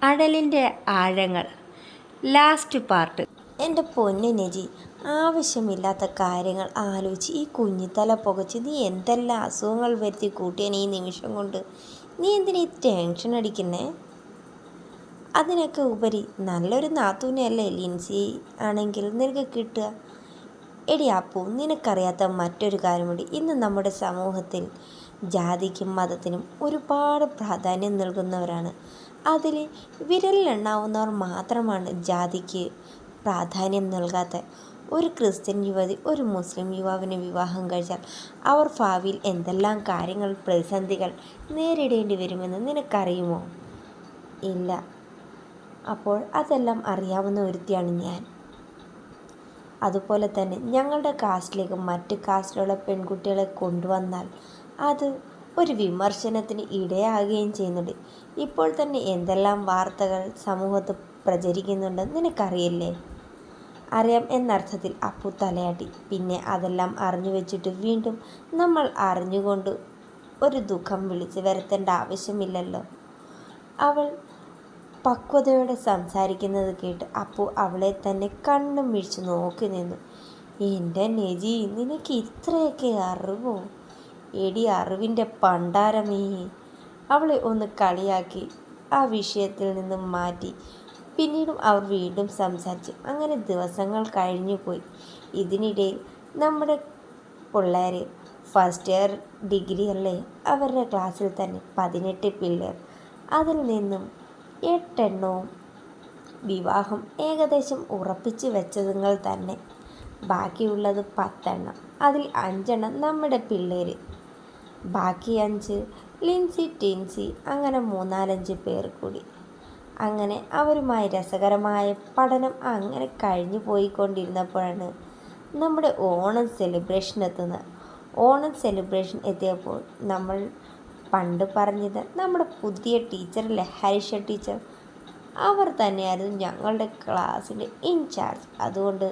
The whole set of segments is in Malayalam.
അടലിൻ്റെ ആഴങ്ങൾ ലാസ്റ്റ് പാർട്ട്. എൻ്റെ പൊന്നു നജി, ആവശ്യമില്ലാത്ത കാര്യങ്ങൾ ആലോചിച്ച് ഈ കുഞ്ഞിത്തല പുകച്ച് നീ എന്തെല്ലാം അസുഖങ്ങൾ വരുത്തി കൂട്ടിയാൻ ഈ നിമിഷം കൊണ്ട്. നീ എന്തിനാ ഈ ടെൻഷൻ അടിക്കുന്നേ? അതിനൊക്കെ ഉപരി നല്ലൊരു നാത്തൂനെയല്ലേ ലിൻസി ആണെങ്കിൽ നിനക്ക് കിട്ടുക. എടി അപ്പു, നിനക്കറിയാത്ത മറ്റൊരു കാര്യമുണ്ട്. ഇന്ന് നമ്മുടെ സമൂഹത്തിൽ ജാതിക്കും മതത്തിനും ഒരുപാട് പ്രാധാന്യം നൽകുന്നവരാണ്. അതിൽ വിരലിലെണ്ണാവുന്നവർ മാത്രമാണ് ജാതിക്ക് പ്രാധാന്യം നൽകാത്ത. ഒരു ക്രിസ്ത്യൻ യുവതി ഒരു മുസ്ലിം യുവാവിനെ വിവാഹം കഴിച്ചാൽ അവർ ഭാവിയിൽ എന്തെല്ലാം കാര്യങ്ങൾ, പ്രതിസന്ധികൾ നേരിടേണ്ടി വരുമെന്ന് നിനക്കറിയുമോ? ഇല്ല. അപ്പോൾ അതെല്ലാം അറിയാവുന്ന ഒരുത്തിയാണ് ഞാൻ. അതുപോലെ തന്നെ ഞങ്ങളുടെ കാസ്റ്റിലേക്ക് മറ്റ് കാസ്റ്റിലുള്ള പെൺകുട്ടികളെ കൊണ്ടുവന്നാൽ അത് ഒരു വിമർശനത്തിന് ഇടയാകുകയും ചെയ്യുന്നുണ്ട്. ഇപ്പോൾ തന്നെ എന്തെല്ലാം വാർത്തകൾ സമൂഹത്ത് പ്രചരിക്കുന്നുണ്ടെന്ന് നിനക്കറിയില്ലേ? അറിയാം എന്നർത്ഥത്തിൽ അപ്പു തലയാട്ടി. പിന്നെ അതെല്ലാം അറിഞ്ഞു വെച്ചിട്ട് വീണ്ടും നമ്മൾ അറിഞ്ഞുകൊണ്ട് ഒരു ദുഃഖം വിളിച്ച് വരുത്തേണ്ട ആവശ്യമില്ലല്ലോ. അവൾ പക്വതയോടെ സംസാരിക്കുന്നത് കേട്ട് അപ്പു അവളെ തന്നെ കണ്ണും മിഴിച്ച് നോക്കി നിന്നു. എൻ്റെ നെജി, നിനക്ക് ഇത്രയൊക്കെ അറിവോ? എടി അറിവിൻ്റെ പണ്ടാരമേ. അവളെ ഒന്ന് കളിയാക്കി ആ വിഷയത്തിൽ നിന്നും മാറ്റി. പിന്നീടും അവർ വീണ്ടും സംസാരിച്ചു. അങ്ങനെ ദിവസങ്ങൾ കഴിഞ്ഞു പോയി. ഇതിനിടയിൽ നമ്മുടെ പിള്ളേർ ഫസ്റ്റ് ഇയർ ഡിഗ്രി അല്ലേ, അവരുടെ ക്ലാസ്സിൽ തന്നെ 18 പിള്ളേർ. അതിൽ നിന്നും 8 എണ്ണവും വിവാഹം ഏകദേശം ഉറപ്പിച്ച് വെച്ചതുങ്ങൾ തന്നെ. ബാക്കിയുള്ളത് 10 എണ്ണം. അതിൽ 5 എണ്ണം നമ്മുടെ പിള്ളേർ, ബാക്കി 5 ലിൻസി, ടിൻസി, അങ്ങനെ 3-4-5 പേർ കൂടി. അങ്ങനെ അവരുമായി രസകരമായ പഠനം അങ്ങനെ കഴിഞ്ഞു പോയിക്കൊണ്ടിരുന്നപ്പോഴാണ് നമ്മുടെ ഓണം സെലിബ്രേഷൻ എത്തുന്നത്. ഓണം സെലിബ്രേഷൻ എത്തിയപ്പോൾ നമ്മൾ പണ്ട് പറഞ്ഞത് നമ്മുടെ പുതിയ ടീച്ചറല്ലേ, ഹരിഷ ടീച്ചർ, അവർ തന്നെയായിരുന്നു ഞങ്ങളുടെ ക്ലാസ്സിൻ്റെ ഇൻചാർജ്. അതുകൊണ്ട്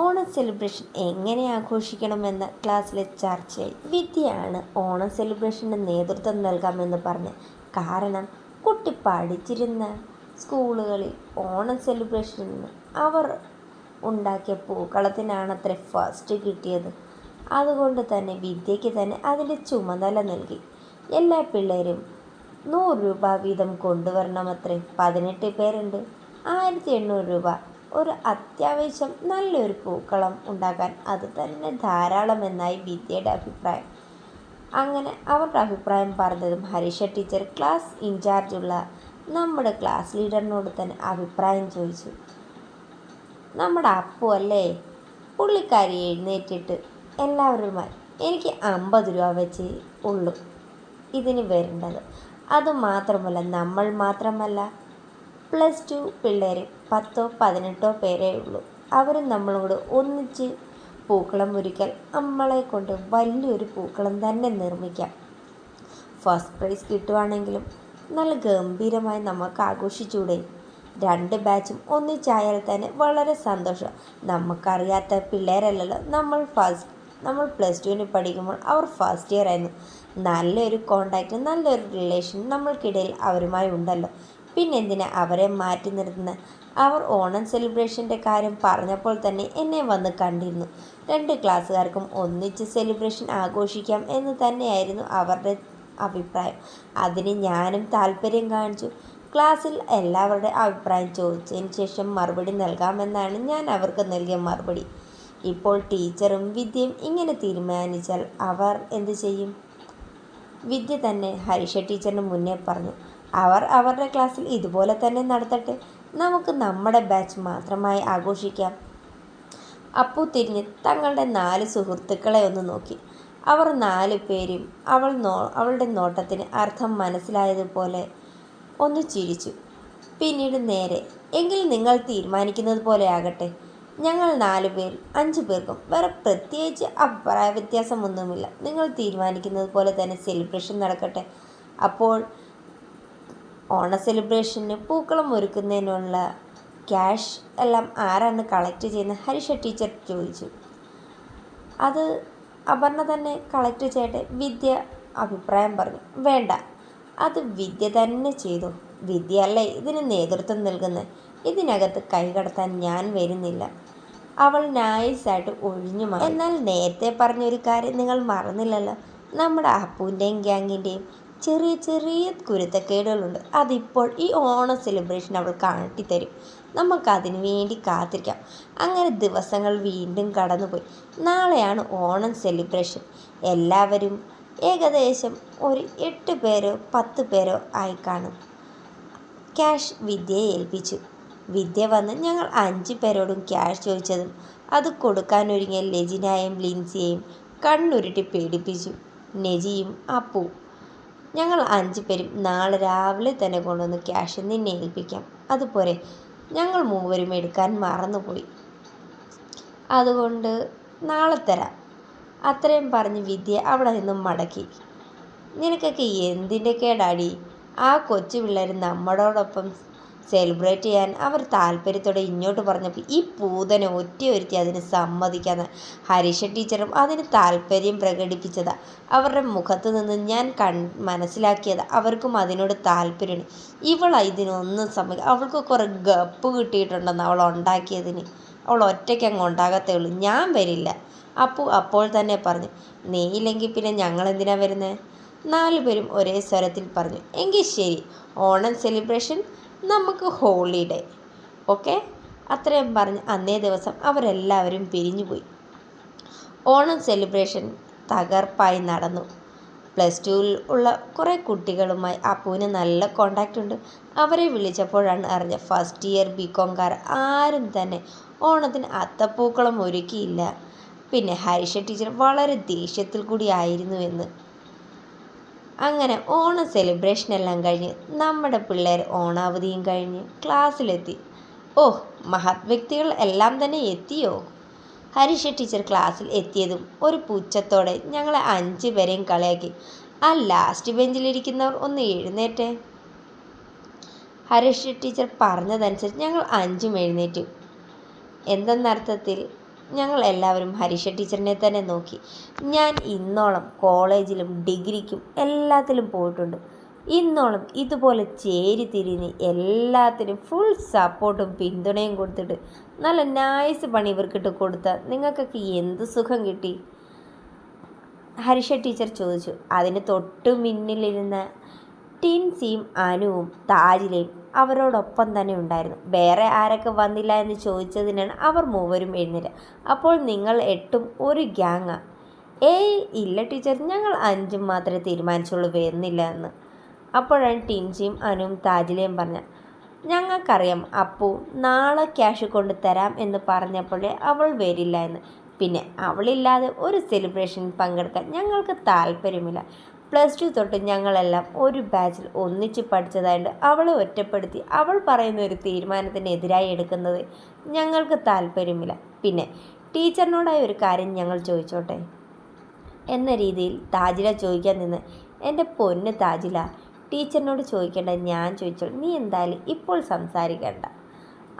ഓണം സെലിബ്രേഷൻ എങ്ങനെ ആഘോഷിക്കണമെന്ന ക്ലാസ്സിലെ ചർച്ചയായി. വിദ്യയാണ് ഓണം സെലിബ്രേഷന് നേതൃത്വം നൽകാമെന്ന് പറഞ്ഞ്. കാരണം കുട്ടി പഠിച്ചിരുന്ന സ്കൂളുകളിൽ ഓണം സെലിബ്രേഷന് അവർ ഉണ്ടാക്കിയ പൂക്കളത്തിനാണത്രേ ഫസ്റ്റ് കിട്ടിയത്. അതുകൊണ്ട് തന്നെ വിദ്യയ്ക്ക് തന്നെ അതിൻ്റെ ചുമതല നൽകി. എല്ലാ പിള്ളേരും 100 രൂപ വീതം കൊണ്ടുവരണമത്രേ. 18 പേരുണ്ട്, 1800 രൂപ. ഒരു അത്യാവശ്യം നല്ലൊരു പൂക്കളം ഉണ്ടാക്കാൻ അത് തന്നെ ധാരാളമെന്നായി വിദ്യയുടെ അഭിപ്രായം. അങ്ങനെ അവരുടെ അഭിപ്രായം പറഞ്ഞതും ഹരിഷ ടീച്ചർ ക്ലാസ് ഇൻചാർജുള്ള നമ്മുടെ ക്ലാസ് ലീഡറിനോട് തന്നെ അഭിപ്രായം ചോദിച്ചു. നമ്മുടെ അപ്പു അല്ലേ, പുള്ളിക്കാരി എഴുന്നേറ്റിട്ട് എല്ലാവരുമായി എനിക്ക് 50 രൂപ വെച്ച് ഉള്ളൂ ഇതിന് വരേണ്ടത്. അതുമാത്രമല്ല, നമ്മൾ മാത്രമല്ല, +2 പിള്ളേർ 10-18 പേരേ ഉള്ളൂ. അവരും നമ്മളും കൂടെ ഒന്നിച്ച് പൂക്കളം ഒരുക്കൽ നമ്മളെ കൊണ്ട് വലിയൊരു പൂക്കളം തന്നെ നിർമ്മിക്കാം. ഫസ്റ്റ് പ്രൈസ് കിട്ടുവാണെങ്കിലും നല്ല ഗംഭീരമായി നമുക്ക് ആഘോഷിച്ചൂടെ? 2 ബാച്ചും ഒന്നിച്ചായാൽ തന്നെ വളരെ സന്തോഷം. നമുക്കറിയാത്ത പിള്ളേരല്ലല്ലോ. നമ്മൾ +2 പഠിക്കുമ്പോൾ അവർ ഫസ്റ്റ് ഇയർ ആയിരുന്നു. നല്ലൊരു കോണ്ടാക്റ്റ്, നല്ലൊരു റിലേഷൻ നമ്മൾക്കിടയിൽ അവരുമായി ഉണ്ടല്ലോ. പിന്നെന്തിനാ അവരെ മാറ്റി നിർത്തുന്നത്? അവർ ഓണം സെലിബ്രേഷൻ്റെ കാര്യം പറഞ്ഞപ്പോൾ തന്നെ എന്നെ വന്ന് കണ്ടിരുന്നു. 2 ക്ലാസ്സുകാർക്കും ഒന്നിച്ച് സെലിബ്രേഷൻ ആഘോഷിക്കാം എന്ന് തന്നെയായിരുന്നു അവരുടെ അഭിപ്രായം. അതിന് ഞാനും താല്പര്യം കാണിച്ചു. ക്ലാസ്സിൽ എല്ലാവരുടെ അഭിപ്രായം ചോദിച്ചതിന് ശേഷം മറുപടി നൽകാമെന്നാണ് ഞാൻ അവർക്ക് നൽകിയ മറുപടി. ഇപ്പോൾ ടീച്ചറും വിദ്യയും ഇങ്ങനെ തീരുമാനിച്ചാൽ അവർ എന്ത് ചെയ്യും? വിദ്യ തന്നെ ഹരിഷ ടീച്ചറിന് മുന്നേ പറഞ്ഞു, അവർ അവരുടെ ക്ലാസ്സിൽ ഇതുപോലെ തന്നെ നടത്തട്ടെ, നമുക്ക് നമ്മുടെ ബാച്ച് മാത്രമായി ആഘോഷിക്കാം. അപ്പു തിരിഞ്ഞ് തങ്ങളുടെ 4 സുഹൃത്തുക്കളെ ഒന്ന് നോക്കി. അവർ 4 പേരും അവളുടെ നോട്ടത്തിന് അർത്ഥം മനസ്സിലായതുപോലെ ഒന്ന് ചിരിച്ചു. പിന്നീട് നേരെ, എങ്കിൽ നിങ്ങൾ തീരുമാനിക്കുന്നത് പോലെ ആകട്ടെ. ഞങ്ങൾ 4 പേർ 5 പേർക്കും വേറെ പ്രത്യേകിച്ച് അഭിപ്രായ വ്യത്യാസമൊന്നുമില്ല. നിങ്ങൾ തീരുമാനിക്കുന്നത് പോലെ തന്നെ സെലിബ്രേഷൻ നടക്കട്ടെ. അപ്പോൾ ഓണ സെലിബ്രേഷന് പൂക്കളം ഒരുക്കുന്നതിനുള്ള ക്യാഷ് എല്ലാം ആരാണ് കളക്ട് ചെയ്യുന്നത്? ഹരിഷ ടീച്ചർ ചോദിച്ചു. അത് അപർണ തന്നെ കളക്ട് ചെയ്യട്ടെ, വിദ്യ അഭിപ്രായം പറഞ്ഞു. വേണ്ട, അത് വിദ്യ തന്നെ ചെയ്തു. വിദ്യയല്ലേ ഇതിന് നേതൃത്വം നൽകുന്നത്. ഇതിനകത്ത് കൈകടത്താൻ ഞാൻ വരുന്നില്ല. അവൾ നൈസായിട്ട് ഒഴിഞ്ഞു മാറി. എന്നാൽ നേരത്തെ പറഞ്ഞൊരു കാര്യം നിങ്ങൾ മറന്നില്ലല്ലോ. നമ്മുടെ അപ്പൂൻ്റെയും ഗ്യാങ്ങിൻ്റെയും ചെറിയ ചെറിയ കുരുത്തക്കേടുകളുണ്ട്. അതിപ്പോൾ ഈ ഓണം സെലിബ്രേഷൻ അവൾ കാട്ടിത്തരും. നമുക്കതിനു വേണ്ടി കാത്തിരിക്കാം. അങ്ങനെ ദിവസങ്ങൾ വീണ്ടും കടന്നുപോയി. നാളെയാണ് ഓണം സെലിബ്രേഷൻ. എല്ലാവരും ഏകദേശം ഒരു 8 പേരോ 10 പേരോ ആയി കാണും. ക്യാഷ് വിദ്യയെ ഏൽപ്പിച്ചു. വിദ്യ വന്ന് ഞങ്ങൾ 5 പേരോടും ക്യാഷ് ചോദിച്ചതും അത് കൊടുക്കാനൊരുങ്ങിയ ലെജിനായും ലിൻസിയെയും കണ്ണുരുട്ടി പേടിപ്പിച്ചു. നെജിയും അപ്പു, ഞങ്ങൾ 5 പേരും നാളെ രാവിലെ തന്നെ കൊണ്ടുവന്ന് ക്യാഷ് നിന്നെ ഏൽപ്പിക്കാം. അതുപോലെ ഞങ്ങൾ 3 പേരും എടുക്കാൻ മറന്നുപോയി, അതുകൊണ്ട് നാളെ തരാം. അത്രയും പറഞ്ഞ് വിദ്യ അവിടെ നിന്നും മടക്കി. നിനക്കൊക്കെ എന്തിൻ്റെ കേടാടി? ആ കൊച്ചു പിള്ളേർ നമ്മളോടൊപ്പം സെലിബ്രേറ്റ് ചെയ്യാൻ അവർ താല്പര്യത്തോടെ ഇങ്ങോട്ട് പറഞ്ഞപ്പോൾ ഈ പൂതനെ ഒറ്റയൊരുത്തി അതിന് സമ്മതിക്കാന്ന് ഹരീഷ ടീച്ചറും അതിന് താല്പര്യം പ്രകടിപ്പിച്ചതാ. അവരുടെ മുഖത്ത് നിന്ന് ഞാൻ മനസ്സിലാക്കിയത് അവർക്കും അതിനോട് താല്പര്യമാണ്. ഇതിനൊന്നും സമ്മതിക്കും. അവൾക്ക് കുറേ ഗപ്പ് കിട്ടിയിട്ടുണ്ടെന്ന് അവൾ ഉണ്ടാക്കിയതിന്. അവൾ ഒറ്റയ്ക്ക് അങ്ങ് ഉണ്ടാകത്തേ ഉള്ളൂ. ഞാൻ വരില്ല. അപ്പോൾ തന്നെ പറഞ്ഞു. നീയില്ലെങ്കിൽ പിന്നെ ഞങ്ങൾ എന്തിനാ വരുന്നത്? 4 പേരും ഒരേ സ്വരത്തിൽ പറഞ്ഞു. എങ്കിൽ ശരി, ഓണം സെലിബ്രേഷൻ നമുക്ക് ഹോളിഡേ, ഓക്കെ. അത്രയും പറഞ്ഞ് അന്നേ ദിവസം അവരെല്ലാവരും പിരിഞ്ഞുപോയി. ഓണം സെലിബ്രേഷൻ തകർപ്പായി നടന്നു. +2 ഉള്ള കുറേ കുട്ടികളുമായി അപ്പുവിന് നല്ല കോണ്ടാക്റ്റ് ഉണ്ട്. അവരെ വിളിച്ചപ്പോഴാണ് അറിഞ്ഞ ഫസ്റ്റ് ഇയർ ബികോംകാർ ആരും തന്നെ ഓണത്തിന് അത്തപ്പൂക്കളം ഒരുക്കിയില്ല. പിന്നെ ഹരീഷ ടീച്ചർ വളരെ ദേഷ്യത്തിൽ കൂടി ആയിരുന്നുവെന്ന്. അങ്ങനെ ഓണം സെലിബ്രേഷൻ എല്ലാം കഴിഞ്ഞ് നമ്മുടെ പിള്ളേർ ഓണാവധിയും കഴിഞ്ഞ് ക്ലാസ്സിലെത്തി. മഹത് വ്യക്തികൾ എല്ലാം തന്നെ എത്തിയോ? ഹരീഷ ടീച്ചർ ക്ലാസ്സിൽ എത്തിയതും ഒരു പുച്ഛത്തോടെ ഞങ്ങളെ 5 പേരെയും കളിയാക്കി. ആ ലാസ്റ്റ് ബെഞ്ചിലിരിക്കുന്നവർ ഒന്ന് എഴുന്നേറ്റേ. ഹരീഷ ടീച്ചർ പറഞ്ഞതനുസരിച്ച് ഞങ്ങൾ 5ഉം എഴുന്നേറ്റു. എന്തെന്നർത്ഥത്തിൽ ഞങ്ങൾ എല്ലാവരും ഹരീഷ ടീച്ചറിനെ തന്നെ നോക്കി. ഞാൻ ഇന്നോളം കോളേജിലും ഡിഗ്രിക്കും എല്ലാത്തിലും പോയിട്ടുണ്ട്. ഇന്നോളം ഇതുപോലെ ചേരി തിരിഞ്ഞ് എല്ലാത്തിനും ഫുൾ സപ്പോർട്ടും പിന്തുണയും കൊടുത്തിട്ട് നല്ല നൈസ് പണി ഇവർക്കിട്ട് കൊടുത്താൽ നിങ്ങൾക്കൊക്കെ എന്ത് സുഖം കിട്ടി? ഹരീഷ ടീച്ചർ ചോദിച്ചു. അതിന് തൊട്ട് മുന്നിലിരുന്ന ടിൻസിയും അനുവും താജിലയും അവരോടൊപ്പം തന്നെ ഉണ്ടായിരുന്നു. വേറെ ആരൊക്കെ വന്നില്ല എന്ന് ചോദിച്ചതിനാണ് അവർ 3 പേരും എഴുന്നേറ്റ്. അപ്പോൾ നിങ്ങൾ 8ഉം ഒരു ഗ്യാങ്ങാ? ഇല്ല ടീച്ചർ, ഞങ്ങൾ 5ഉം മാത്രമേ തീരുമാനിച്ചുള്ളൂ വരുന്നില്ല എന്ന്. അപ്പോഴാണ് ടിൻസിയും അനുവും താജിലയും പറഞ്ഞ. ഞങ്ങൾക്കറിയാം അപ്പു നാളെ ക്യാഷ് കൊണ്ട് തരാം എന്ന് പറഞ്ഞപ്പോഴേ അവൾ വരില്ല എന്ന്. പിന്നെ അവളില്ലാതെ ഒരു സെലിബ്രേഷൻ പങ്കെടുക്കാൻ ഞങ്ങൾക്ക് താല്പര്യമില്ല. +2 തൊട്ട് ഞങ്ങളെല്ലാം ഒരു ബാച്ചിൽ ഒന്നിച്ച് പഠിച്ചതായിട്ട് അവളെ ഒറ്റപ്പെടുത്തി അവൾ പറയുന്ന ഒരു തീരുമാനത്തിനെതിരായി എടുക്കുന്നത് ഞങ്ങൾക്ക് താല്പര്യമില്ല. പിന്നെ ടീച്ചറിനോടായ ഒരു കാര്യം ഞങ്ങൾ ചോദിച്ചോട്ടെ എന്ന രീതിയിൽ താജില ചോദിക്കാൻ നിന്ന്. എൻ്റെ പൊന്ന് താജില, ടീച്ചറിനോട് ചോദിക്കേണ്ട ഞാൻ ചോദിച്ചോളൂ, നീ എന്തായാലും ഇപ്പോൾ സംസാരിക്കേണ്ട.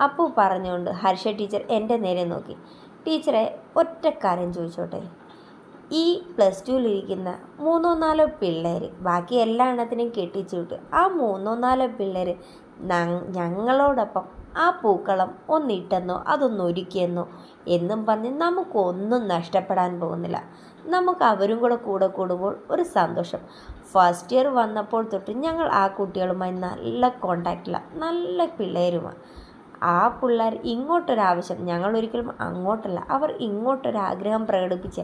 അപ്പു പറഞ്ഞുകൊണ്ട് ഹർഷ ടീച്ചർ എൻ്റെ നേരെ നോക്കി. ടീച്ചറെ, ഒറ്റ കാര്യം ചോദിച്ചോട്ടെ. ഈ +2-ലിരിക്കുന്ന 3-4 പിള്ളേർ, ബാക്കി എല്ലാ എണ്ണത്തിനും കെട്ടിച്ചു വിട്ട് ആ 3-4 പിള്ളേർ ഞങ്ങളോടൊപ്പം ആ പൂക്കളം ഒന്നിട്ടെന്നോ അതൊന്നൊരുക്കിയെന്നോ എന്നും പറഞ്ഞ് നമുക്കൊന്നും നഷ്ടപ്പെടാൻ പോകുന്നില്ല. നമുക്ക് അവരും കൂടെ കൂടുമ്പോൾ ഒരു സന്തോഷം. ഫസ്റ്റ് ഇയർ വന്നപ്പോൾ തൊട്ട് ഞങ്ങൾ ആ കുട്ടികളുമായി നല്ല കോണ്ടാക്റ്റിലാണ്, നല്ല പിള്ളേരുമാണ്. ആ പിള്ളേർ ഇങ്ങോട്ടൊരാവശ്യം, ഞങ്ങളൊരിക്കലും അങ്ങോട്ടല്ല, അവർ ഇങ്ങോട്ടൊരാഗ്രഹം പ്രകടിപ്പിച്ച്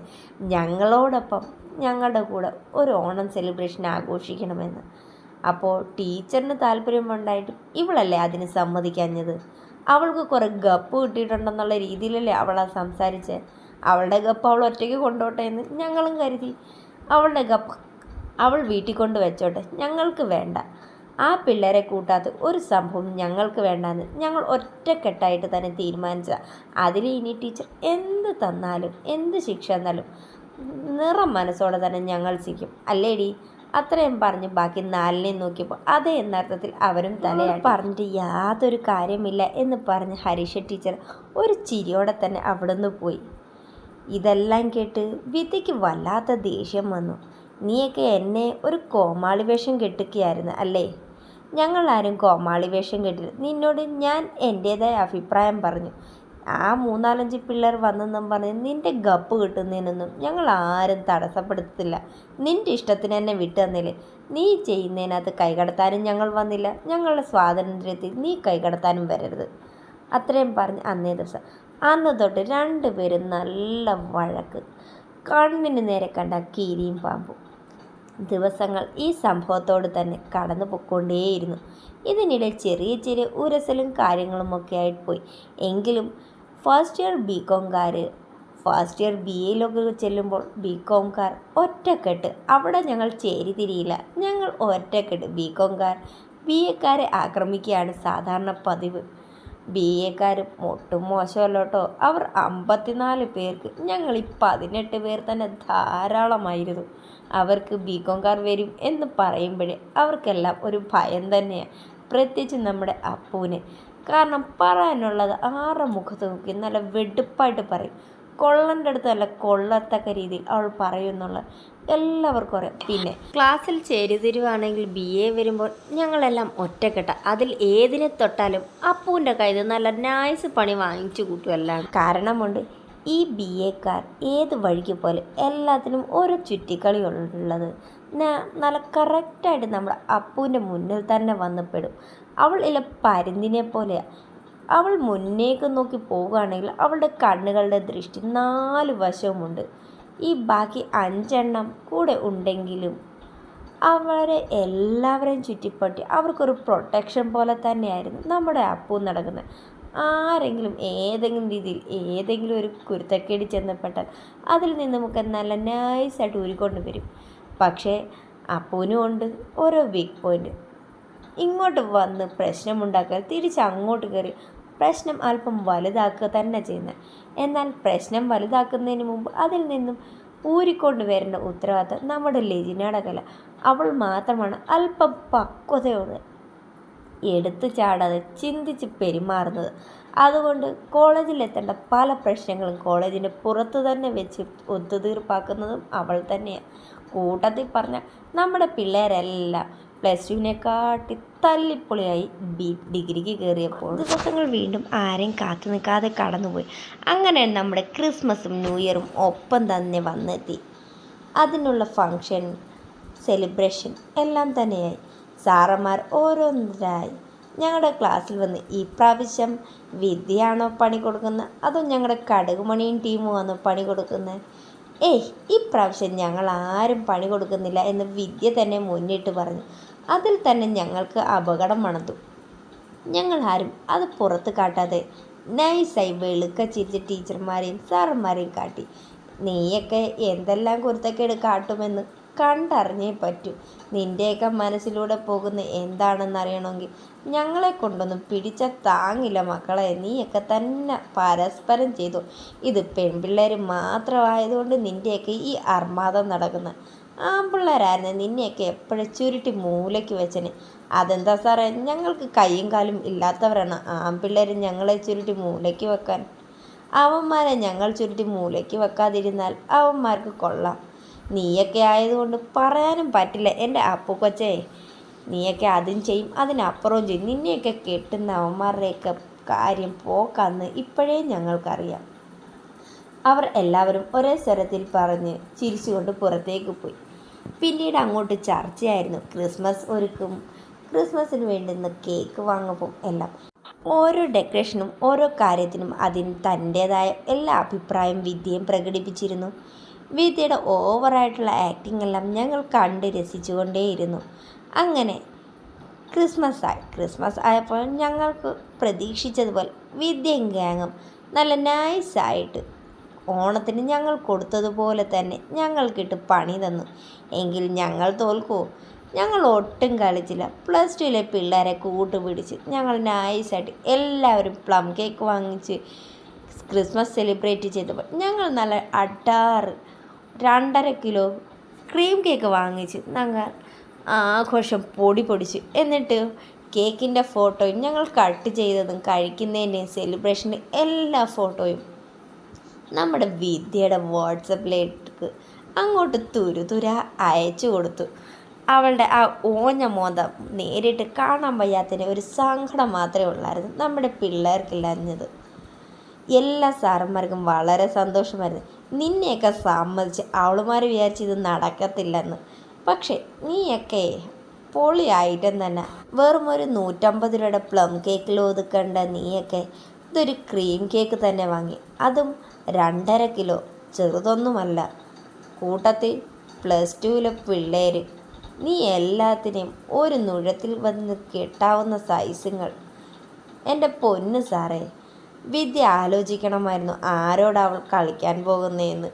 ഞങ്ങളോടൊപ്പം ഞങ്ങളുടെ കൂടെ ഒരു ഓണം സെലിബ്രേഷൻ ആഘോഷിക്കണമെന്ന്. അപ്പോൾ ടീച്ചറിന് താല്പര്യമുണ്ടായിട്ടും ഇവളല്ലേ അതിന് സമ്മതിക്കാഞ്ഞത്? അവൾക്ക് കുറേ ഗപ്പ് കിട്ടിയിട്ടുണ്ടെന്നുള്ള രീതിയിലല്ലേ അവളെ സംസാരിച്ച്. അവളുടെ ഗപ്പ് അവൾ ഒറ്റയ്ക്ക് കൊണ്ടോട്ടെ എന്ന് ഞങ്ങളും കരുതി. അവളുടെ ഗപ്പ് അവൾ വീട്ടിൽ കൊണ്ട് വെച്ചോട്ടെ, ഞങ്ങൾക്ക് വേണ്ട. ആ പിള്ളേരെ കൂട്ടാത്ത ഒരു സംഭവം ഞങ്ങൾക്ക് വേണ്ടാന്ന് ഞങ്ങൾ ഒറ്റക്കെട്ടായിട്ട് തന്നെ തീരുമാനിച്ചതാണ്. അതിൽ ഇനി ടീച്ചർ എന്ത് തന്നാലും എന്ത് ശിക്ഷ തന്നാലും നിറം മനസ്സോടെ തന്നെ ഞങ്ങൾ സിക്കും, അല്ലേടി? അത്രയും പറഞ്ഞ് ബാക്കി 4നെയും നോക്കിയപ്പോൾ അതേ എന്നർത്ഥത്തിൽ അവരും തലയാട്ടി. പറഞ്ഞിട്ട് യാതൊരു കാര്യമില്ല എന്ന് പറഞ്ഞ് ഹരീഷ ടീച്ചർ ഒരു ചിരിയോടെ തന്നെ അവിടുന്ന് പോയി. ഇതെല്ലാം കേട്ട് വിദ്യയ്ക്ക് വല്ലാത്ത ദേഷ്യം വന്നു. നീയൊക്കെ എന്നെ ഒരു കോമാളി വേഷം കെട്ടുകയായിരുന്നു അല്ലേ? ഞങ്ങളാരും കോമാളി വേഷം കെട്ടില്ല. നിന്നോട് ഞാൻ എൻ്റേതായ അഭിപ്രായം പറഞ്ഞു. ആ 3-4 പിള്ളേർ വന്നെന്നും പറഞ്ഞ് നിൻ്റെ ഗപ്പ് കിട്ടുന്നതിനൊന്നും ഞങ്ങൾ ആരും തടസ്സപ്പെടുത്തില്ല. നിൻ്റെ ഇഷ്ടത്തിന് തന്നെ വിട്ടു തന്നില്ലേ. നീ ചെയ്യുന്നതിനകത്ത് കൈകടത്താനും ഞങ്ങൾ വന്നില്ല. ഞങ്ങളുടെ സ്വാതന്ത്ര്യത്തിൽ നീ കൈകടത്താനും വരരുത്. അത്രയും പറഞ്ഞ് അന്നേ ദിവസം അന്ന് തൊട്ട് 2 പേരും നല്ല വഴക്ക്. കണ്ണിന് നേരെ കണ്ട കീരിയും പാമ്പും. ദിവസങ്ങൾ ഈ സംഭവത്തോട് തന്നെ കടന്നു പൊയ്ക്കൊണ്ടേയിരുന്നു. ഇതിനിടെ ചെറിയ ചെറിയ ഉരസലും കാര്യങ്ങളുമൊക്കെ ആയിട്ട് പോയി. എങ്കിലും ഫസ്റ്റ് ഇയർ ബികോംകാർ ഫസ്റ്റ് ഇയർ ബി എയിലൊക്കെ ചെല്ലുമ്പോൾ ബികോംകാർ ഒറ്റക്കെട്ട്. അവിടെ ഞങ്ങൾ ചേരിതിരിയില്ല. ഞങ്ങൾ ഒറ്റക്കെട്ട്. ബികോംകാർ ബി എക്കാരെ ആക്രമിക്കുകയാണ് സാധാരണ പതിവ്. ബി എക്കാർ ഒട്ടും മോശമല്ല കേട്ടോ. അവർ 54 പേർക്ക് ഞങ്ങൾ ഈ 18 പേർ തന്നെ ധാരാളമായിരുന്നു. അവർക്ക് ബികോംകാർ വരും എന്ന് പറയുമ്പോഴേ അവർക്കെല്ലാം ഒരു ഭയം തന്നെയാണ്. പ്രത്യേകിച്ച് നമ്മുടെ അപ്പൂന്. കാരണം പറയാനുള്ളത് 6 മുഖത്ത് നോക്കി നല്ല വെടുപ്പായിട്ട് പറയും. കൊള്ളേണ്ട അടുത്ത് നല്ല കൊള്ളത്തക്ക രീതിയിൽ അവൾ പറയുന്നുള്ള എല്ലാവർക്കും അറിയാം. പിന്നെ ക്ലാസ്സിൽ ചേരുതിരിവാണെങ്കിൽ ബി എ വരുമ്പോൾ ഞങ്ങളെല്ലാം ഒറ്റക്കെട്ട. അതിൽ ഏതിനെ തൊട്ടാലും അപ്പൂൻ്റെ കയ്യിൽ നല്ല നൈസ് പണി വാങ്ങിച്ചു കൂട്ടുമല്ലാണ്. കാരണമുണ്ട്. ഈ ബി എക്കാർ ഏത് വഴിക്ക് പോലെ എല്ലാത്തിനും ഓരോ ചുറ്റിക്കളി ഉള്ളത്. നല്ല കറക്റ്റായിട്ട് നമ്മുടെ അപ്പൂൻ്റെ മുന്നിൽ തന്നെ വന്നപ്പെടും. അവൾ ഇല്ല പരുന്തിനെ പോലെയാണ്. അവൾ മുന്നേക്ക് നോക്കി പോവുകയാണെങ്കിൽ അവളുടെ കണ്ണുകളുടെ ദൃഷ്ടി 4 വശവുമുണ്ട്. ഈ ബാക്കി 5 എണ്ണം കൂടെ ഉണ്ടെങ്കിലും അവരെ എല്ലാവരെയും ചുറ്റിപ്പറ്റി അവർക്കൊരു പ്രൊട്ടക്ഷൻ പോലെ തന്നെയായിരുന്നു നമ്മുടെ അപ്പൂ നടക്കുന്നത്. ആരെങ്കിലും ഏതെങ്കിലും രീതിയിൽ ഏതെങ്കിലും ഒരു കുരുത്തക്കേടി ചെന്നപ്പെട്ടാൽ അതിൽ നിന്ന് നമുക്ക് നല്ല നൈസായിട്ട് ഊരിക്കൊണ്ട് വരും. പക്ഷേ അപ്പൂനും ഉണ്ട് ഓരോ വീക്ക് പോയിൻ്റ്. ഇങ്ങോട്ട് വന്ന് പ്രശ്നമുണ്ടാക്കുക, തിരിച്ച് അങ്ങോട്ട് കയറി പ്രശ്നം അല്പം വലുതാക്കുക തന്നെ ചെയ്യുന്നത്. എന്നാൽ പ്രശ്നം വലുതാക്കുന്നതിന് മുമ്പ് അതിൽ നിന്നും ഊരിക്കൊണ്ട് വരേണ്ട ഉത്തരവാദിത്തം നമ്മുടെ ലെജിനയുടെ കല. അവൾ മാത്രമാണ് അല്പം പക്വതയോടെ എടുത്തു ചാടാതെ ചിന്തിച്ച് പെരുമാറുന്നത്. അതുകൊണ്ട് കോളേജിലെത്തേണ്ട പല പ്രശ്നങ്ങളും കോളേജിൻ്റെ പുറത്ത് തന്നെ വെച്ച് ഒത്തുതീർപ്പാക്കുന്നതും അവൾ തന്നെയാണ്. കൂട്ടത്തിൽ പറഞ്ഞാൽ നമ്മുടെ പിള്ളേരെല്ലാം +2-നെക്കാട്ടി തല്ലിപ്പൊളിയായി ഡിഗ്രിക്ക് കയറിയപ്പോൾ ദിവസങ്ങൾ വീണ്ടും ആരെയും കാത്തു നിൽക്കാതെ കടന്നുപോയി. അങ്ങനെ നമ്മുടെ ക്രിസ്മസും ന്യൂ ഇയറും ഒപ്പം തന്നെ വന്നെത്തി. അതിനുള്ള ഫങ്ഷൻ സെലിബ്രേഷൻ എല്ലാം തന്നെയായി. സാറന്മാർ ഓരോന്നരായി ഞങ്ങളുടെ ക്ലാസ്സിൽ വന്ന് ഈ പ്രാവശ്യം വിദ്യയാണോ പണി കൊടുക്കുന്നത് അതോ ഞങ്ങളുടെ കടുകുമണിയും ടീമും ആണോ പണി കൊടുക്കുന്നത്? ഈ പ്രാവശ്യം ഞങ്ങൾ ആരും പണി കൊടുക്കുന്നില്ല എന്ന് വിദ്യ തന്നെ മുന്നിട്ട് പറഞ്ഞു. അതിൽ തന്നെ ഞങ്ങൾക്ക് അപകടം മണത്തു. ഞങ്ങൾ ആരും അത് പുറത്ത് കാട്ടാതെ നൈസായി വെളുക്ക ചിരിച്ച് ടീച്ചർമാരെയും സാറന്മാരെയും കാട്ടി. നീയൊക്കെ എന്തെല്ലാം കുരുത്തക്കേട് കാട്ടുമെന്ന് കണ്ടറിഞ്ഞേ പറ്റൂ. നിൻ്റെയൊക്കെ മനസ്സിലൂടെ പോകുന്ന എന്താണെന്നറിയണമെങ്കിൽ ഞങ്ങളെ കൊണ്ടൊന്നും പിടിച്ച താങ്ങില്ല മക്കളെ. നീയൊക്കെ തന്നെ പരസ്പരം ചെയ്തു. ഇത് പെൺപിള്ളേർ മാത്രമായതുകൊണ്ട് നിൻ്റെയൊക്കെ ഈ അർമാദം നടക്കുന്നത്. ആൺപിള്ളേരായിരുന്നു നിന്നെയൊക്കെ എപ്പോഴും ചുരുട്ടി മൂലയ്ക്ക് വെച്ചന്. അതെന്താ സാറേ, ഞങ്ങൾക്ക് കൈയും കാലും ഇല്ലാത്തവരാണ് ആൺപിള്ളേർ ഞങ്ങളെ ചുരുട്ടി മൂലയ്ക്ക് വെക്കാൻ? അവന്മാരെ ഞങ്ങൾ ചുരുട്ടി മൂലയ്ക്ക് വെക്കാതിരുന്നാൽ അവന്മാർക്ക് കൊള്ളാം. നീയൊക്കെ ആയതുകൊണ്ട് പറയാനും പറ്റില്ല എൻ്റെ അപ്പുക്കൊച്ചേ. നീയൊക്കെ അതും ചെയ്യും അതിനപ്പുറവും ചെയ്യും. നിന്നെയൊക്കെ കെട്ടുന്ന അവന്മാരുടെയൊക്കെ കാര്യം പോക്കാന്ന് ഇപ്പോഴേ ഞങ്ങൾക്കറിയാം. അവർ എല്ലാവരും ഒരേ സ്വരത്തിൽ പറഞ്ഞ് ചിരിച്ചുകൊണ്ട് പുറത്തേക്ക് പോയി. പിന്നീട് അങ്ങോട്ട് ചർച്ചയായിരുന്നു. ക്രിസ്മസ് ഒരുക്കും, ക്രിസ്മസിന് വേണ്ടുന്ന കേക്ക് വാങ്ങുമ്പം എല്ലാം ഓരോ ഡെക്കറേഷനും ഓരോ കാര്യത്തിനും അതിന് തൻ്റേതായ എല്ലാ അഭിപ്രായം വിദ്യയും പ്രകടിപ്പിച്ചിരുന്നു. വിദ്യയുടെ ഓവറായിട്ടുള്ള ആക്ടിംഗ് എല്ലാം ഞങ്ങൾ കണ്ട് രസിച്ചുകൊണ്ടേയിരുന്നു. അങ്ങനെ ക്രിസ്മസ് ആയപ്പോൾ ഞങ്ങൾക്ക് പ്രതീക്ഷിച്ചതുപോലെ വിദ്യയും ഗ്യാങ്ങും നല്ല നൈസായിട്ട് ഓണത്തിന് ഞങ്ങൾ കൊടുത്തതുപോലെ തന്നെ ഞങ്ങൾക്കിട്ട് പണി തന്നു. എങ്കിൽ ഞങ്ങൾ തോൽക്കുമോ? ഞങ്ങൾ ഒട്ടും കളിച്ചില്ല. +2-ലെ പിള്ളേരെ കൂട്ടുപിടിച്ച് ഞങ്ങൾ നൈസായിട്ട് എല്ലാവരും പ്ലം കേക്ക് വാങ്ങിച്ച് ക്രിസ്മസ് സെലിബ്രേറ്റ് ചെയ്തപ്പോൾ ഞങ്ങൾ നല്ല 2.5 കിലോ ക്രീം കേക്ക് വാങ്ങിച്ച് ഞങ്ങൾ ആഘോഷം പൊടിച്ചു. എന്നിട്ട് കേക്കിൻ്റെ ഫോട്ടോയും ഞങ്ങൾ കട്ട് ചെയ്തതും കഴിക്കുന്നതിൻ്റെയും സെലിബ്രേഷൻ്റെ എല്ലാ ഫോട്ടോയും നമ്മുടെ വിദ്യയുടെ വാട്സപ്പിലേക്ക് അങ്ങോട്ട് തുരുതുര അയച്ചു കൊടുത്തു. അവളുടെ ആ ഓഞ്ഞ മോന്ത നേരിട്ട് കാണാൻ വയ്യാത്തതിന് ഒരു സങ്കടം മാത്രമേ ഉള്ളായിരുന്നു നമ്മുടെ പിള്ളേർക്കില്ലാഞ്ഞത്. എല്ലാ സാറന്മാർക്കും വളരെ സന്തോഷമായിരുന്നു. നിന്നെയൊക്കെ സമ്മതിച്ച് അവളുമാർ വിചാരിച്ച് ഇത് നടക്കത്തില്ലെന്ന്. പക്ഷേ നീയൊക്കെ പൊളിയായിട്ടും തന്നെ വെറും ഒരു 150 രൂപയുടെ പ്ലം കേക്കിൽ ഒതുക്കേണ്ട നീയൊക്കെ ഇതൊരു ക്രീം കേക്ക് തന്നെ വാങ്ങി, അതും 2.5 കിലോ. ചെറുതൊന്നുമല്ല. കൂട്ടത്തിൽ +2 പിള്ളേർ. നീ എല്ലാത്തിനെയും ഒരു നുഴത്തിൽ വന്ന് കെട്ടാവുന്ന സൈസുകൾ. എൻ്റെ പൊന്ന് സാറേ, വിദ്യ ആലോചിക്കണമായിരുന്നു ആരോടവൾ കളിക്കാൻ പോകുന്നതെന്ന്.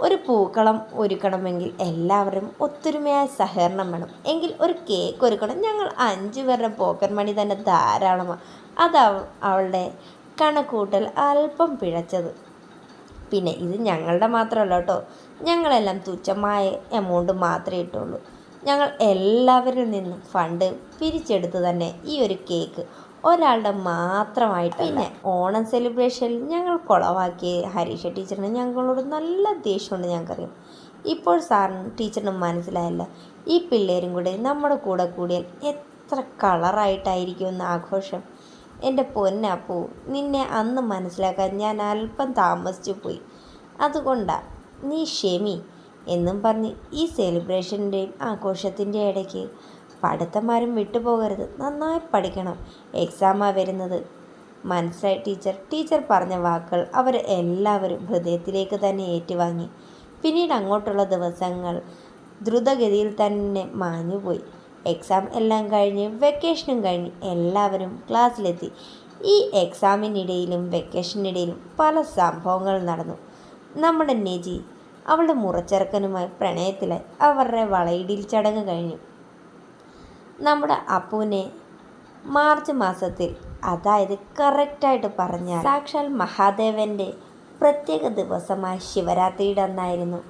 ഒരു പൂക്കളം ഒരുക്കണമെങ്കിൽ എല്ലാവരും ഒത്തൊരുമയായ സഹകരണം വേണം. എങ്കിൽ ഒരു കേക്ക് ഒരുക്കണം. ഞങ്ങൾ 5 പേരുടെ പോക്കറ്റ് മണി തന്നെ ധാരാളമാണ്. അവളുടെ കണക്കൂട്ടൽ അല്പം പിഴച്ചത്. പിന്നെ ഇത് ഞങ്ങളുടെ മാത്രമല്ല കേട്ടോ, ഞങ്ങളെല്ലാം തുച്ഛമായ എമൗണ്ട് മാത്രമേ ഇട്ടുള്ളൂ. ഞങ്ങൾ എല്ലാവരിൽ നിന്നും ഫണ്ട് പിരിച്ചെടുത്ത് തന്നെ ഈ ഒരു കേക്ക് ഒരാളുടെ മാത്രമായിട്ട്. പിന്നെ ഓണം സെലിബ്രേഷനിൽ ഞങ്ങൾ കുളവാക്കിയ ഹരീഷ ടീച്ചറിന് ഞങ്ങളോട് നല്ല ദേഷ്യമുണ്ട്, ഞങ്ങൾക്കറിയാം. ഇപ്പോൾ സാറിനും ടീച്ചറിനും മനസ്സിലായില്ല, ഈ പിള്ളേരും കൂടെ നമ്മുടെ കൂടെ കൂടിയാൽ എത്ര കളറായിട്ടായിരിക്കും ഇന്ന് ആഘോഷം. എൻ്റെ പൊന്നപ്പൂ, നിന്നെ അന്ന് മനസ്സിലാക്കാൻ ഞാൻ അല്പം താമസിച്ചു പോയി, അതുകൊണ്ടാണ്. നീ ക്ഷമി എന്നും പറഞ്ഞ് ഈ സെലിബ്രേഷൻ്റെയും ആഘോഷത്തിൻ്റെ ഇടയ്ക്ക് പഠിത്തന്മാരും വിട്ടുപോകരുത്. നന്നായി പഠിക്കണം, എക്സാമാണ് വരുന്നത്. മനസ്സിലായി ടീച്ചർ. ടീച്ചർ പറഞ്ഞ വാക്കുകൾ അവർ എല്ലാവരും ഹൃദയത്തിലേക്ക് തന്നെ ഏറ്റുവാങ്ങി. പിന്നീട് അങ്ങോട്ടുള്ള ദിവസങ്ങൾ ദ്രുതഗതിയിൽ തന്നെ മാഞ്ഞുപോയി. എക്സാം എല്ലാം കഴിഞ്ഞ് വെക്കേഷനും കഴിഞ്ഞ് എല്ലാവരും ക്ലാസ്സിലെത്തി. ഈ എക്സാമിനിടയിലും വെക്കേഷനിടയിലും പല സംഭവങ്ങൾ നടന്നു. നമ്മുടെ നെജി അവളുടെ മുറച്ചെറുക്കനുമായി പ്രണയത്തിലായി. അവരുടെ വളയിടിയിൽ ചടങ്ങ് കഴിഞ്ഞു. നമ്മുടെ അപ്പുവിനെ മാർച്ച് മാസത്തിൽ, അതായത് കറക്റ്റായിട്ട് പറഞ്ഞാൽ സാക്ഷാൽ മഹാദേവൻ്റെ പ്രത്യേക ദിവസമായ ശിവരാത്രിയുടെ അന്നായിരുന്നു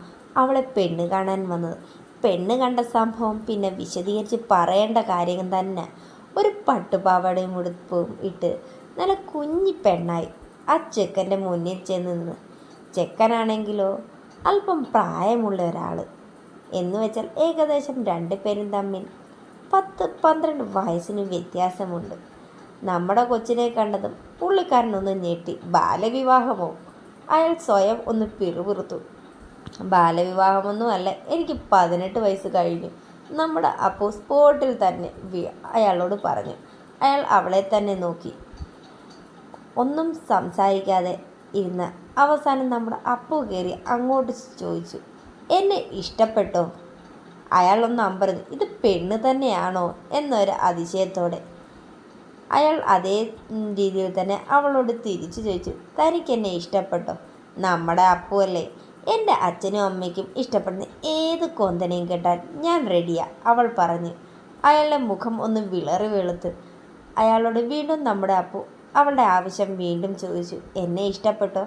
അവളെ പെണ്ണ് കാണാൻ വന്നത്. പെണ്ണ് കണ്ട സംഭവം പിന്നെ വിശദീകരിച്ച് പറയേണ്ട കാര്യം തന്നെ. ഒരു പട്ടുപാവാടയും ഉടുപ്പും ഇട്ട് നല്ല കുഞ്ഞി പെണ്ണായി ആ ചെക്കൻ്റെ മുന്നിൽ ചെന്ന് നിന്ന്. ചെക്കനാണെങ്കിലോ അല്പം പ്രായമുള്ള ഒരാൾ. എന്ന് വെച്ചാൽ ഏകദേശം 2 പേരും തമ്മിൽ 10-12 വയസ്സിന് വ്യത്യാസമുണ്ട്. നമ്മുടെ കൊച്ചിനെ കണ്ടതും പുള്ളിക്കാരനൊന്ന് ഞെട്ടി. ബാലവിവാഹമോ? അയാൾ സ്വയം ഒന്ന് പിറുപിറുത്തു. ബാലവിവാഹമൊന്നും അല്ല, എനിക്ക് 18 വയസ്സ് കഴിഞ്ഞു. നമ്മുടെ അപ്പു സ്പോട്ടിൽ തന്നെ അയാളോട് പറഞ്ഞു. അയാൾ അവളെ തന്നെ നോക്കി. ഒന്നും സംസാരിക്കാതെ ഇരുന്ന അവസാനം നമ്മുടെ അപ്പു കയറി അങ്ങോട്ട് ചോദിച്ചു, എന്നെ ഇഷ്ടപ്പെട്ടോ? അയാളൊന്ന് അമ്പരന്നു. ഇത് പെണ്ണ് തന്നെയാണോ എന്നൊരു അതിശയത്തോടെ. അയാൾ അതേ രീതിയിൽ തന്നെ അവളോട് തിരിച്ചു ചോദിച്ചു, തനിക്ക് എന്നെ ഇഷ്ടപ്പെട്ടോ? നമ്മുടെ അപ്പു അല്ലേ, എൻ്റെ അച്ഛനും അമ്മയ്ക്കും ഇഷ്ടപ്പെടുന്ന ഏത് കൊന്തനെയും കേട്ടാൽ ഞാൻ റെഡിയാ, അവൾ പറഞ്ഞു. അയാളുടെ മുഖം ഒന്ന് വിളറി വെളുത്ത്. അയാളോട് വീണ്ടും നമ്മുടെ അപ്പു അവളുടെ ആവശ്യം വീണ്ടും ചോദിച്ചു, എന്നെ ഇഷ്ടപ്പെട്ടോ?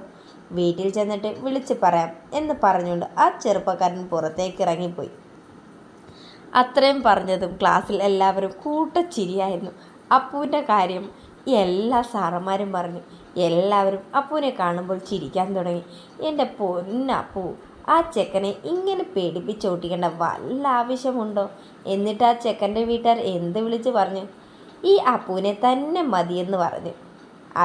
വീട്ടിൽ ചെന്നിട്ട് വിളിച്ച് പറയാം എന്ന് പറഞ്ഞുകൊണ്ട് ആ ചെറുപ്പക്കാരൻ പുറത്തേക്ക് ഇറങ്ങിപ്പോയി. അത്രയും പറഞ്ഞതും ക്ലാസ്സിൽ എല്ലാവരും കൂട്ടച്ചിരിയായിരുന്നു. അപ്പുവിൻ്റെ കാര്യം എല്ലാ സാറന്മാരും പറഞ്ഞു. എല്ലാവരും അപ്പുവിനെ കാണുമ്പോൾ ചിരിക്കാൻ തുടങ്ങി. എൻ്റെ പൊന്നപ്പു, ആ ചെക്കനെ ഇങ്ങനെ പേടിപ്പിച്ചോട്ടിക്കേണ്ട വല്ല ആവശ്യമുണ്ടോ? എന്നിട്ട് ആ ചെക്കൻ്റെ വീട്ടുകാർ എന്ത് വിളിച്ച് പറഞ്ഞു? ഈ അപ്പുവിനെ തന്നെ മതിയെന്ന് പറഞ്ഞു. ആ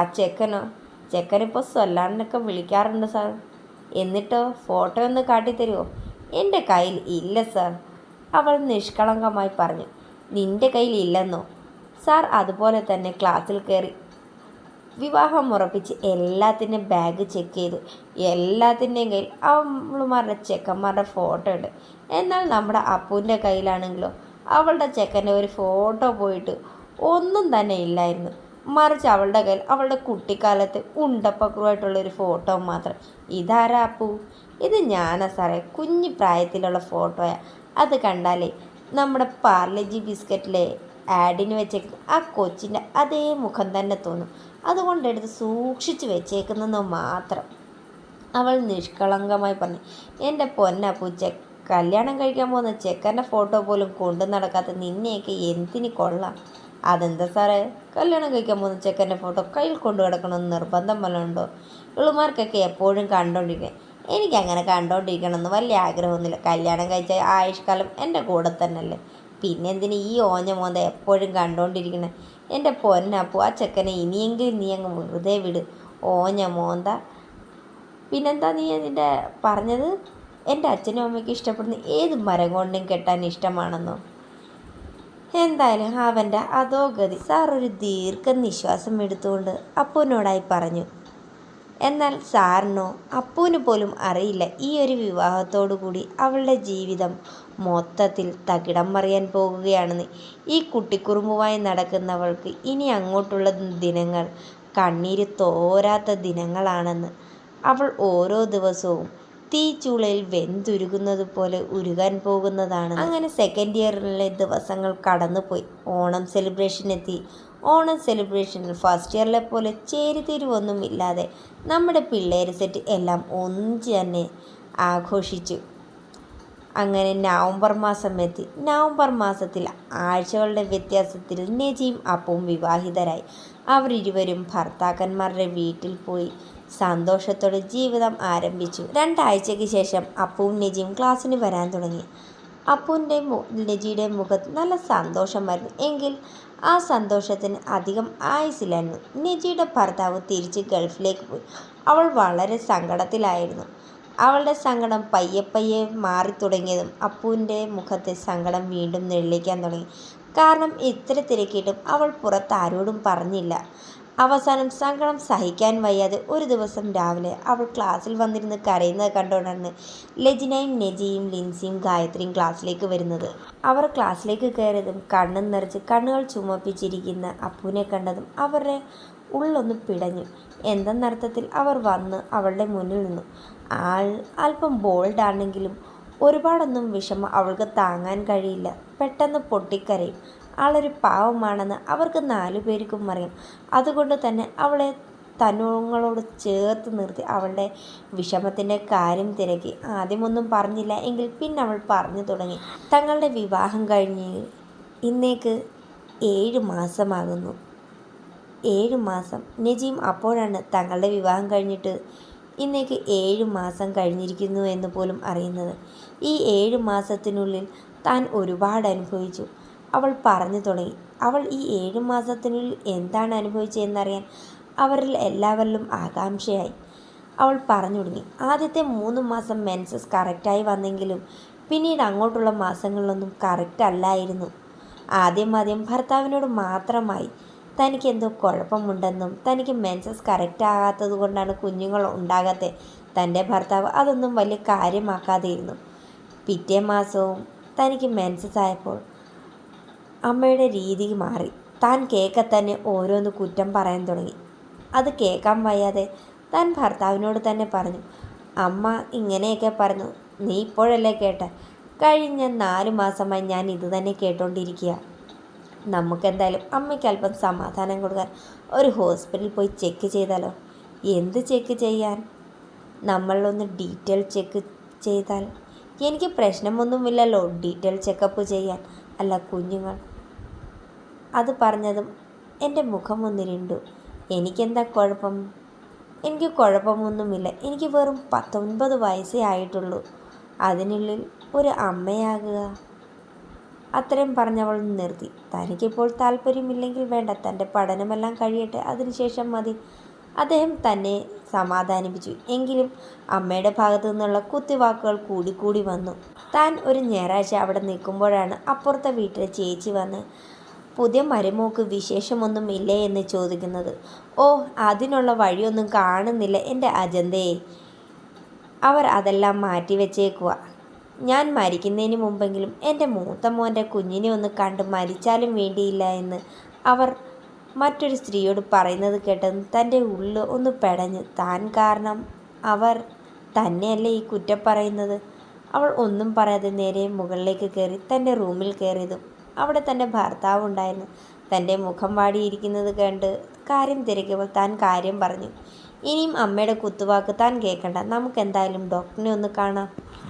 ചെക്കനിപ്പോൾ സ്വല്ലാണ്ടൊക്കെ വിളിക്കാറുണ്ട് സാർ. എന്നിട്ടോ ഫോട്ടോ ഒന്ന് കാട്ടിത്തരുമോ? എൻ്റെ കയ്യിൽ ഇല്ല സാർ, അവൾ നിഷ്കളങ്കമായി പറഞ്ഞു. നിൻ്റെ കയ്യിൽ ഇല്ലെന്നോ? സാർ അതുപോലെ തന്നെ ക്ലാസ്സിൽ കയറി വിവാഹം ഉറപ്പിച്ച് എല്ലാത്തിൻ്റെയും ബാഗ് ചെക്ക് ചെയ്തു. എല്ലാത്തിൻ്റെയും കയ്യിൽ അവളുമാരുടെ ചെക്കന്മാരുടെ ഫോട്ടോ ഉണ്ട്. എന്നാൽ നമ്മുടെ അപ്പുവിൻ്റെ കയ്യിലാണെങ്കിലോ അവളുടെ ചെക്കൻ്റെ ഒരു ഫോട്ടോ പോയിട്ട് ഒന്നും തന്നെ ഇല്ലായിരുന്നു. മറിച്ച് അവളുടെ കയ്യിൽ അവളുടെ കുട്ടിക്കാലത്ത് ഉണ്ടപ്പക്രുവായിട്ടുള്ളൊരു ഫോട്ടോ മാത്രം. ഇതാരാ അപ്പു? ഇത് ഞാനാ സാറേ, കുഞ്ഞു പ്രായത്തിലുള്ള ഫോട്ടോയാണ്. അത് കണ്ടാലേ നമ്മുടെ പാർലേജി ബിസ്ക്കറ്റിലെ ആഡിന് വെച്ചേക്കും ആ കൊച്ചിൻ്റെ അതേ മുഖം തന്നെ തോന്നും. അതുകൊണ്ടെടുത്ത് സൂക്ഷിച്ച് വെച്ചേക്കുന്നെന്ന് മാത്രം, അവൾ നിഷ്കളങ്കമായി പറഞ്ഞു. എൻ്റെ പൊന്നപ്പു, കല്യാണം കഴിക്കാൻ പോകുന്ന ചെക്കൻ്റെ ഫോട്ടോ പോലും കൊണ്ടു നടക്കാത്ത നിന്നെയൊക്കെ എന്തിന് കൊള്ളാം? അതെന്താ സാറേ, കല്യാണം കഴിക്കാൻ പോകുന്ന ചെക്കൻ്റെ ഫോട്ടോ കയ്യിൽ കൊണ്ടു കിടക്കണമെന്ന് നിർബന്ധം വല്ലതും ഉണ്ടോ? ഇളുമാർക്കൊക്കെ എപ്പോഴും കണ്ടുകൊണ്ടിരിക്കുക. എനിക്കങ്ങനെ കണ്ടോണ്ടിരിക്കണമെന്ന് വലിയ ആഗ്രഹമൊന്നുമില്ല. കല്യാണം കഴിച്ച ആയുഷ്കാലം എൻ്റെ കൂടെ തന്നെയല്ലേ. പിന്നെ എന്തിന് ഈ ഓഞ്ഞ മോന്ത എപ്പോഴും കണ്ടോണ്ടിരിക്കണേ? എൻ്റെ പൊന്നപ്പു, ആ ചെക്കനെ ഇനിയെങ്കിലും നീ അങ്ങ് വെറുതെ വിട്. ഓഞ്ഞ മോന്ത. പിന്നെന്താ നീ അതിൻ്റെ പറഞ്ഞത്? എൻ്റെ അച്ഛനും അമ്മയ്ക്ക് ഇഷ്ടപ്പെടുന്ന ഏത് മരം കൊണ്ടും കെട്ടാൻ ഇഷ്ടമാണെന്നോ? എന്തായാലും അവൻ്റെ അതോ ഗതി. സാർ ഒരു ദീർഘനിശ്വാസം എടുത്തുകൊണ്ട് അപ്പുവിനോടായി പറഞ്ഞു. എന്നാൽ സാറിനോ അപ്പുവിന് പോലും അറിയില്ല ഈ ഒരു വിവാഹത്തോടു കൂടി അവളുടെ ജീവിതം മൊത്തത്തിൽ തകിടം മറിയാൻ പോകുകയാണെന്ന്. ഈ കുട്ടിക്കുറുമ്പുമായി നടക്കുന്നവൾക്ക് ഇനി അങ്ങോട്ടുള്ള ദിനങ്ങൾ കണ്ണീര് തോരാത്ത ദിനങ്ങളാണെന്ന്. അവൾ ഓരോ ദിവസവും തീച്ചൂളയിൽ വെന്തുരുകുന്നത് പോലെ ഉരുകാൻ പോകുന്നതാണ്. അങ്ങനെ സെക്കൻഡ് ഇയറിലെ ദിവസങ്ങൾ കടന്നുപോയി. ഓണം സെലിബ്രേഷൻ എത്തി. ഓണം സെലിബ്രേഷനിൽ ഫസ്റ്റ് ഇയറിലെ പോലെ ചേരിതിരിവൊന്നുമില്ലാതെ നമ്മുടെ പിള്ളേർ സെറ്റ് എല്ലാം ഒന്നിച്ച് തന്നെ ആഘോഷിച്ചു. അങ്ങനെ നവംബർ മാസം എത്തി. നവംബർ മാസത്തിൽ ആഴ്ചകളുടെ വ്യത്യാസത്തിൽ നെജിയും അപ്പുവും വിവാഹിതരായി. അവരിരുവരും ഭർത്താക്കന്മാരുടെ വീട്ടിൽ പോയി സന്തോഷത്തോടെ ജീവിതം ആരംഭിച്ചു. 2 ആഴ്ചയ്ക്ക് ശേഷം അപ്പുവും നെജിയും ക്ലാസ്സിന് വരാൻ തുടങ്ങി. അപ്പുവിൻ്റെ നെജിയുടെ മുഖത്ത് നല്ല സന്തോഷമായിരുന്നു. എങ്കിൽ ആ സന്തോഷത്തിന് അധികം ആയുസില്ലായിരുന്നു. നെജിയുടെ ഭർത്താവ് തിരിച്ച് ഗൾഫിലേക്ക് പോയി. അവൾ വളരെ സങ്കടത്തിലായിരുന്നു. അവളുടെ സങ്കടം പയ്യെ പയ്യെ മാറി തുടങ്ങിയതും അപ്പുവിൻ്റെ മുഖത്തെ സങ്കടം വീണ്ടും നിഴലിക്കാൻ തുടങ്ങി. കാരണം ഇത്ര തിരക്കിയിട്ടും അവൾ പുറത്ത് ആരോടും പറഞ്ഞില്ല. അവസാനം സങ്കടം സഹിക്കാൻ വയ്യാതെ ഒരു ദിവസം രാവിലെ അവൾ ക്ലാസ്സിൽ വന്നിരുന്ന് കരയുന്നത് കണ്ടുകൊണ്ടാണ് ലെജിനയും നെജിയും ലിൻസിയും ഗായത്രിയും ക്ലാസ്സിലേക്ക് വരുന്നത്. അവർ ക്ലാസ്സിലേക്ക് കയറിയതും കണ്ണും നിറച്ച് കണ്ണുകൾ ചുമപ്പിച്ചിരിക്കുന്ന അപ്പുവിനെ കണ്ടതും അവരുടെ ഉള്ളൊന്ന് പിടഞ്ഞു. എന്തെന്നർത്ഥത്തിൽ അവർ വന്ന് അവളുടെ മുന്നിൽ നിന്നു. ആൾ അല്പം ബോൾഡാണെങ്കിലും ഒരുപാടൊന്നും വിഷമം അവൾക്ക് താങ്ങാൻ കഴിയില്ല. പെട്ടെന്ന് പൊട്ടിക്കരയും. ആളൊരു പാവമാണെന്ന് അവർക്ക് 4 പേർക്കും അറിയാം. അതുകൊണ്ട് തന്നെ അവളെ തന്നോട് ചേർത്ത് നിർത്തി അവളുടെ വിഷമത്തിൻ്റെ കാര്യം തിരക്കി. ആദ്യമൊന്നും പറഞ്ഞില്ല. എങ്കിൽ പിന്നെ അവൾ പറഞ്ഞു തുടങ്ങി. തങ്ങളുടെ വിവാഹം കഴിഞ്ഞ് ഇന്നേക്ക് 7 മാസമാകുന്നു. 7 മാസം. നെജിയും അപ്പോഴാണ് തങ്ങളുടെ വിവാഹം കഴിഞ്ഞിട്ട് ഇന്നേക്ക് 7 മാസം കഴിഞ്ഞിരിക്കുന്നു എന്ന് പോലും അറിയുന്നത്. ഈ 7 മാസത്തിനുള്ളിൽ താൻ ഒരുപാട് അനുഭവിച്ചു. അവൾ പറഞ്ഞു തുടങ്ങി. അവൾ ഈ 7 മാസത്തിനുള്ളിൽ എന്താണ് അനുഭവിച്ചതെന്നറിയാൻ അവരിൽ എല്ലാവരിലും ആകാംക്ഷയായി. അവൾ പറഞ്ഞു തുടങ്ങി. ആദ്യത്തെ 3 മാസം മെൻസസ് കറക്റ്റായി വന്നെങ്കിലും പിന്നീട് അങ്ങോട്ടുള്ള മാസങ്ങളിലൊന്നും കറക്റ്റ് അല്ലായിരുന്നു. ആദ്യം ഭർത്താവിനോട് മാത്രമായി തനിക്ക് എന്തോ കുഴപ്പമുണ്ടെന്നും തനിക്ക് മെൻസസ് കറക്റ്റ് ആകാത്തത് കൊണ്ടാണ് കുഞ്ഞുങ്ങൾ ഉണ്ടാകാത്തത്. തൻ്റെ ഭർത്താവ് അതൊന്നും വലിയ കാര്യമാക്കാതെയിരുന്നു. പിറ്റേ മാസവും തനിക്ക് മെൻസസ് ആയപ്പോൾ അമ്മയുടെ രീതി മാറി. താൻ തന്നെ ഓരോന്ന് കുറ്റം പറയാൻ തുടങ്ങി. അത് കേൾക്കാൻ വയ്യാതെ താൻ ഭർത്താവിനോട് തന്നെ പറഞ്ഞു. അമ്മ ഇങ്ങനെയൊക്കെ പറഞ്ഞു, നീ ഇപ്പോഴല്ലേ കേട്ടെ? കഴിഞ്ഞ 4 മാസമായി ഞാൻ ഇത് തന്നെ കേട്ടോണ്ടിരിക്കുക. നമുക്കെന്തായാലും അമ്മയ്ക്ക് അല്പം സമാധാനം കൊടുക്കാൻ ഒരു ഹോസ്പിറ്റലിൽ പോയി ചെക്ക് ചെയ്താലോ? എന്ത് ചെക്ക് ചെയ്യാൻ? നമ്മളൊന്ന് ഡീറ്റെയിൽ ചെക്ക് ചെയ്താൽ? എനിക്ക് പ്രശ്നമൊന്നുമില്ലല്ലോ ഡീറ്റെയിൽ ചെക്കപ്പ് ചെയ്യാൻ. അല്ല കുഞ്ഞുങ്ങൾ. അത് പറഞ്ഞതും എൻ്റെ മുഖം ഒന്നിരുണ്ടു. എനിക്കെന്താ കുഴപ്പം? എനിക്ക് കുഴപ്പമൊന്നുമില്ല. എനിക്ക് വെറും 19 വയസ്സേ ആയിട്ടുള്ളൂ. അതിനുള്ളിൽ ഒരു അമ്മയാകുക. അത്രയും പറഞ്ഞവൾ നിർത്തി. തനിക്കിപ്പോൾ താല്പര്യമില്ലെങ്കിൽ വേണ്ട, തൻ്റെ പഠനമെല്ലാം കഴിയട്ടെ, അതിനുശേഷം മതി. അദ്ദേഹം തന്നെ സമാധാനിപ്പിച്ചു. എങ്കിലും അമ്മയുടെ ഭാഗത്തു നിന്നുള്ള കുത്തിവാക്കുകൾ കൂടിക്കൂടി വന്നു. താൻ ഒരു ഞായറാഴ്ച അവിടെ നിൽക്കുമ്പോഴാണ് അപ്പുറത്തെ വീട്ടിലെ ചേച്ചി വന്ന് പുതിയ മരുമോക്ക് വിശേഷമൊന്നും ഇല്ലേ എന്ന് ചോദിക്കുന്നത്. ഓ, അതിനുള്ള വഴിയൊന്നും കാണുന്നില്ല എൻ്റെ അജന്തയെ. അവർ അതെല്ലാം മാറ്റിവെച്ചേക്കുക. ഞാൻ മരിക്കുന്നതിന് മുമ്പെങ്കിലും എൻ്റെ മൂത്ത മോൻ്റെ കുഞ്ഞിനെ ഒന്ന് കണ്ട് മരിച്ചാലും വേണ്ടിയില്ല എന്ന് അവർ മറ്റൊരു സ്ത്രീയോട് പറയുന്നത് കേട്ടതും തൻ്റെ ഉള്ളിൽ ഒന്ന് പെടഞ്ഞു. താൻ കാരണം അവർ തന്നെയല്ലേ ഈ കുറ്റം പറയുന്നത്? അവൾ ഒന്നും പറയാതെ നേരെ മുകളിലേക്ക് കയറി തൻ്റെ റൂമിൽ കയറിയതും അവിടെ തൻ്റെ ഭർത്താവ് ഉണ്ടായിരുന്നു. തൻ്റെ മുഖം വാടിയിരിക്കുന്നത് കണ്ട് കാര്യം തിരക്കിയപ്പോൾ താൻ കാര്യം പറഞ്ഞു. ഇനിയും അമ്മയുടെ കുത്തുവാക്ക് താൻ കേൾക്കണ്ട, നമുക്കെന്തായാലും ഡോക്ടറിനെ ഒന്ന് കാണാം.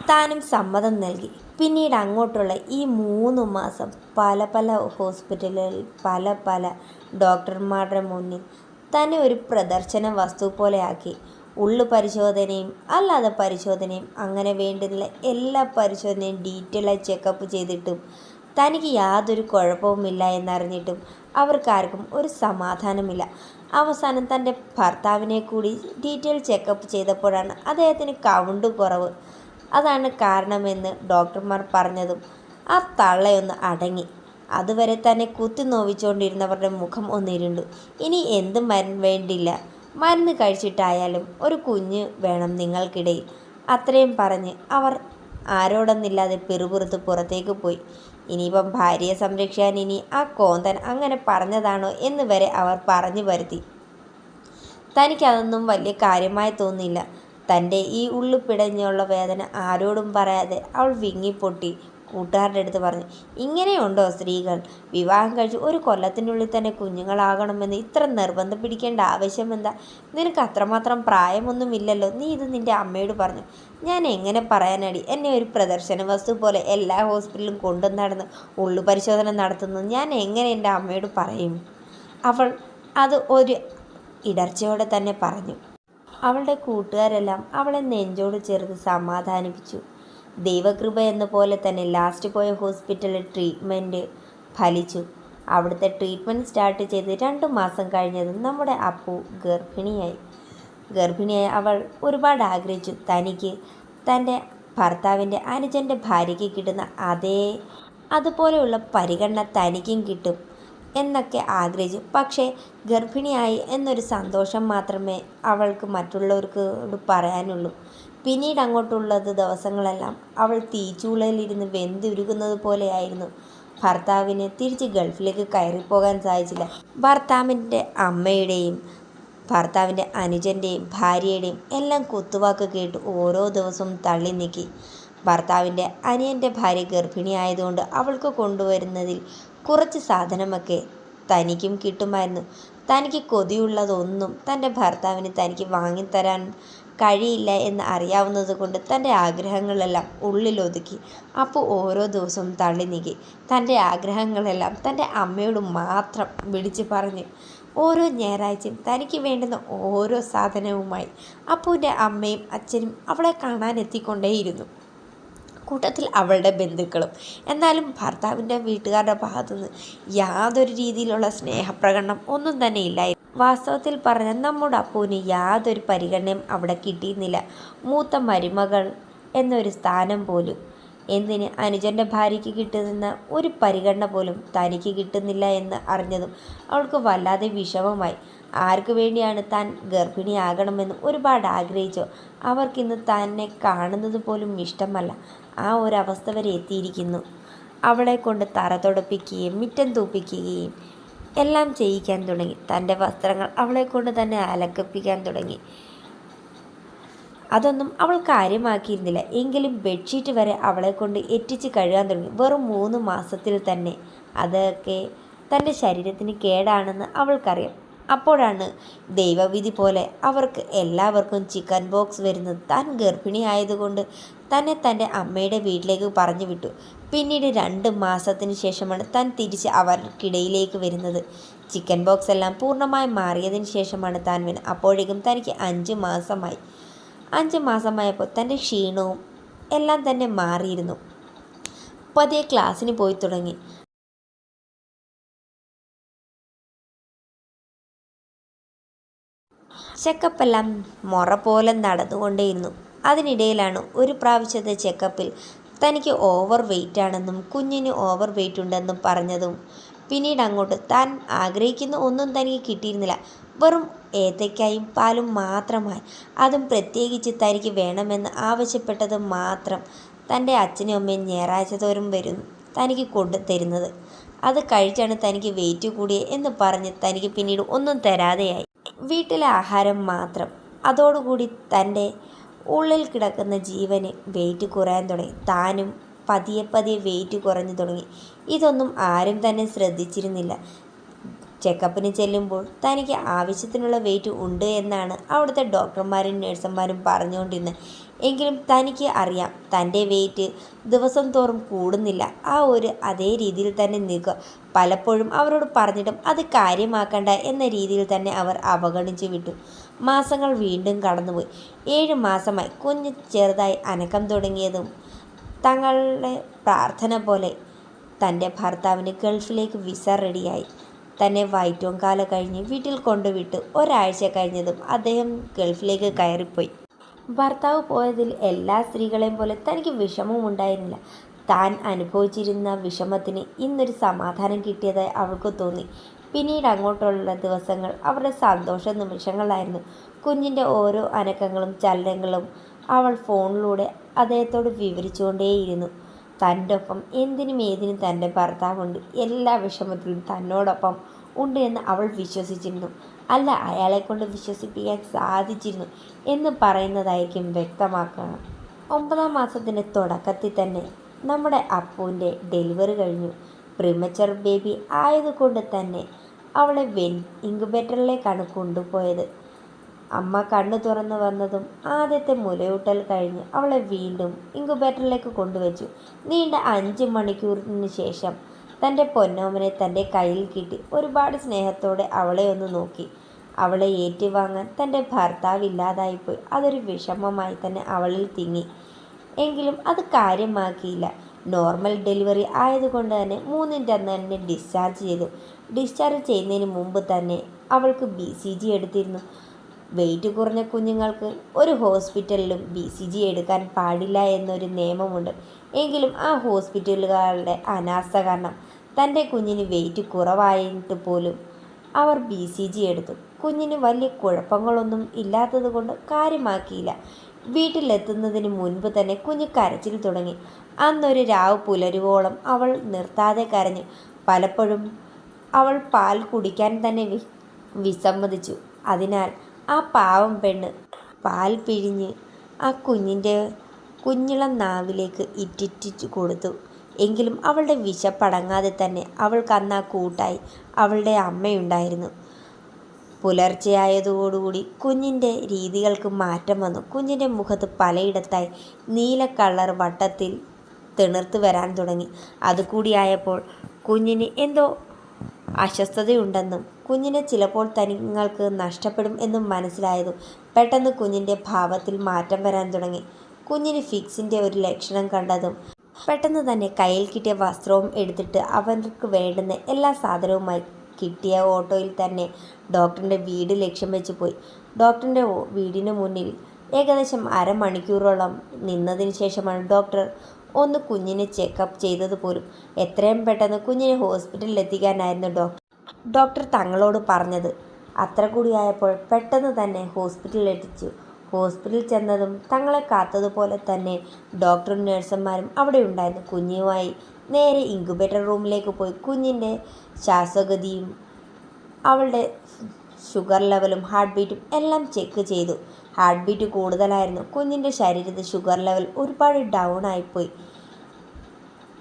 താനും സമ്മതം നൽകി. പിന്നീട് അങ്ങോട്ടുള്ള ഈ 3 മാസം പല ഹോസ്പിറ്റലുകളിൽ പല ഡോക്ടർമാരുടെ മുന്നിൽ തന്നെ ഒരു പ്രദർശന വസ്തു പോലെയാക്കി. ഉള്ളു പരിശോധനയും അല്ലാതെ പരിശോധനയും അങ്ങനെ വേണ്ടുന്ന എല്ലാ പരിശോധനയും ഡീറ്റെയിലായി ചെക്കപ്പ് ചെയ്തിട്ടും തനിക്ക് യാതൊരു കുഴപ്പവുമില്ല എന്നറിഞ്ഞിട്ടും അവർക്കാർക്കും ഒരു സമാധാനമില്ല. അവസാനം തൻ്റെ ഭർത്താവിനെ കൂടി ഡീറ്റെയിൽ ചെക്കപ്പ് ചെയ്തപ്പോഴാണ് അദ്ദേഹത്തിന് കൗണ്ട് കുറവ്. അതാണ് കാരണമെന്ന് ഡോക്ടർമാർ പറഞ്ഞതും ആ തള്ളയൊന്ന് അടങ്ങി. അതുവരെ തന്നെ കുത്തി നോവിച്ചുകൊണ്ടിരുന്നവരുടെ മുഖം ഒന്നിരുണ്ടു. ഇനി എന്ത് വേണ്ടില്ല, മരുന്ന് കഴിച്ചിട്ടായാലും ഒരു കുഞ്ഞ് വേണം നിങ്ങൾക്കിടയിൽ. അത്രയും പറഞ്ഞ് അവർ ആരോടൊന്നില്ലാതെ പിറുപിറുത്ത് പുറത്തേക്ക് പോയി. ഇനിയിപ്പം ഭാര്യയെ സംരക്ഷിക്കാൻ ഇനി ആ കോന്തൻ അങ്ങനെ പറഞ്ഞതാണോ എന്ന് വരെ അവർ പറഞ്ഞു വരുത്തി. തനിക്കതൊന്നും വലിയ കാര്യമായി തോന്നിയില്ല. തൻ്റെ ഈ ഉള്ളു പിടഞ്ഞുള്ള വേദന ആരോടും പറയാതെ അവൾ വിങ്ങിപ്പൊട്ടി കൂട്ടുകാരുടെ അടുത്ത് പറഞ്ഞു, ഇങ്ങനെയുണ്ടോ സ്ത്രീകൾ? വിവാഹം കഴിച്ച് ഒരു കൊല്ലത്തിനുള്ളിൽ തന്നെ കുഞ്ഞുങ്ങളാകണമെന്ന് ഇത്ര നിർബന്ധം പിടിക്കേണ്ട ആവശ്യമെന്താ? നിനക്ക് അത്രമാത്രം പ്രായമൊന്നുമില്ലല്ലോ. നീ ഇത് നിൻ്റെ അമ്മയോട് പറഞ്ഞു. ഞാൻ എങ്ങനെ പറയാനടി? എന്നെ ഒരു പ്രദർശന വസ്തു പോലെ എല്ലാ ഹോസ്പിറ്റലിലും കൊണ്ടു നടന്ന് ഉള്ളു പരിശോധന നടത്തുന്നു ഞാൻ എങ്ങനെ എൻ്റെ അമ്മയോട് പറയും? അവൾ അത് ഒരു ഇടർച്ചയോടെ തന്നെ പറഞ്ഞു. അവളുടെ കൂട്ടുകാരെല്ലാം അവളെ നെഞ്ചോട് ചേർത്ത് സമാധാനിപ്പിച്ചു. ദൈവകൃപ എന്ന പോലെ തന്നെ ലാസ്റ്റ് പോയ ഹോസ്പിറ്റലിൽ ട്രീറ്റ്മെൻറ്റ് ഫലിച്ചു. അവിടുത്തെ ട്രീറ്റ്മെൻറ്റ് സ്റ്റാർട്ട് ചെയ്ത് 2 മാസം കഴിഞ്ഞതും നമ്മുടെ അപ്പു ഗർഭിണിയായി അവൾ ഒരുപാട് ആഗ്രഹിച്ചു തനിക്ക് തൻ്റെ ഭർത്താവിൻ്റെ അനുജൻ്റെ ഭാര്യയ്ക്ക് കിട്ടുന്ന അതുപോലെയുള്ള പരിഗണന തനിക്കും കിട്ടും എന്നൊക്കെ ആഗ്രഹിച്ചു. പക്ഷേ ഗർഭിണിയായി എന്നൊരു സന്തോഷം മാത്രമേ അവൾക്ക് മറ്റുള്ളവർക്ക് പറയാനുള്ളൂ. പിന്നീട് അങ്ങോട്ടുള്ളത് ദിവസങ്ങളെല്ലാം അവൾ തീച്ചൂളയിലിരുന്ന് വെന്തുരുകുന്നത് പോലെയായിരുന്നു. ഭർത്താവിന് തിരിച്ച് ഗൾഫിലേക്ക് കയറിപ്പോകാൻ സാധിച്ചില്ല. ഭർത്താവിൻ്റെ അമ്മയുടെയും ഭർത്താവിൻ്റെ അനുജൻ്റെയും ഭാര്യയുടെയും എല്ലാം കുത്തുവാക്ക് കേട്ട് ഓരോ ദിവസവും തള്ളി നീക്കി. ഭർത്താവിൻ്റെ അനിയൻ്റെ ഭാര്യ ഗർഭിണിയായതുകൊണ്ട് അവൾക്ക് കൊണ്ടുവരുന്നതിൽ കുറച്ച് സാധനമൊക്കെ തനിക്കും കിട്ടുമായിരുന്നു. തനിക്ക് കൊതിയുള്ളതൊന്നും തൻ്റെ ഭർത്താവിന് തനിക്ക് വാങ്ങിത്തരാൻ കഴിയില്ല എന്ന് അറിയാവുന്നത് കൊണ്ട് തൻ്റെ ആഗ്രഹങ്ങളെല്ലാം ഉള്ളിലൊതുക്കി അപ്പോൾ ഓരോ ദിവസവും തള്ളി നീക്കി. തൻ്റെ ആഗ്രഹങ്ങളെല്ലാം തൻ്റെ അമ്മയോട് മാത്രം വിളിച്ച് പറഞ്ഞ് ഓരോ ഞായറാഴ്ചയും തനിക്ക് വേണ്ടുന്ന ഓരോ സാധനവുമായി അപ്പുവിൻ്റെ അമ്മയും അച്ഛനും അവളെ കാണാനെത്തിക്കൊണ്ടേയിരുന്നു. കൂട്ടത്തിൽ അവളുടെ ബന്ധുക്കളും. എന്നാലും ഭർത്താവിൻ്റെ വീട്ടുകാരുടെ ഭാഗത്തുനിന്ന് യാതൊരു രീതിയിലുള്ള സ്നേഹപ്രകടനം ഒന്നും തന്നെ ഇല്ലായിരുന്നു. വാസ്തവത്തിൽ പറഞ്ഞാൽ നമ്മുടെ അപ്പുവിന് യാതൊരു പരിഗണനയും അവിടെ കിട്ടിയിരുന്നില്ല. മൂത്ത മരുമകൾ എന്നൊരു സ്ഥാനം പോലും. എന്തിന് അനുജൻ്റെ ഭാര്യയ്ക്ക് കിട്ടുന്ന ഒരു പരിഗണന പോലും തനിക്ക് കിട്ടുന്നില്ല എന്ന് അറിഞ്ഞതും അവൾക്ക് വല്ലാതെ വിഷമമായി. ആർക്കു വേണ്ടിയാണ് താൻ ഗർഭിണിയാകണമെന്ന് ഒരുപാട് ആഗ്രഹിച്ചോ അവർക്കിന്ന് തന്നെ കാണുന്നത് പോലും ഇഷ്ടമല്ല. ആ ഒരവസ്ഥ വരെ എത്തിയിരിക്കുന്നു. അവളെ കൊണ്ട് തറ തുടപ്പിക്കുകയും മുറ്റം തൂപ്പിക്കുകയും എല്ലാം ചെയ്യിക്കാൻ തുടങ്ങി. തൻ്റെ വസ്ത്രങ്ങൾ അവളെ കൊണ്ട് തന്നെ അലക്കിപ്പിക്കാൻ തുടങ്ങി. അതൊന്നും അവൾ കാര്യമാക്കിയിരുന്നില്ല. എങ്കിലും ബെഡ്ഷീറ്റ് വരെ അവളെ കൊണ്ട് എറ്റിച്ച് കഴുകാൻ തുടങ്ങി. വെറും 3 മാസത്തിൽ തന്നെ. അതൊക്കെ തൻ്റെ ശരീരത്തിന് കേടാണെന്ന് അവൾക്കറിയാം. അപ്പോഴാണ് ദൈവവിധി പോലെ അവർക്ക് എല്ലാവർക്കും ചിക്കൻ ബോക്സ് വരുന്നത്. താൻ ഗർഭിണിയായതുകൊണ്ട് തന്നെ തൻ്റെ അമ്മയുടെ വീട്ടിലേക്ക് പറഞ്ഞു വിട്ടു. പിന്നീട് 2 മാസത്തിന് ശേഷമാണ് താൻ തിരിച്ച് അവർക്കിടയിലേക്ക് വരുന്നത്. ചിക്കൻ ബോക്സ് എല്ലാം പൂർണ്ണമായി മാറിയതിന് ശേഷമാണ് താൻ വരുന്നത്. അപ്പോഴേക്കും തനിക്ക് 5 മാസമായി. 5 മാസമായപ്പോൾ തൻ്റെ ക്ഷീണവും എല്ലാം തന്നെ മാറിയിരുന്നു. പതിയെ ക്ലാസ്സിന് പോയി തുടങ്ങി. ചെക്കപ്പെല്ലാം മുറ പോലെ നടന്നുകൊണ്ടേയിരുന്നു. അതിനിടയിലാണ് ഒരു പ്രാവശ്യത്തെ ചെക്കപ്പിൽ തനിക്ക് ഓവർ വെയിറ്റ് ആണെന്നും കുഞ്ഞിന് ഓവർ വെയിറ്റ് ഉണ്ടെന്നും പറഞ്ഞതും പിന്നീട് അങ്ങോട്ട് താൻ ആഗ്രഹിക്കുന്ന ഒന്നും തനിക്ക് കിട്ടിയിരുന്നില്ല. വെറും ഏത്തയ്ക്കായും പാലും മാത്രമായി. അതും പ്രത്യേകിച്ച് തനിക്ക് വേണമെന്ന് ആവശ്യപ്പെട്ടത് മാത്രം തൻ്റെ അച്ഛനും അമ്മയും ഞായറാഴ്ച തോറും വരും തനിക്ക് കൊണ്ടു തരുന്നത്. അത് കഴിച്ചാണ് തനിക്ക് വെയിറ്റ് കൂടിയേ എന്ന് പറഞ്ഞ് തനിക്ക് പിന്നീട് ഒന്നും തരാതെയായി. വീട്ടിലെ ആഹാരം മാത്രം. അതോടുകൂടി തൻ്റെ ഉള്ളിൽ കിടക്കുന്ന ജീവന് വെയിറ്റ് കുറയാൻ തുടങ്ങി. താനും പതിയെ വെയിറ്റ് കുറഞ്ഞു തുടങ്ങി. ഇതൊന്നും ആരും തന്നെ ശ്രദ്ധിച്ചിരുന്നില്ല. ചെക്കപ്പിന് ചെല്ലുമ്പോൾ തനിക്ക് ആവശ്യത്തിനുള്ള വെയിറ്റ് ഉണ്ട് എന്നാണ് അവിടുത്തെ ഡോക്ടർമാരും നഴ്സുമാരും പറഞ്ഞുകൊണ്ടിരുന്നത്. എങ്കിലും തനിക്ക് അറിയാം തൻ്റെ വെയിറ്റ് ദിവസം തോറും കൂടുന്നില്ല. അതേ രീതിയിൽ തന്നെ നിൽക്കുക. പലപ്പോഴും അവരോട് പറഞ്ഞിട്ടും അത് കാര്യമാക്കണ്ട എന്ന രീതിയിൽ തന്നെ അവർ അവഗണിച്ചു വിട്ടു. മാസങ്ങൾ വീണ്ടും കടന്നുപോയി. 7 മാസമായി കുഞ്ഞ് ചെറുതായി അനക്കം തുടങ്ങിയതും തങ്ങളുടെ പ്രാർത്ഥന പോലെ തൻ്റെ ഭർത്താവിന് ഗൾഫിലേക്ക് വിസ റെഡിയായി. തന്നെ വയറ്റുംകാല കഴിഞ്ഞ് വീട്ടിൽ കൊണ്ടുവിട്ട് ഒരാഴ്ച കഴിഞ്ഞതും അദ്ദേഹം ഗൾഫിലേക്ക് കയറിപ്പോയി. ഭർത്താവ് പോയതിൽ എല്ലാ സ്ത്രീകളെയും പോലെ തനിക്ക് വിഷമമുണ്ടായിരുന്നില്ല. താൻ അനുഭവിച്ചിരുന്ന വിഷമത്തിന് ഇന്നൊരു സമാധാനം കിട്ടിയതായി അവൾക്ക് തോന്നി. പിന്നീട് അങ്ങോട്ടുള്ള ദിവസങ്ങൾ അവരുടെ സന്തോഷ നിമിഷങ്ങളായിരുന്നു. കുഞ്ഞിൻ്റെ ഓരോ അനക്കങ്ങളും ചലനങ്ങളും അവൾ ഫോണിലൂടെ അദ്ദേഹത്തോട് വിവരിച്ചുകൊണ്ടേയിരുന്നു. തൻ്റെ ഒപ്പം എന്തിനും ഏതിനും തൻ്റെ ഭർത്താവുണ്ട്, എല്ലാ വിഷമത്തിലും തന്നോടൊപ്പം ഉണ്ട് എന്ന് അവൾ വിശ്വസിച്ചിരുന്നു. അല്ല, അയാളെക്കൊണ്ട് വിശ്വസിപ്പിക്കാൻ സാധിച്ചിരുന്നു എന്ന് പറയുന്നതായിരിക്കും വ്യക്തമാക്കണം. 9ാം മാസത്തിൻ്റെ തുടക്കത്തിൽ തന്നെ നമ്മുടെ അപ്പുവിൻ്റെ ഡെലിവറി കഴിഞ്ഞു. പ്രിമച്ചർ ബേബി ആയതുകൊണ്ട് തന്നെ അവളെ ഇൻക്യുബേറ്ററിലേക്കാണ് കൊണ്ടുപോയത്. അമ്മ കണ്ണു തുറന്നു വന്നതും ആദ്യത്തെ മുലയൂട്ടൽ കഴിഞ്ഞ് അവളെ വീണ്ടും ഇൻക്യുബേറ്ററിലേക്ക് കൊണ്ടുവച്ചു. നീണ്ട 5 മണിക്കൂറിന് ശേഷം തൻ്റെ പൊന്നോമനെ തൻ്റെ കയ്യിൽ കിട്ടി ഒരുപാട് സ്നേഹത്തോടെ അവളെ ഒന്ന് നോക്കി. അവളെ ഏറ്റുവാങ്ങാൻ തൻ്റെ ഭർത്താവില്ലാതായിപ്പോയി. അതൊരു വിഷമമായി തന്നെ അവളിൽ തിങ്ങി. എങ്കിലും അത് കാര്യമാക്കിയില്ല. നോർമൽ ഡെലിവറി ആയതുകൊണ്ട് തന്നെ 3ൻ്റെ അന്ന് തന്നെ ഡിസ്ചാർജ് ചെയ്തു. ഡിസ്ചാർജ് ചെയ്യുന്നതിന് മുമ്പ് തന്നെ അവൾക്ക് BCG എടുത്തിരുന്നു. വെയിറ്റ് കുറഞ്ഞ കുഞ്ഞുങ്ങൾക്ക് ഒരു ഹോസ്പിറ്റലിലും BCG എടുക്കാൻ പാടില്ല എന്നൊരു നിയമമുണ്ട്. എങ്കിലും ആ ഹോസ്പിറ്റലുകാരുടെ അനാസ്ഥ കാരണം തൻ്റെ കുഞ്ഞിന് വെയിറ്റ് കുറവായിട്ട് പോലും അവർ BCG എടുത്തു. കുഞ്ഞിന് വലിയ കുഴപ്പങ്ങളൊന്നും ഇല്ലാത്തത് കൊണ്ട് കാര്യമാക്കിയില്ല. വീട്ടിലെത്തുന്നതിന് മുൻപ് തന്നെ കുഞ്ഞ് കരച്ചിൽ തുടങ്ങി. അന്നൊരു രാവ് പുലരുവോളം അവൾ നിർത്താതെ കരഞ്ഞു. പലപ്പോഴും അവൾ പാൽ കുടിക്കാൻ തന്നെ വിസമ്മതിച്ചു. അതിനാൽ ആ പാവം പെണ്ണ് പാൽ പിഴിഞ്ഞ് ആ കുഞ്ഞിളം നാവിലേക്ക് ഇറ്റിച്ചു കൊടുത്തു. എങ്കിലും അവളുടെ വിശപ്പടങ്ങാതെ തന്നെ അവൾക്കന്ന് ആ കൂട്ടായി അവളുടെ അമ്മയുണ്ടായിരുന്നു. പുലർച്ചെയായതോടുകൂടി കുഞ്ഞിൻ്റെ രീതികൾക്ക് മാറ്റം വന്നു. കുഞ്ഞിൻ്റെ മുഖത്ത് പലയിടത്തായി നീല കളർ വട്ടത്തിൽ തിണർത്ത് വരാൻ തുടങ്ങി. അതുകൂടിയായപ്പോൾ കുഞ്ഞിന് എന്തോ അസ്വസ്ഥതയുണ്ടെന്നും കുഞ്ഞിനെ ചിലപ്പോൾ തങ്ങൾക്ക് നഷ്ടപ്പെടും എന്നും മനസ്സിലായതും പെട്ടെന്ന് കുഞ്ഞിൻ്റെ ഭാവത്തിൽ മാറ്റം വരാൻ തുടങ്ങി. കുഞ്ഞിന് ഫിക്സിൻ്റെ ഒരു ലക്ഷണം കണ്ടതും പെട്ടെന്ന് തന്നെ കയ്യിൽ കിട്ടിയ വസ്ത്രവും എടുത്തിട്ട് അവർക്ക് വേണ്ടുന്ന എല്ലാ സാധനവുമായി കിട്ടിയ ഓട്ടോയിൽ തന്നെ ഡോക്ടറിൻ്റെ വീട് ലക്ഷ്യം വെച്ച് പോയി. ഡോക്ടറിൻ്റെ വീടിന് മുന്നിൽ ഏകദേശം അരമണിക്കൂറോളം നിന്നതിന് ശേഷമാണ് ഡോക്ടർ ഒന്ന് കുഞ്ഞിനെ ചെക്കപ്പ് ചെയ്തത് പോലും. എത്രയും പെട്ടെന്ന് കുഞ്ഞിനെ ഹോസ്പിറ്റലിൽ എത്തിക്കാനായിരുന്നു ഡോക്ടർ തങ്ങളോട് പറഞ്ഞത്. അത്ര കൂടിയായപ്പോൾ പെട്ടെന്ന് തന്നെ ഹോസ്പിറ്റലിൽ എത്തിച്ചു. ഹോസ്പിറ്റലിൽ ചെന്നതും തങ്ങളെ കാത്തതുപോലെ തന്നെ ഡോക്ടറും നഴ്സുമാരും അവിടെ ഉണ്ടായിരുന്നു. കുഞ്ഞുമായി നേരെ ഇൻക്യുബേറ്റർ റൂമിലേക്ക് പോയി കുഞ്ഞിൻ്റെ ശ്വാസഗതിയും അവളുടെ ഷുഗർ ലെവലും ഹാർട്ട് ബീറ്റും എല്ലാം ചെക്ക് ചെയ്തു. ഹാർട്ട് ബീറ്റ് കൂടുതലായിരുന്നു. കുഞ്ഞിൻ്റെ ശരീരത്തിൽ ഷുഗർ ലെവൽ ഒരുപാട് ഡൗൺ ആയിപ്പോയി.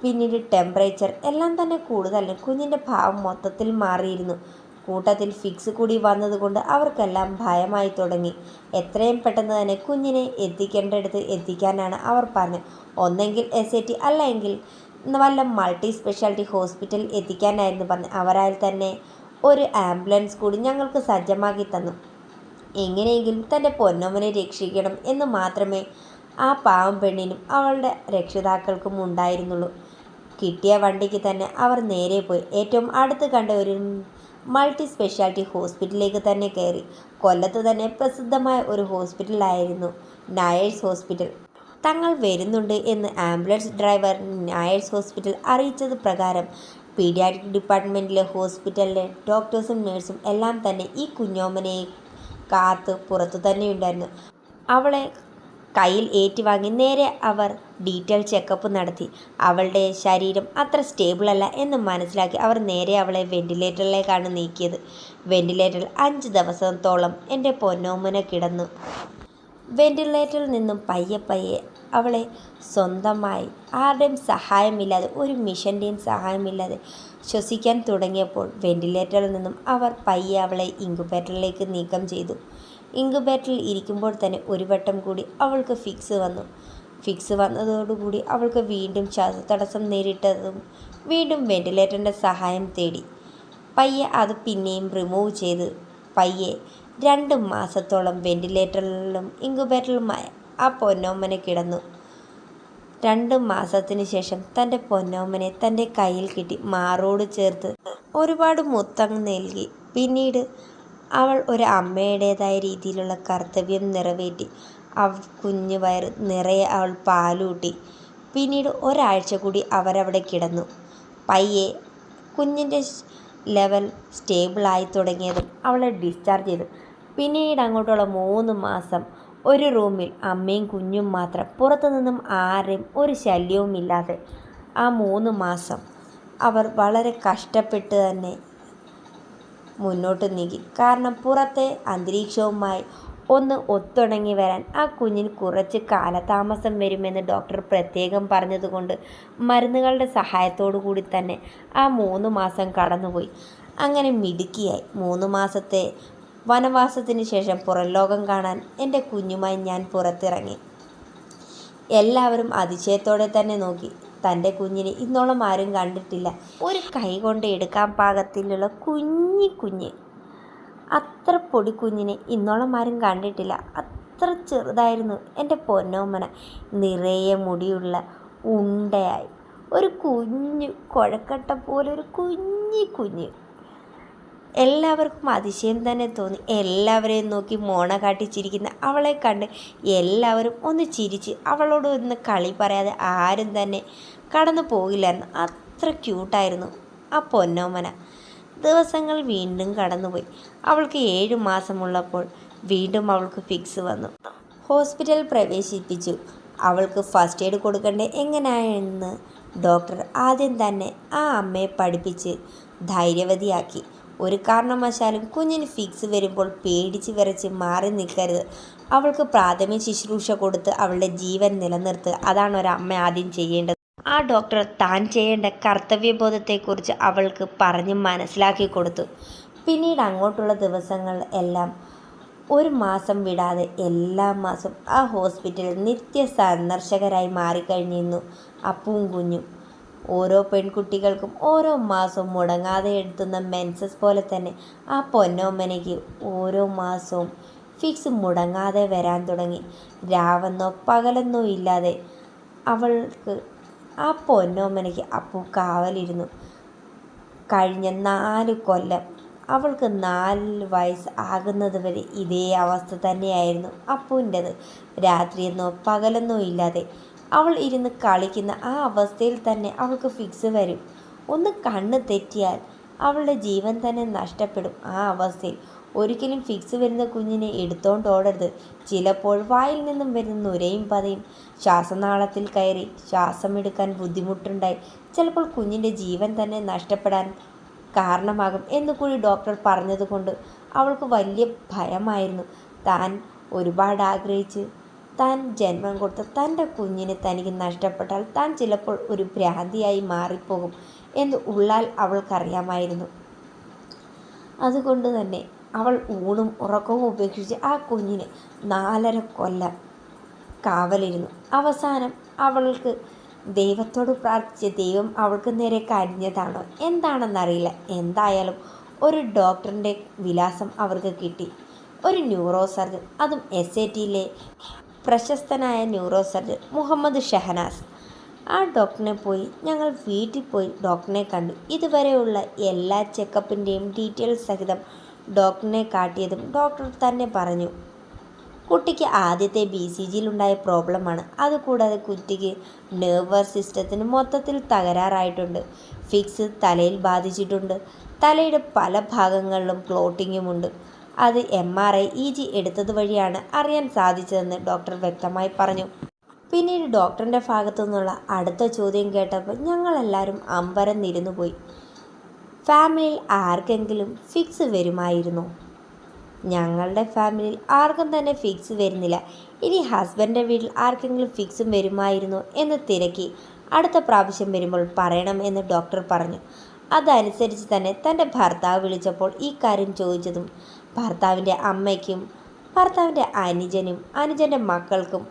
പിന്നീട് ടെമ്പറേച്ചർ എല്ലാം തന്നെ കൂടുതലായിരുന്നു. കുഞ്ഞിൻ്റെ ഭാവം മൊത്തത്തിൽ മാറിയിരുന്നു. കൂട്ടത്തിൽ ഫിക്സ് കൂടി വന്നതുകൊണ്ട് അവർക്കെല്ലാം ഭയമായി തുടങ്ങി. എത്രയും പെട്ടെന്ന് തന്നെ കുഞ്ഞിനെ എത്തിക്കേണ്ടടുത്ത് എത്തിക്കാനാണ് അവർ പറഞ്ഞത്. ഒന്നെങ്കിൽ SAT അല്ലെങ്കിൽ വല്ല മൾട്ടി സ്പെഷ്യാലിറ്റി ഹോസ്പിറ്റൽ എത്തിക്കാനായിരുന്നു പറഞ്ഞത്. അവരാൽ തന്നെ ഒരു ആംബുലൻസ് കൂടി ഞങ്ങൾക്ക് സജ്ജമാക്കി തന്നു. എങ്ങനെയെങ്കിലും തൻ്റെ പൊന്നമ്മനെ രക്ഷിക്കണം എന്ന് മാത്രമേ ആ പാവം പെണ്ണിനും അവളുടെ രക്ഷിതാക്കൾക്കും ഉണ്ടായിരുന്നുള്ളൂ. കിട്ടിയ വണ്ടിക്ക് തന്നെ അവർ നേരെ പോയി ഏറ്റവും അടുത്ത് കണ്ട ഒരു മൾട്ടി സ്പെഷ്യാലിറ്റി ഹോസ്പിറ്റലിലേക്ക് തന്നെ കയറി. കൊല്ലത്ത് തന്നെ പ്രസിദ്ധമായ ഒരു ഹോസ്പിറ്റലായിരുന്നു നായേഴ്സ് ഹോസ്പിറ്റൽ. തങ്ങൾ വരുന്നുണ്ട് എന്ന് ആംബുലൻസ് ഡ്രൈവർ നായേഴ്സ് ഹോസ്പിറ്റൽ അറിയിച്ചത് പ്രകാരം പീഡിയാട്രിക് ഡിപ്പാർട്ട്മെൻറ്റിലെ ഹോസ്പിറ്റലിലെ ഡോക്ടേഴ്സും നഴ്സും എല്ലാം തന്നെ ഈ കുഞ്ഞോമനെ കാത്ത് പുറത്തു തന്നെയുണ്ടായിരുന്നു. അവളെ കയ്യിൽ ഏറ്റുവാങ്ങി നേരെ അവർ ഡീറ്റെയിൽ ചെക്കപ്പ് നടത്തി. അവളുടെ ശരീരം അത്ര സ്റ്റേബിളല്ല എന്ന് മനസ്സിലാക്കി അവർ നേരെ അവളെ വെന്റിലേറ്ററിലേക്കാണ് നീക്കിയത്. വെന്റിലേറ്ററിൽ 5 ദിവസത്തോളം എൻ്റെ പൊന്നോമന കിടന്നു. വെന്റിലേറ്ററിൽ നിന്നും പയ്യെ അവളെ സ്വന്തമായി ആരുടെയും സഹായമില്ലാതെ ഒരു മിഷൻ്റെയും സഹായമില്ലാതെ ശ്വസിക്കാൻ തുടങ്ങിയപ്പോൾ വെന്റിലേറ്ററിൽ നിന്നും അവർ പയ്യെ അവളെ ഇൻക്യുബേറ്ററിലേക്ക് നീക്കം ചെയ്തു. ഇൻക്യുബേറ്ററിൽ ഇരിക്കുമ്പോൾ തന്നെ ഒരു വട്ടം കൂടി അവൾക്ക് ഫിക്സ് വന്നു. ഫിക്സ് വന്നതോടുകൂടി അവൾക്ക് വീണ്ടും ശ്വാസതടസ്സം നേരിട്ടതും വീണ്ടും വെന്റിലേറ്ററിൻ്റെ സഹായം തേടി. പയ്യെ അത് പിന്നെയും റിമൂവ് ചെയ്ത് പയ്യെ 2 മാസത്തോളം വെന്റിലേറ്ററിലും ഇൻക്യുബേറ്ററിലുമായ ആ പൊന്നോമനെ കിടന്നു. 2 മാസത്തിന് ശേഷം തൻ്റെ പൊന്നോമനെ തൻ്റെ കയ്യിൽ കിട്ടി മാറോട് ചേർത്ത് ഒരുപാട് മുത്തം നൽകി. പിന്നീട് അവൾ ഒരു അമ്മയുടേതായ രീതിയിലുള്ള കർത്തവ്യം നിറവേറ്റി. കുഞ്ഞു വയറ് നിറയെ അവൾ പാലൂട്ടി. പിന്നീട് ഒരാഴ്ച കൂടി അവരവിടെ കിടന്നു. പയ്യെ കുഞ്ഞിൻ്റെ ലെവൽ സ്റ്റേബിളായി തുടങ്ങിയതും അവളെ ഡിസ്ചാർജ് ചെയ്തു. പിന്നീട് അങ്ങോട്ടുള്ള 3 മാസം ഒരു റൂമിൽ അമ്മയും കുഞ്ഞും മാത്രം, പുറത്തു നിന്നും ആരെയും ഒരു ശല്യവുമില്ലാതെ ആ 3 മാസം അവർ വളരെ കഷ്ടപ്പെട്ട് തന്നെ മുന്നോട്ട് നീങ്ങി. കാരണം പുറത്തെ അന്തരീക്ഷവുമായി ഒന്ന് ഒത്തിണങ്ങി വരാൻ ആ കുഞ്ഞിന് കുറച്ച് കാലതാമസം വരുമെന്ന് ഡോക്ടർ പ്രത്യേകം പറഞ്ഞതുകൊണ്ട് മരുന്നുകളുടെ സഹായത്തോടു കൂടി തന്നെ ആ 3 മാസം കടന്നുപോയി. അങ്ങനെ മിടുക്കിയായി 3 മാസത്തെ വനവാസത്തിന് ശേഷം പുറം ലോകം കാണാൻ എൻ്റെ കുഞ്ഞുമായി ഞാൻ പുറത്തിറങ്ങി. എല്ലാവരും അതിശയത്തോടെ തന്നെ നോക്കി. തൻ്റെ കുഞ്ഞിനെ ഇന്നോളം ആരും കണ്ടിട്ടില്ല. ഒരു കൈ കൊണ്ട് എടുക്കാൻ പാകത്തിലുള്ള കുഞ്ഞ് അത്ര പൊടിക്കുഞ്ഞിനെ ഇന്നോളം ആരും കണ്ടിട്ടില്ല. അത്ര ചെറുതായിരുന്നു എൻ്റെ പൊന്നോമന. നിറയെ മുടിയുള്ള ഉണ്ടയായി ഒരു കുഞ്ഞ് കുഴക്കട്ട പോലെ ഒരു കുഞ്ഞ്. എല്ലാവർക്കും അതിശയം തന്നെ തോന്നി. എല്ലാവരെയും നോക്കി മോണ കാട്ടിച്ചിരിക്കുന്ന അവളെ കണ്ട് എല്ലാവരും ഒന്ന് ചിരിച്ച് അവളോട് ഒന്ന് കളി പറയാതെ ആരും തന്നെ കടന്നു പോകില്ലായിരുന്നു. അത്ര ക്യൂട്ടായിരുന്നു ആ പൊന്നോമന. ദിവസങ്ങൾ വീണ്ടും കടന്നുപോയി. അവൾക്ക് 7 മാസമുള്ളപ്പോൾ വീണ്ടും അവൾക്ക് ഫിക്സ് വന്നു. ഹോസ്പിറ്റൽ പ്രവേശിപ്പിച്ചു. അവൾക്ക് ഫസ്റ്റ് എയ്ഡ് കൊടുക്കേണ്ടത് എങ്ങനെയാണെന്ന് ഡോക്ടർ ആദ്യം തന്നെ ആ അമ്മയെ പഠിപ്പിച്ച് ധൈര്യവതിയാക്കി. ഒരു കാരണവശാലും കുഞ്ഞിന് ഫിക്സ് വരുമ്പോൾ പേടിച്ച് വിറച്ച് മാറി നിൽക്കരുത്. അവൾക്ക് പ്രാഥമിക ശുശ്രൂഷ കൊടുത്ത് അവളുടെ ജീവൻ നിലനിർത്തുക. അതാണ് ഒരമ്മ ആദ്യം ചെയ്യേണ്ടത്. ആ ഡോക്ടർ താൻ ചെയ്യേണ്ട കർത്തവ്യബോധത്തെക്കുറിച്ച് അവൾക്ക് പറഞ്ഞ് മനസ്സിലാക്കി കൊടുത്തു. പിന്നീട് അങ്ങോട്ടുള്ള ദിവസങ്ങൾ എല്ലാം 1 മാസം വിടാതെ എല്ലാ മാസവും ആ ഹോസ്പിറ്റലിൽ നിത്യ സന്ദർശകരായി മാറിക്കഴിഞ്ഞിരുന്നു അപ്പുവും കുഞ്ഞും. ഓരോ പെൺകുട്ടികൾക്കും ഓരോ മാസവും മുടങ്ങാതെ എത്തുന്ന മെൻസസ് പോലെ തന്നെ ആ പൊന്നോമനയ്ക്ക് ഓരോ മാസവും ഫിക്സ് മുടങ്ങാതെ വരാൻ തുടങ്ങി. രാവെന്നോ പകലെന്നോ ഇല്ലാതെ അവൾക്ക് ആ പൊന്നോമനയ്ക്ക് അപ്പു കാവലിരുന്നു. കഴിഞ്ഞ 4 കൊല്ലം അവൾക്ക് 4 വയസ്സ് ആകുന്നത് വരെ ഇതേ അവസ്ഥ തന്നെയായിരുന്നു അപ്പുവിൻ്റെത്. രാത്രിയെന്നോ പകലെന്നോ ഇല്ലാതെ അവൾ ഇരുന്ന് കളിക്കുന്ന ആ അവസ്ഥയിൽ തന്നെ അവൾക്ക് ഫിക്സ് വരും. ഒന്ന് കണ്ണ് തെറ്റിയാൽ അവളുടെ ജീവൻ തന്നെ നഷ്ടപ്പെടും. ആ അവസ്ഥയിൽ ഒരിക്കലും ഫിക്സ് വരുന്ന കുഞ്ഞിനെ എടുത്തോണ്ട് ഓടരുത്. ചിലപ്പോൾ വായിൽ നിന്നും വരുന്ന നുരയും പതയും ശ്വാസനാളത്തിൽ കയറി ശ്വാസമെടുക്കാൻ ബുദ്ധിമുട്ടുണ്ടായി ചിലപ്പോൾ കുഞ്ഞിൻ്റെ ജീവൻ തന്നെ നഷ്ടപ്പെടാൻ കാരണമാകും എന്നുകൂടി ഡോക്ടർ പറഞ്ഞതുകൊണ്ട് അവൾക്ക് വലിയ ഭയമായിരുന്നു. താൻ ഒരുപാട് ആഗ്രഹിച്ച് താൻ ജന്മം കൊടുത്ത തൻ്റെ കുഞ്ഞിനെ തനിക്ക് നഷ്ടപ്പെട്ടാൽ താൻ ചിലപ്പോൾ ഒരു ഭ്രാന്തിയായി മാറിപ്പോകും എന്ന് ഉള്ളാൽ അവൾക്കറിയാമായിരുന്നു. അതുകൊണ്ട് തന്നെ അവൾ ഊണും ഉറക്കവും ഉപേക്ഷിച്ച് ആ കുഞ്ഞിന് 4.5 കൊല്ലം കാവലിരുന്നു. അവസാനം അവൾക്ക് ദൈവത്തോട് പ്രാർത്ഥിച്ച് ദൈവം അവൾക്ക് നേരെ കനിഞ്ഞതാണോ എന്താണെന്നറിയില്ല. എന്തായാലും ഒരു ഡോക്ടറിൻ്റെ വിലാസം അവർക്ക് കിട്ടി. ഒരു ന്യൂറോ സർജൻ, അതും SATയിലെ പ്രശസ്തനായ ന്യൂറോ സർജൻ മുഹമ്മദ് ഷഹനാസ്. ആ ഡോക്ടറിനെ പോയി ഞങ്ങൾ വീട്ടിൽ പോയി ഡോക്ടറിനെ കണ്ടു. ഇതുവരെയുള്ള എല്ലാ ചെക്കപ്പിൻ്റെയും ഡീറ്റെയിൽസ് സഹിതം ഡോക്ടറിനെ കാട്ടിയതും ഡോക്ടർ തന്നെ പറഞ്ഞു, കുട്ടിക്ക് ആദ്യത്തെ BCGയിലുണ്ടായ പ്രോബ്ലമാണ്. അതുകൂടാതെ കുട്ടിക്ക് നെർവസ് സിസ്റ്റത്തിന് മൊത്തത്തിൽ തകരാറായിട്ടുണ്ട്. ഫിക്സ് തലയിൽ ബാധിച്ചിട്ടുണ്ട്. തലയുടെ പല ഭാഗങ്ങളിലും ക്ലോട്ടിങ്ങുമുണ്ട്. അത് MRI EG എടുത്തത് വഴിയാണ് അറിയാൻ സാധിച്ചതെന്ന് ഡോക്ടർ വ്യക്തമായി പറഞ്ഞു. പിന്നീട് ഡോക്ടറിൻ്റെ ഭാഗത്തു നിന്നുള്ള അടുത്ത ചോദ്യം കേട്ടപ്പോൾ ഞങ്ങളെല്ലാവരും അമ്പരന്നിരുന്നു പോയി. ഫാമിലിയിൽ ആർക്കെങ്കിലും ഫിക്സ് വരുമായിരുന്നോ? ഞങ്ങളുടെ ഫാമിലിയിൽ ആർക്കും തന്നെ ഫിക്സ് വരുന്നില്ല. ഇനി ഹസ്ബൻഡിൻ്റെ വീട്ടിൽ ആർക്കെങ്കിലും ഫിക്സും വരുമായിരുന്നോ എന്ന് തിരക്കി അടുത്ത പ്രാവശ്യം വരുമ്പോൾ പറയണം എന്ന് ഡോക്ടർ പറഞ്ഞു. അതനുസരിച്ച് തന്നെ തൻ്റെ ഭർത്താവ് വിളിച്ചപ്പോൾ ഈ കാര്യം ചോദിച്ചതും ഭർത്താവിൻ്റെ അമ്മയ്ക്കും ഭർത്താവിൻ്റെ അനുജൻ്റെ മക്കൾക്കും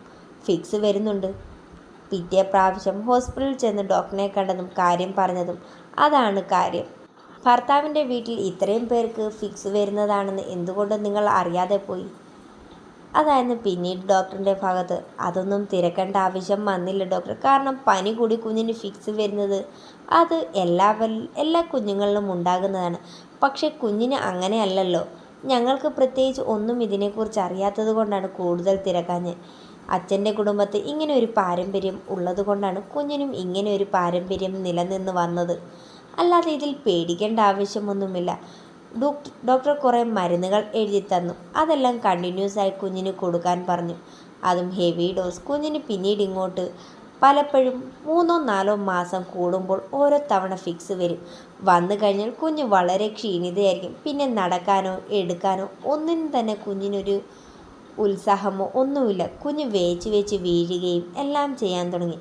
ഫിക്സ് വരുന്നുണ്ട്. പിറ്റേ പ്രാവശ്യം ഹോസ്പിറ്റലിൽ ചെന്ന് ഡോക്ടറിനെ കണ്ടതും കാര്യം പറഞ്ഞതും അതാണ് കാര്യം. ഭർത്താവിൻ്റെ വീട്ടിൽ ഇത്രയും പേർക്ക് ഫിക്സ് വരുന്നതാണെന്ന് എന്തുകൊണ്ട് നിങ്ങൾ അറിയാതെ പോയി? അതായിരുന്നു പിന്നീട് ഡോക്ടറിൻ്റെ ഭാഗത്ത്. അതൊന്നും തിരക്കേണ്ട ആവശ്യം വന്നില്ല ഡോക്ടർ. കാരണം പനി കൂടി കുഞ്ഞിന് ഫിക്സ് വരുന്നത് അത് എല്ലാ കുഞ്ഞുങ്ങളിലും ഉണ്ടാകുന്നതാണ്. പക്ഷേ കുഞ്ഞിന് അങ്ങനെയല്ലല്ലോ. ഞങ്ങൾക്ക് പ്രത്യേകിച്ച് ഒന്നും ഇതിനെക്കുറിച്ച് അറിയാത്തത് കൊണ്ടാണ് കൂടുതൽ തിരക്കാഞ്ഞ്. അച്ഛൻ്റെ കുടുംബത്തിൽ ഇങ്ങനെ ഒരു പാരമ്പര്യം ഉള്ളത് കൊണ്ടാണ് കുഞ്ഞിനും ഇങ്ങനെ ഒരു പാരമ്പര്യം നിലനിന്ന് വന്നത്. അല്ലാതെ ഇതിൽ പേടിക്കേണ്ട ആവശ്യമൊന്നുമില്ല. ഡോക്ടർ കുറേ മരുന്നുകൾ എഴുതി തന്നു. അതെല്ലാം കണ്ടിന്യൂസ് ആയി കുഞ്ഞിന് കൊടുക്കാൻ പറഞ്ഞു. അതും ഹെവി ഡോസ്. കുഞ്ഞിന് പിന്നീട് ഇങ്ങോട്ട് പലപ്പോഴും 3-4 മാസം കൂടുമ്പോൾ ഓരോ തവണ ഫിക്സ് വരും. വന്നു കഴിഞ്ഞാൽ കുഞ്ഞ് വളരെ ക്ഷീണിതയായിരിക്കും. പിന്നെ നടക്കാനോ എടുക്കാനോ ഒന്നിനും തന്നെ കുഞ്ഞിനൊരു ഉത്സാഹമോ ഒന്നുമില്ല. കുഞ്ഞ് വേച്ച് വീഴുകയും എല്ലാം ചെയ്യാൻ തുടങ്ങി.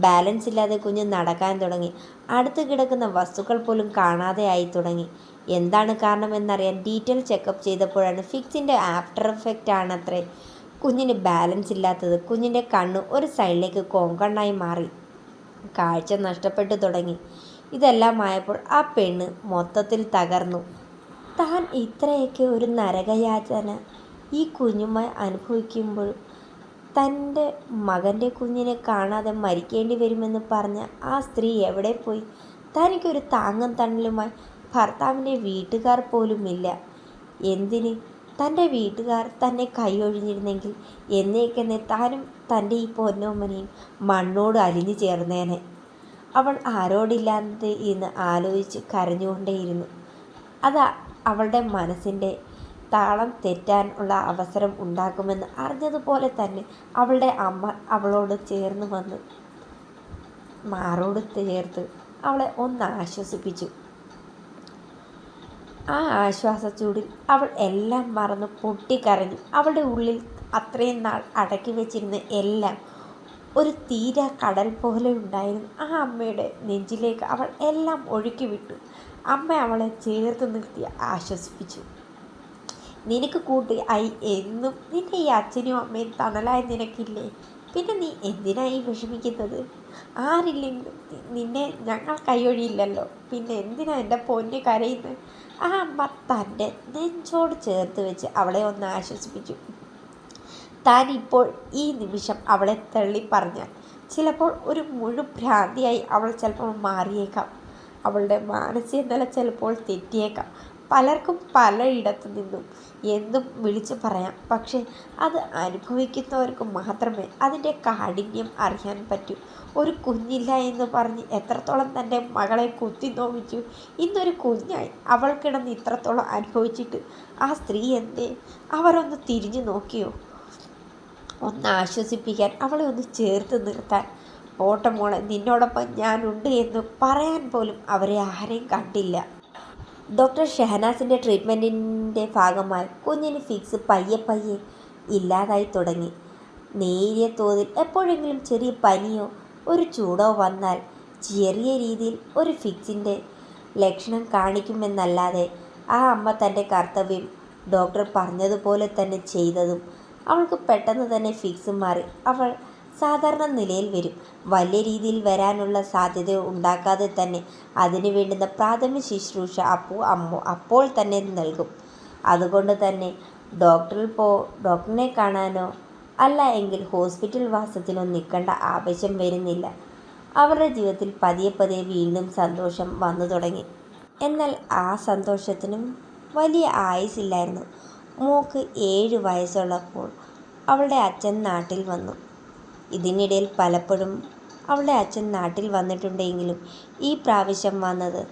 ബാലൻസ് ഇല്ലാതെ കുഞ്ഞ് നടക്കാൻ തുടങ്ങി. അടുത്ത് കിടക്കുന്ന വസ്തുക്കൾ പോലും കാണാതെ ആയി തുടങ്ങി. എന്താണ് കാരണമെന്നറിയാൻ ഡീറ്റെയിൽ ചെക്കപ്പ് ചെയ്തപ്പോഴാണ് ഫിക്സിൻ്റെ ആഫ്റ്റർ എഫക്റ്റ് ആണത്രേ കുഞ്ഞിന് ബാലൻസ് ഇല്ലാത്തത്. കുഞ്ഞിൻ്റെ കണ്ണ് ഒരു സൈഡിലേക്ക് കോങ്കണ്ണായി മാറി. കാഴ്ച നഷ്ടപ്പെട്ടു തുടങ്ങി. ഇതെല്ലാം ആയപ്പോൾ ആ പെണ്ണ് മൊത്തത്തിൽ തകർന്നു. താൻ ഇത്രയൊക്കെ ഒരു നരകയാതന ഈ കുഞ്ഞുമായി അനുഭവിക്കുമ്പോഴും തൻ്റെ മകൻ്റെ കുഞ്ഞിനെ കാണാതെ മരിക്കേണ്ടി വരുമെന്ന് പറഞ്ഞ ആ സ്ത്രീ എവിടെ പോയി? തനിക്കൊരു താങ്ങും തണലുമായി ഭർത്താവിൻ്റെ വീട്ടുകാർ പോലുമില്ല. എന്തിന്? തൻ്റെ വീട്ടുകാർ തന്നെ കൈയൊഴിഞ്ഞിരുന്നെങ്കിൽ എന്നേക്കെന്നെ താനും തൻ്റെ ഈ പൊന്നോമനയും മണ്ണോട് അലിഞ്ഞു ചേർന്നേനെ. അവൾ ആരോടില്ലാതെ ഇന്ന് ആലോചിച്ച് കരഞ്ഞുകൊണ്ടേയിരുന്നു. അത് അവളുടെ മനസ്സിൻ്റെ താളം തെറ്റാൻ ഉള്ള അവസരം ഉണ്ടാക്കുമെന്ന് അറിഞ്ഞതുപോലെ തന്നെ അവളുടെ അമ്മ അവളോട് ചേർന്ന് വന്ന് മാറോട് ചേർത്ത് അവളെ ഒന്ന് ആശ്വസിപ്പിച്ചു. ആ ആശ്വാസച്ചൂടിൽ അവൾ എല്ലാം മറന്ന് പൊട്ടിക്കരഞ്ഞു. അവളുടെ ഉള്ളിൽ അത്രയും നാൾ അടക്കി വെച്ചിരുന്ന എല്ലാം ഒരു തീരാ കടൽ പോലെ ഉണ്ടായിരുന്നു. ആ അമ്മയുടെ നെഞ്ചിലേക്ക് അവൾ എല്ലാം ഒഴുക്കി വിട്ടു. അമ്മ അവളെ ചേർത്ത് നിർത്തി ആശ്വസിപ്പിച്ചു. നിനക്ക് കൂട്ടി എന്നും നിൻ്റെ ഈ അച്ഛനും അമ്മയും തണലായി നിനക്കില്ലേ? പിന്നെ നീ എന്തിനായി വിഷമിക്കുന്നത്? ആരില്ലെങ്കിലും നിന്നെ ഞങ്ങൾ കൈയൊഴിയില്ലല്ലോ. പിന്നെ എന്തിനാ എൻ്റെ പൊന്ന് കരയുന്നത്? ആ അമ്മ തൻ്റെ നെഞ്ചോട് ചേർത്ത് വെച്ച് അവളെ ഒന്ന് ആശ്വസിപ്പിച്ചു. താൻ ഇപ്പോൾ ഈ നിമിഷം അവളെ തള്ളി പറഞ്ഞാൽ ചിലപ്പോൾ ഒരു ഭ്രാന്തിയായി അവൾ ചിലപ്പോൾ മാറിയേക്കാം. അവളുടെ മാനസിക നില ചിലപ്പോൾ തെറ്റിയേക്കാം. പലർക്കും പലയിടത്തു നിന്നും എന്തും വിളിച്ചു പറയാം. പക്ഷേ അത് അനുഭവിക്കുന്നവർക്ക് മാത്രമേ അതിൻ്റെ കാഠിന്യം അറിയാൻ പറ്റൂ. ഒരു കുഞ്ഞില്ല എന്ന് പറഞ്ഞ് എത്രത്തോളം തൻ്റെ മകളെ കുത്തി നോവിച്ചു. ഇന്നൊരു കുഞ്ഞായി അവൾ കിടന്ന് ഇത്രത്തോളം അനുഭവിച്ചിട്ട് ആ സ്ത്രീ എന്തേ? അവരൊന്ന് തിരിഞ്ഞു നോക്കിയോ? ഒന്ന് ആശ്വസിപ്പിക്കാൻ, അവളെ ഒന്ന് ചേർത്ത് നിർത്താൻ. ഓട്ടമോളെ, നിന്നോടൊപ്പം ഞാനുണ്ട് എന്ന് പറയാൻ പോലും അവരെ ആരെയും കണ്ടില്ല. ഡോക്ടർ ഷെഹനാസിൻ്റെ ട്രീറ്റ്മെൻറ്റിൻ്റെ ഭാഗമായി കുഞ്ഞിന് ഫിക്സ് പയ്യെ ഇല്ലാതായി തുടങ്ങി. നേരിയ തോതിൽ എപ്പോഴെങ്കിലും ചെറിയ പനിയോ ഒരു ചൂടോ വന്നാൽ ചെറിയ രീതിയിൽ ഒരു ഫിക്സിൻ്റെ ലക്ഷണം കാണിക്കുമെന്നല്ലാതെ ആ അമ്മ തൻ്റെ കർത്തവ്യം ഡോക്ടർ പറഞ്ഞതുപോലെ തന്നെ ചെയ്തതും അവൾക്ക് പെട്ടെന്ന് തന്നെ ഫിക്സ് മാറി. അവൾ സാധാരണ നിലയിൽ വരും. വലിയ രീതിയിൽ വരാനുള്ള സാധ്യത ഉണ്ടാക്കാതെ തന്നെ അതിന് വേണ്ടുന്ന പ്രാഥമിക ശുശ്രൂഷ അപ്പോൾ തന്നെ നൽകും. അതുകൊണ്ട് തന്നെ ഡോക്ടറിനെ കാണാനോ അല്ല എങ്കിൽ ഹോസ്പിറ്റൽ വാസത്തിനോ നിൽക്കേണ്ട ആവശ്യം വരുന്നില്ല. അവരുടെ ജീവിതത്തിൽ പതിയെ വീണ്ടും സന്തോഷം വന്നു തുടങ്ങി. എന്നാൽ ആ സന്തോഷത്തിനും വലിയ ആയുസില്ലായിരുന്നു. മോൾക്ക് 7 വയസ്സുള്ളപ്പോൾ അവളുടെ അച്ഛൻ നാട്ടിൽ വന്നു. ഇതിനിടയിൽ പലപ്പോഴും അവളുടെ അച്ഛൻ നാട്ടിൽ വന്നിട്ടുണ്ടെങ്കിലും ഈ പ്രാവശ്യം വന്നത്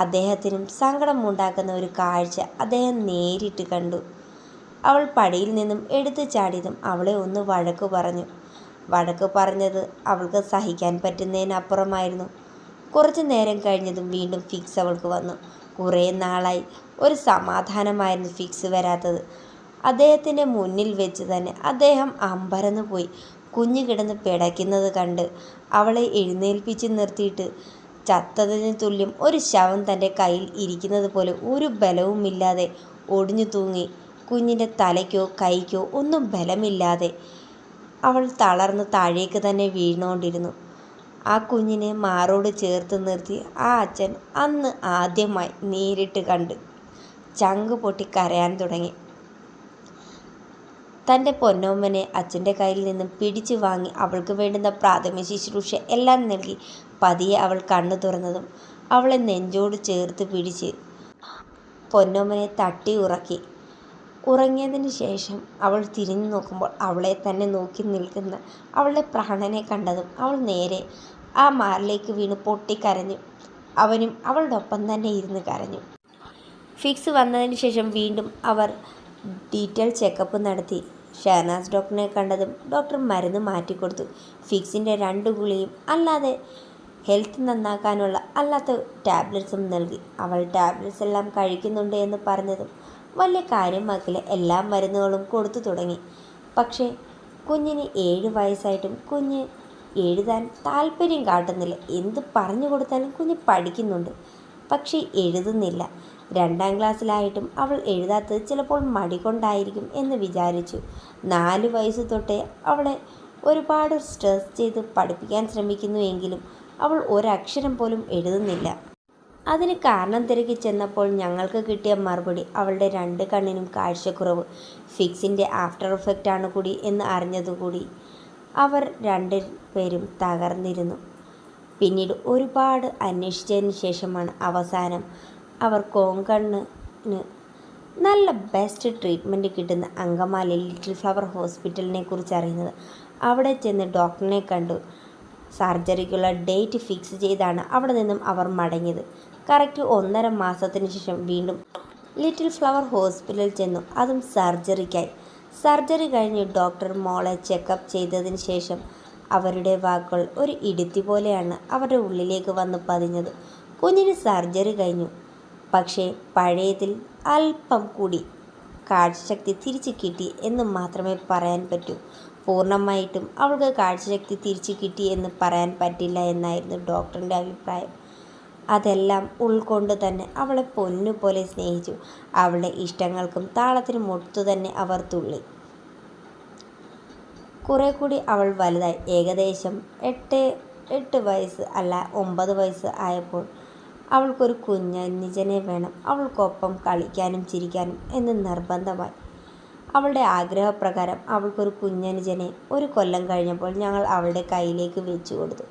അദ്ദേഹത്തിനും സങ്കടമുണ്ടാക്കുന്ന ഒരു കാഴ്ച അദ്ദേഹം നേരിട്ട് കണ്ടു. അവൾ പടിയിൽ നിന്നും എടുത്തു ചാടിയതും അവളെ ഒന്ന് വഴക്കു പറഞ്ഞത് അവൾക്ക് സഹിക്കാൻ പറ്റുന്നതിനപ്പുറമായിരുന്നു. കുറച്ചു നേരം കഴിഞ്ഞതും വീണ്ടും ഫിക്സ് അവൾക്ക് വന്നു. കുറേ നാളായി ഒരു സമാധാനമായിരുന്നു ഫിക്സ് വരാത്തത്. അദ്ദേഹത്തിൻ്റെ മുന്നിൽ വെച്ച് തന്നെ അദ്ദേഹം അമ്പരന്ന് പോയി. കുഞ്ഞു കിടന്ന് പിടയ്ക്കുന്നത് കണ്ട് അവളെ എഴുന്നേൽപ്പിച്ച് നിർത്തിയിട്ട് ചത്തതിന് തുല്യം ഒരു ശവം തൻ്റെ കയ്യിൽ ഇരിക്കുന്നത് പോലെ ഒരു ബലവുമില്ലാതെ ഒടിഞ്ഞു തൂങ്ങി. കുഞ്ഞിൻ്റെ തലയ്ക്കോ കൈക്കോ ഒന്നും ബലമില്ലാതെ അവൾ തളർന്ന് താഴേക്ക് തന്നെ വീണുകൊണ്ടിരുന്നു. ആ കുഞ്ഞിനെ മാറോട് ചേർത്ത് നിർത്തി ആ അച്ഛൻ അന്ന് ആദ്യമായി നേരിട്ട് കണ്ട് ചങ്ക് പൊട്ടി കരയാൻ തുടങ്ങി. തൻ്റെ പൊന്നോമ്മനെ അച്ഛൻ്റെ കയ്യിൽ നിന്നും പിടിച്ചു വാങ്ങി അവൾക്ക് വേണ്ടുന്ന പ്രാഥമിക ശുശ്രൂഷ എല്ലാം നൽകി പതിയെ അവൾ കണ്ണു തുറന്നതും അവളെ നെഞ്ചോട് ചേർത്ത് പിടിച്ച് പൊന്നോമ്മനെ തട്ടി ഉറക്കി. ഉറങ്ങിയതിന് ശേഷം അവൾ തിരിഞ്ഞു നോക്കുമ്പോൾ അവളെ തന്നെ നോക്കി നിൽക്കുന്ന അവളുടെ പ്രാണനെ കണ്ടതും അവൾ നേരെ ആ മാറിലേക്ക് വീണ് പൊട്ടിക്കരഞ്ഞു. അവനും അവളുടെ ഒപ്പം തന്നെ ഇരുന്ന് കരഞ്ഞു. ഫിക്സ് വന്നതിന് ശേഷം വീണ്ടും അവർ ഡീറ്റെയിൽ ചെക്കപ്പ് നടത്തി. ഷഹനാസ് ഡോക്ടറിനെ കണ്ടതും ഡോക്ടർ മരുന്ന് മാറ്റിക്കൊടുത്തു. ഫിക്സിൻ്റെ 2 ഗുളിയും അല്ലാതെ ഹെൽത്ത് നന്നാക്കാനുള്ള അല്ലാത്ത ടാബ്ലറ്റ്സും നൽകി. അവൾ ടാബ്ലറ്റ്സ് എല്ലാം കഴിക്കുന്നുണ്ട് എന്ന് പറഞ്ഞതും വലിയ കാര്യമാക്കില്ല. എല്ലാ മരുന്നുകളും കൊടുത്തു തുടങ്ങി. പക്ഷേ കുഞ്ഞിന് 7 വയസ്സായിട്ടും കുഞ്ഞ് എഴുതാൻ താല്പര്യം കാട്ടുന്നില്ല. എന്ത് പറഞ്ഞു കൊടുത്താലും കുഞ്ഞ് പഠിക്കുന്നുണ്ട്, പക്ഷേ എഴുതുന്നില്ല. 2ാം ക്ലാസ്സിലായിട്ടും അവൾ എഴുതാത്തത് ചിലപ്പോൾ മടി കൊണ്ടായിരിക്കും എന്ന് വിചാരിച്ചു. 4 വയസ്സ് തൊട്ടേ അവളെ ഒരുപാട് സ്ട്രെസ് ചെയ്ത് പഠിപ്പിക്കാൻ ശ്രമിക്കുന്നുവെങ്കിലും അവൾ ഒരക്ഷരം പോലും എഴുതുന്നില്ല. അതിന് കാരണം തിരക്കി ചെന്നപ്പോൾ ഞങ്ങൾക്ക് കിട്ടിയ മറുപടി അവളുടെ 2 കണ്ണിനും കാഴ്ചക്കുറവ് ഫിക്സിൻ്റെ ആഫ്റ്റർ എഫക്റ്റാണ് കൂടി എന്ന് അറിഞ്ഞതുകൂടി അവർ 2 പേരും തകർന്നിരുന്നു. പിന്നീട് ഒരുപാട് അന്വേഷിച്ചതിന് ശേഷമാണ് അവസാനം അവർ കോങ്കണ്ണിന് നല്ല ബെസ്റ്റ് ട്രീറ്റ്മെൻറ്റ് കിട്ടുന്ന അങ്കമാലി ലിറ്റിൽ ഫ്ലവർ ഹോസ്പിറ്റലിനെ കുറിച്ച് അറിയുന്നത്. അവിടെ ചെന്ന് ഡോക്ടറിനെ കണ്ടു. സർജറിക്കുള്ള ഡേറ്റ് ഫിക്സ് ചെയ്താണ് അവിടെ നിന്നും അവർ മടങ്ങിയത്. കറക്റ്റ് 1.5 മാസത്തിന് ശേഷം വീണ്ടും ലിറ്റിൽ ഫ്ലവർ ഹോസ്പിറ്റലിൽ ചെന്നു, അതും സർജറിക്കായി. സർജറി കഴിഞ്ഞ് ഡോക്ടർ മോളെ ചെക്കപ്പ് ചെയ്തതിന് ശേഷം അവരുടെ വാക്കുകൾ ഒരു ഇടുത്തി പോലെയാണ് അവരുടെ ഉള്ളിലേക്ക് വന്ന് പതിഞ്ഞത്. കുഞ്ഞിന് സർജറി കഴിഞ്ഞു, പക്ഷേ പഴയതിൽ അല്പം കൂടി കാഴ്ചശക്തി തിരിച്ചു കിട്ടി എന്ന് മാത്രമേ പറയാൻ പറ്റൂ. പൂർണ്ണമായിട്ടും അവൾക്ക് കാഴ്ചശക്തി തിരിച്ചു കിട്ടി എന്ന് പറയാൻ പറ്റില്ല എന്നായിരുന്നു ഡോക്ടറിൻ്റെ അഭിപ്രായം. അതെല്ലാം ഉൾക്കൊണ്ട് തന്നെ അവളെ പൊന്നുപോലെ സ്നേഹിച്ചു. അവളുടെ ഇഷ്ടങ്ങൾക്കും താളത്തിനും ഒത്തു തന്നെ അവർ തുള്ളി. കുറെ കൂടി അവൾ വലുതായി. ഏകദേശം 8 വയസ്സ് അല്ല 9 വയസ്സ് ആയപ്പോൾ അവൾക്കൊരു കുഞ്ഞനുജനെ വേണം, അവൾക്കൊപ്പം കളിക്കാനും ചിരിക്കാനും എന്ന് നിർബന്ധമായി. അവളുടെ ആഗ്രഹപ്രകാരം അവൾക്കൊരു കുഞ്ഞനുജനെ 1 കൊല്ലം കഴിഞ്ഞപ്പോൾ ഞങ്ങൾ അവളുടെ കയ്യിലേക്ക് വെച്ചു കൊടുത്തു.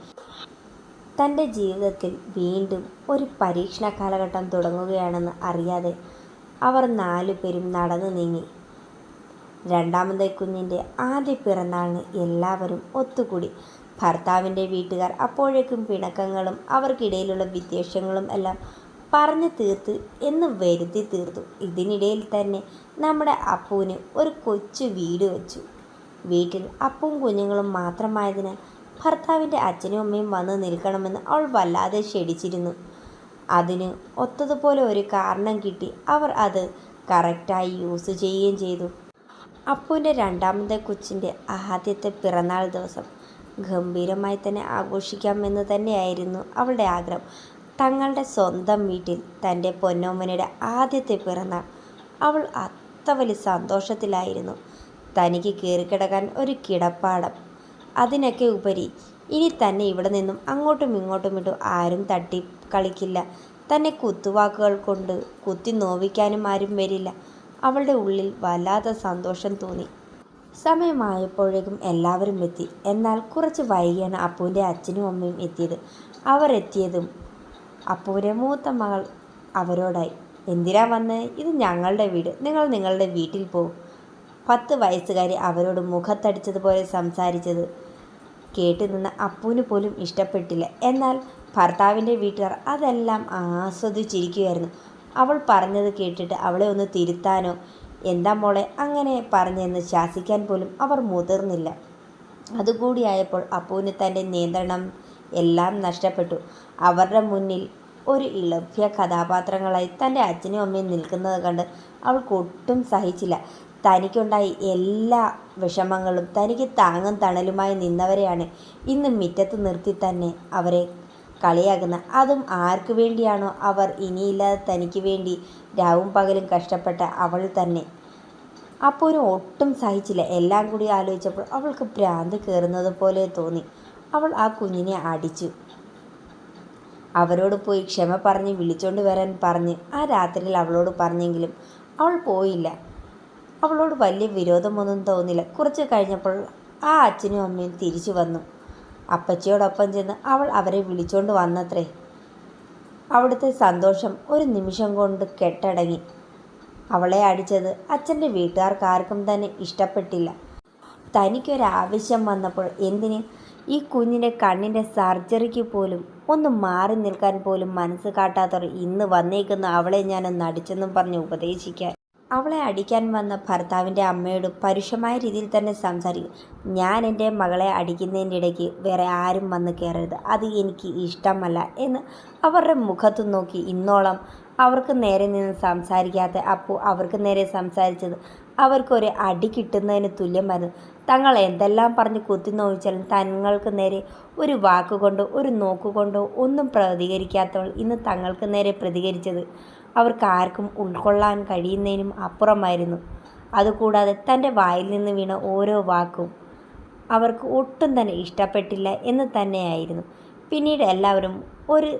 തൻ്റെ ജീവിതത്തിൽ വീണ്ടും ഒരു പരീക്ഷണ കാലഘട്ടം തുടങ്ങുകയാണെന്ന് അറിയാതെ അവർ 4 പേരും നടന്നു നീങ്ങി. 2ാമത്തെ കുഞ്ഞിൻ്റെ ആദ്യ പിറന്നാളിന് എല്ലാവരും ഒത്തുകൂടി. ഭർത്താവിൻ്റെ വീട്ടുകാർ അപ്പോഴേക്കും പിണക്കങ്ങളും അവർക്കിടയിലുള്ള വിദ്വേഷങ്ങളും എല്ലാം പറഞ്ഞു തീർത്ത് എന്ന് വരുത്തി തീർത്തു. ഇതിനിടയിൽ തന്നെ നമ്മുടെ അപ്പുവിന് ഒരു കൊച്ചു വീട് വെച്ചു. വീട്ടിൽ അപ്പവും കുഞ്ഞുങ്ങളും മാത്രമായതിനാൽ ഭർത്താവിൻ്റെ അച്ഛനും അമ്മയും വന്ന് നിൽക്കണമെന്ന് അവൾ വല്ലാതെ ക്ഷണിച്ചിരുന്നു. അതിന് ഒത്തതുപോലെ ഒരു കാരണം കിട്ടി. അവർ അത് കറക്റ്റായി യൂസ് ചെയ്യുകയും ചെയ്തു. അപ്പുവിൻ്റെ 2ാമത്തെ കൊച്ചിൻ്റെ ആദ്യത്തെ പിറന്നാൾ ദിവസം ഗംഭീരമായി തന്നെ ആഘോഷിക്കാമെന്ന് തന്നെയായിരുന്നു അവളുടെ ആഗ്രഹം. തങ്ങളുടെ സ്വന്തം വീട്ടിൽ തൻ്റെ പൊന്നോമ്മനയുടെ ആദ്യത്തെ പിറന്നാൾ. അവൾ അത്ര വലിയ സന്തോഷത്തിലായിരുന്നു. തനിക്ക് കയറിക്കിടക്കാൻ ഒരു കിടപ്പാടം, അതിനൊക്കെ ഉപരി ഇനി തന്നെ ഇവിടെ നിന്നും അങ്ങോട്ടും ഇങ്ങോട്ടും ഇട്ടും ആരും തട്ടി കളിക്കില്ല. തന്നെ കുത്തുവാക്കുകൾ കൊണ്ട് കുത്തി നോവിക്കാനും ആരും വരില്ല. അവളുടെ ഉള്ളിൽ വല്ലാത്ത സന്തോഷം തോന്നി. സമയമായപ്പോഴേക്കും എല്ലാവരും എത്തി. എന്നാൽ കുറച്ച് വൈകിയാണ് അപ്പുവിൻ്റെ അച്ഛനും അമ്മയും എത്തിയത്. അവർ എത്തിയതും അപ്പുവിൻ്റെ മൂത്ത മകൾ അവരോടായി, എന്തിനാ വന്നേ? ഇത് ഞങ്ങളുടെ വീട്, നിങ്ങൾ നിങ്ങളുടെ വീട്ടിൽ പോകും. 10 വയസ്സുകാരി അവരോട് മുഖത്തടിച്ചതുപോലെ സംസാരിച്ചത് കേട്ട് നിന്ന് അപ്പുവിന് പോലും ഇഷ്ടപ്പെട്ടില്ല. എന്നാൽ ഭർത്താവിൻ്റെ വീട്ടുകാർ അതെല്ലാം ആസ്വദിച്ചിരിക്കുകയായിരുന്നു. അവൾ പറഞ്ഞത് കേട്ടിട്ട് അവളെ ഒന്ന് തിരുത്താനോ എന്താ മോളെ അങ്ങനെ പറഞ്ഞെന്ന് ശാസിക്കാൻ പോലും അവർ മുതിർന്നില്ല. അതുകൂടിയായപ്പോൾ അപ്പുവിന് തൻ്റെ നിയന്ത്രണം എല്ലാം നഷ്ടപ്പെട്ടു. അവരുടെ മുന്നിൽ ഒരു ഇളഭ്യ കഥാപാത്രങ്ങളായി തൻ്റെ അച്ഛനും അമ്മയും നിൽക്കുന്നത് കണ്ട് അവൾക്കൊട്ടും സഹിച്ചില്ല. തനിക്കുണ്ടായി എല്ലാ വിഷമങ്ങളും തനിക്ക് താങ്ങും തണലുമായി നിന്നവരെയാണ് ഇന്ന് മുറ്റത്ത് നിർത്തി തന്നെ അവരെ കളിയാക്കുന്ന. അതും ആർക്കു വേണ്ടിയാണോ അവർ ഇനിയില്ലാതെ തനിക്ക് വേണ്ടി രാവും പകലും കഷ്ടപ്പെട്ട അവൾ തന്നെ. അപ്പോഴും ഒട്ടും സഹിച്ചില്ല. എല്ലാം കൂടി ആലോചിച്ചപ്പോൾ അവൾക്ക് ഭ്രാന്ത് കയറുന്നത് പോലെ തോന്നി. അവൾ ആ കുഞ്ഞിനെ അടിച്ചു. അവരോട് പോയി ക്ഷമ പറഞ്ഞ് വിളിച്ചോണ്ട് വരാൻ പറഞ്ഞ് ആ രാത്രിയിൽ അവളോട് പറഞ്ഞെങ്കിലും അവൾ പോയില്ല. അവളോട് വലിയ വിരോധമൊന്നും തോന്നില്ല. കുറച്ച് കഴിഞ്ഞപ്പോൾ ആ അച്ഛനും അമ്മയും തിരിച്ചു വന്നു. അപ്പച്ചിയോടൊപ്പം ചെന്ന് അവൾ അവരെ വിളിച്ചോണ്ട് വന്നത്രേ. അവിടുത്തെ സന്തോഷം ഒരു നിമിഷം കൊണ്ട് കെട്ടടങ്ങി. അവളെ അടിച്ചത് അച്ഛൻ്റെ വീട്ടുകാർക്കാർക്കും തന്നെ ഇഷ്ടപ്പെട്ടില്ല. തനിക്കൊരാവശ്യം വന്നപ്പോൾ എന്തിന് ഈ കുഞ്ഞിൻ്റെ കണ്ണിൻ്റെ സർജറിക്ക് പോലും ഒന്ന് മാറി നിൽക്കാൻ പോലും മനസ്സ് കാട്ടാത്തവർ ഇന്ന് വന്നേക്കുന്ന അവളെ ഞാനൊന്ന് അടിച്ചെന്നും പറഞ്ഞ് ഉപദേശിക്കാൻ. അവളെ അടിക്കാൻ വന്ന ഭർത്താവിൻ്റെ അമ്മയോട് പരുഷമായ രീതിയിൽ തന്നെ സംസാരിക്കും. ഞാൻ എൻ്റെ മകളെ അടിക്കുന്നതിൻ്റെ ഇടയ്ക്ക് വേറെ ആരും വന്ന് കയറരുത്, അത് എനിക്ക് ഇഷ്ടമല്ല എന്ന് അവരുടെ മുഖത്ത് നോക്കി. ഇന്നോളം അവർക്ക് നേരെ നിന്ന് സംസാരിക്കാത്ത അപ്പു അവർക്ക് നേരെ സംസാരിച്ചത് അവർക്കൊരു അടി കിട്ടുന്നതിന് തുല്യമായിരുന്നു. തങ്ങൾ എന്തെല്ലാം പറഞ്ഞ് കുത്തി നോവിച്ചാലും തങ്ങൾക്ക് നേരെ ഒരു വാക്കുകൊണ്ടോ ഒരു നോക്കുകൊണ്ടോ ഒന്നും പ്രതികരിക്കാത്തവൾ ഇന്ന് തങ്ങൾക്ക് നേരെ പ്രതികരിച്ചത് അവർക്കാർക്കും ഉൾക്കൊള്ളാൻ കഴിയുന്നതിനും അപ്പുറമായിരുന്നു. അതുകൂടാതെ തൻ്റെ വായിൽ നിന്ന് വീണ ഓരോ വാക്കും അവർക്ക് ഒട്ടും തന്നെ ഇഷ്ടപ്പെട്ടില്ല എന്ന് തന്നെയായിരുന്നു. പിന്നീട് എല്ലാവരും ഒരു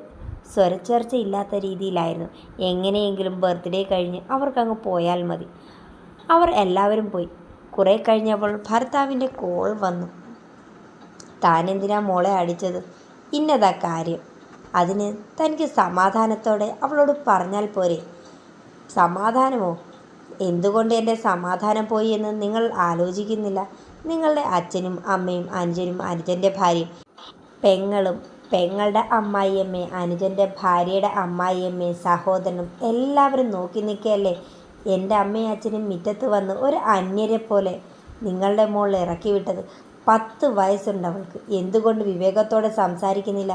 സ്വരച്ചേർച്ചയില്ലാത്ത രീതിയിലായിരുന്നു. എങ്ങനെയെങ്കിലും ബർത്ത്ഡേ കഴിഞ്ഞ് അവർക്കങ്ങ് പോയാൽ മതി. അവർ എല്ലാവരും പോയി. കുറേ കഴിഞ്ഞപ്പോൾ ഭർത്താവിൻ്റെ കോൾ വന്നു. താനെന്തിനാ മോളെ അടിച്ചത്? ഇന്നതാ കാര്യം. അതിന് തനിക്ക് സമാധാനത്തോടെ അവളോട് പറഞ്ഞാൽ പോരെ? സമാധാനമോ? എന്തുകൊണ്ട് എൻ്റെ സമാധാനം പോയി എന്ന് നിങ്ങൾ ആലോചിക്കുന്നില്ല? നിങ്ങളുടെ അച്ഛനും അമ്മയും അനുജനും അനുജൻ്റെ ഭാര്യയും പെങ്ങളും പെങ്ങളുടെ അമ്മായിയമ്മയും അനുജൻ്റെ ഭാര്യയുടെ അമ്മായിയമ്മയും സഹോദരനും എല്ലാവരും നോക്കി നിൽക്കുകയല്ലേ. എൻ്റെ അമ്മയും അച്ഛനും മുറ്റത്ത് വന്ന് ഒരു അന്യരെ പോലെ നിങ്ങളുടെ മോളിൽ ഇറക്കി വിട്ടത്. 10 വയസ്സുണ്ട് അവൾക്ക്. എന്തുകൊണ്ട് വിവേകത്തോടെ സംസാരിക്കുന്നില്ല?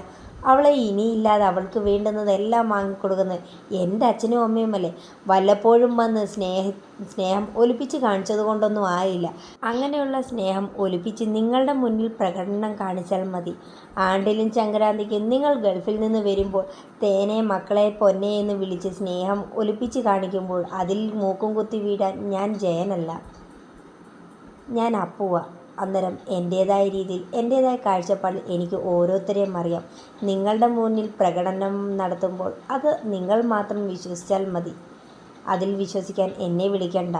അവളെ ഇനിയില്ലാതെ അവൾക്ക് വേണ്ടുന്നതെല്ലാം വാങ്ങിക്കൊടുക്കുന്നത് എൻ്റെ അച്ഛനും അമ്മയുമല്ലേ. വല്ലപ്പോഴും വന്ന് സ്നേഹം ഒലിപ്പിച്ച് കാണിച്ചത് കൊണ്ടൊന്നും ആയില്ല. അങ്ങനെയുള്ള സ്നേഹം ഒലിപ്പിച്ച് നിങ്ങളുടെ മുന്നിൽ പ്രകടനം കാണിച്ചാൽ മതി. ആണ്ടിലും സംക്രാന്തിക്കും നിങ്ങൾ ഗൾഫിൽ നിന്ന് വരുമ്പോൾ തേനെ മക്കളെ പൊന്നെ എന്ന് വിളിച്ച് സ്നേഹം ഒലിപ്പിച്ച് കാണിക്കുമ്പോൾ അതിൽ മൂക്കും കുത്തി വീഴാൻ ഞാൻ ജയനല്ല, ഞാൻ അപ്പുവാ. അന്നേരം എൻ്റേതായ രീതിയിൽ എൻ്റേതായ കാഴ്ചപ്പാടിൽ എനിക്ക് ഓരോരുത്തരെയും അറിയാം. നിങ്ങളുടെ മുന്നിൽ പ്രകടനം നടത്തുമ്പോൾ അത് നിങ്ങൾ മാത്രം വിശ്വസിച്ചാൽ മതി. അതിൽ വിശ്വസിക്കാൻ എന്നെ വിളിക്കണ്ട.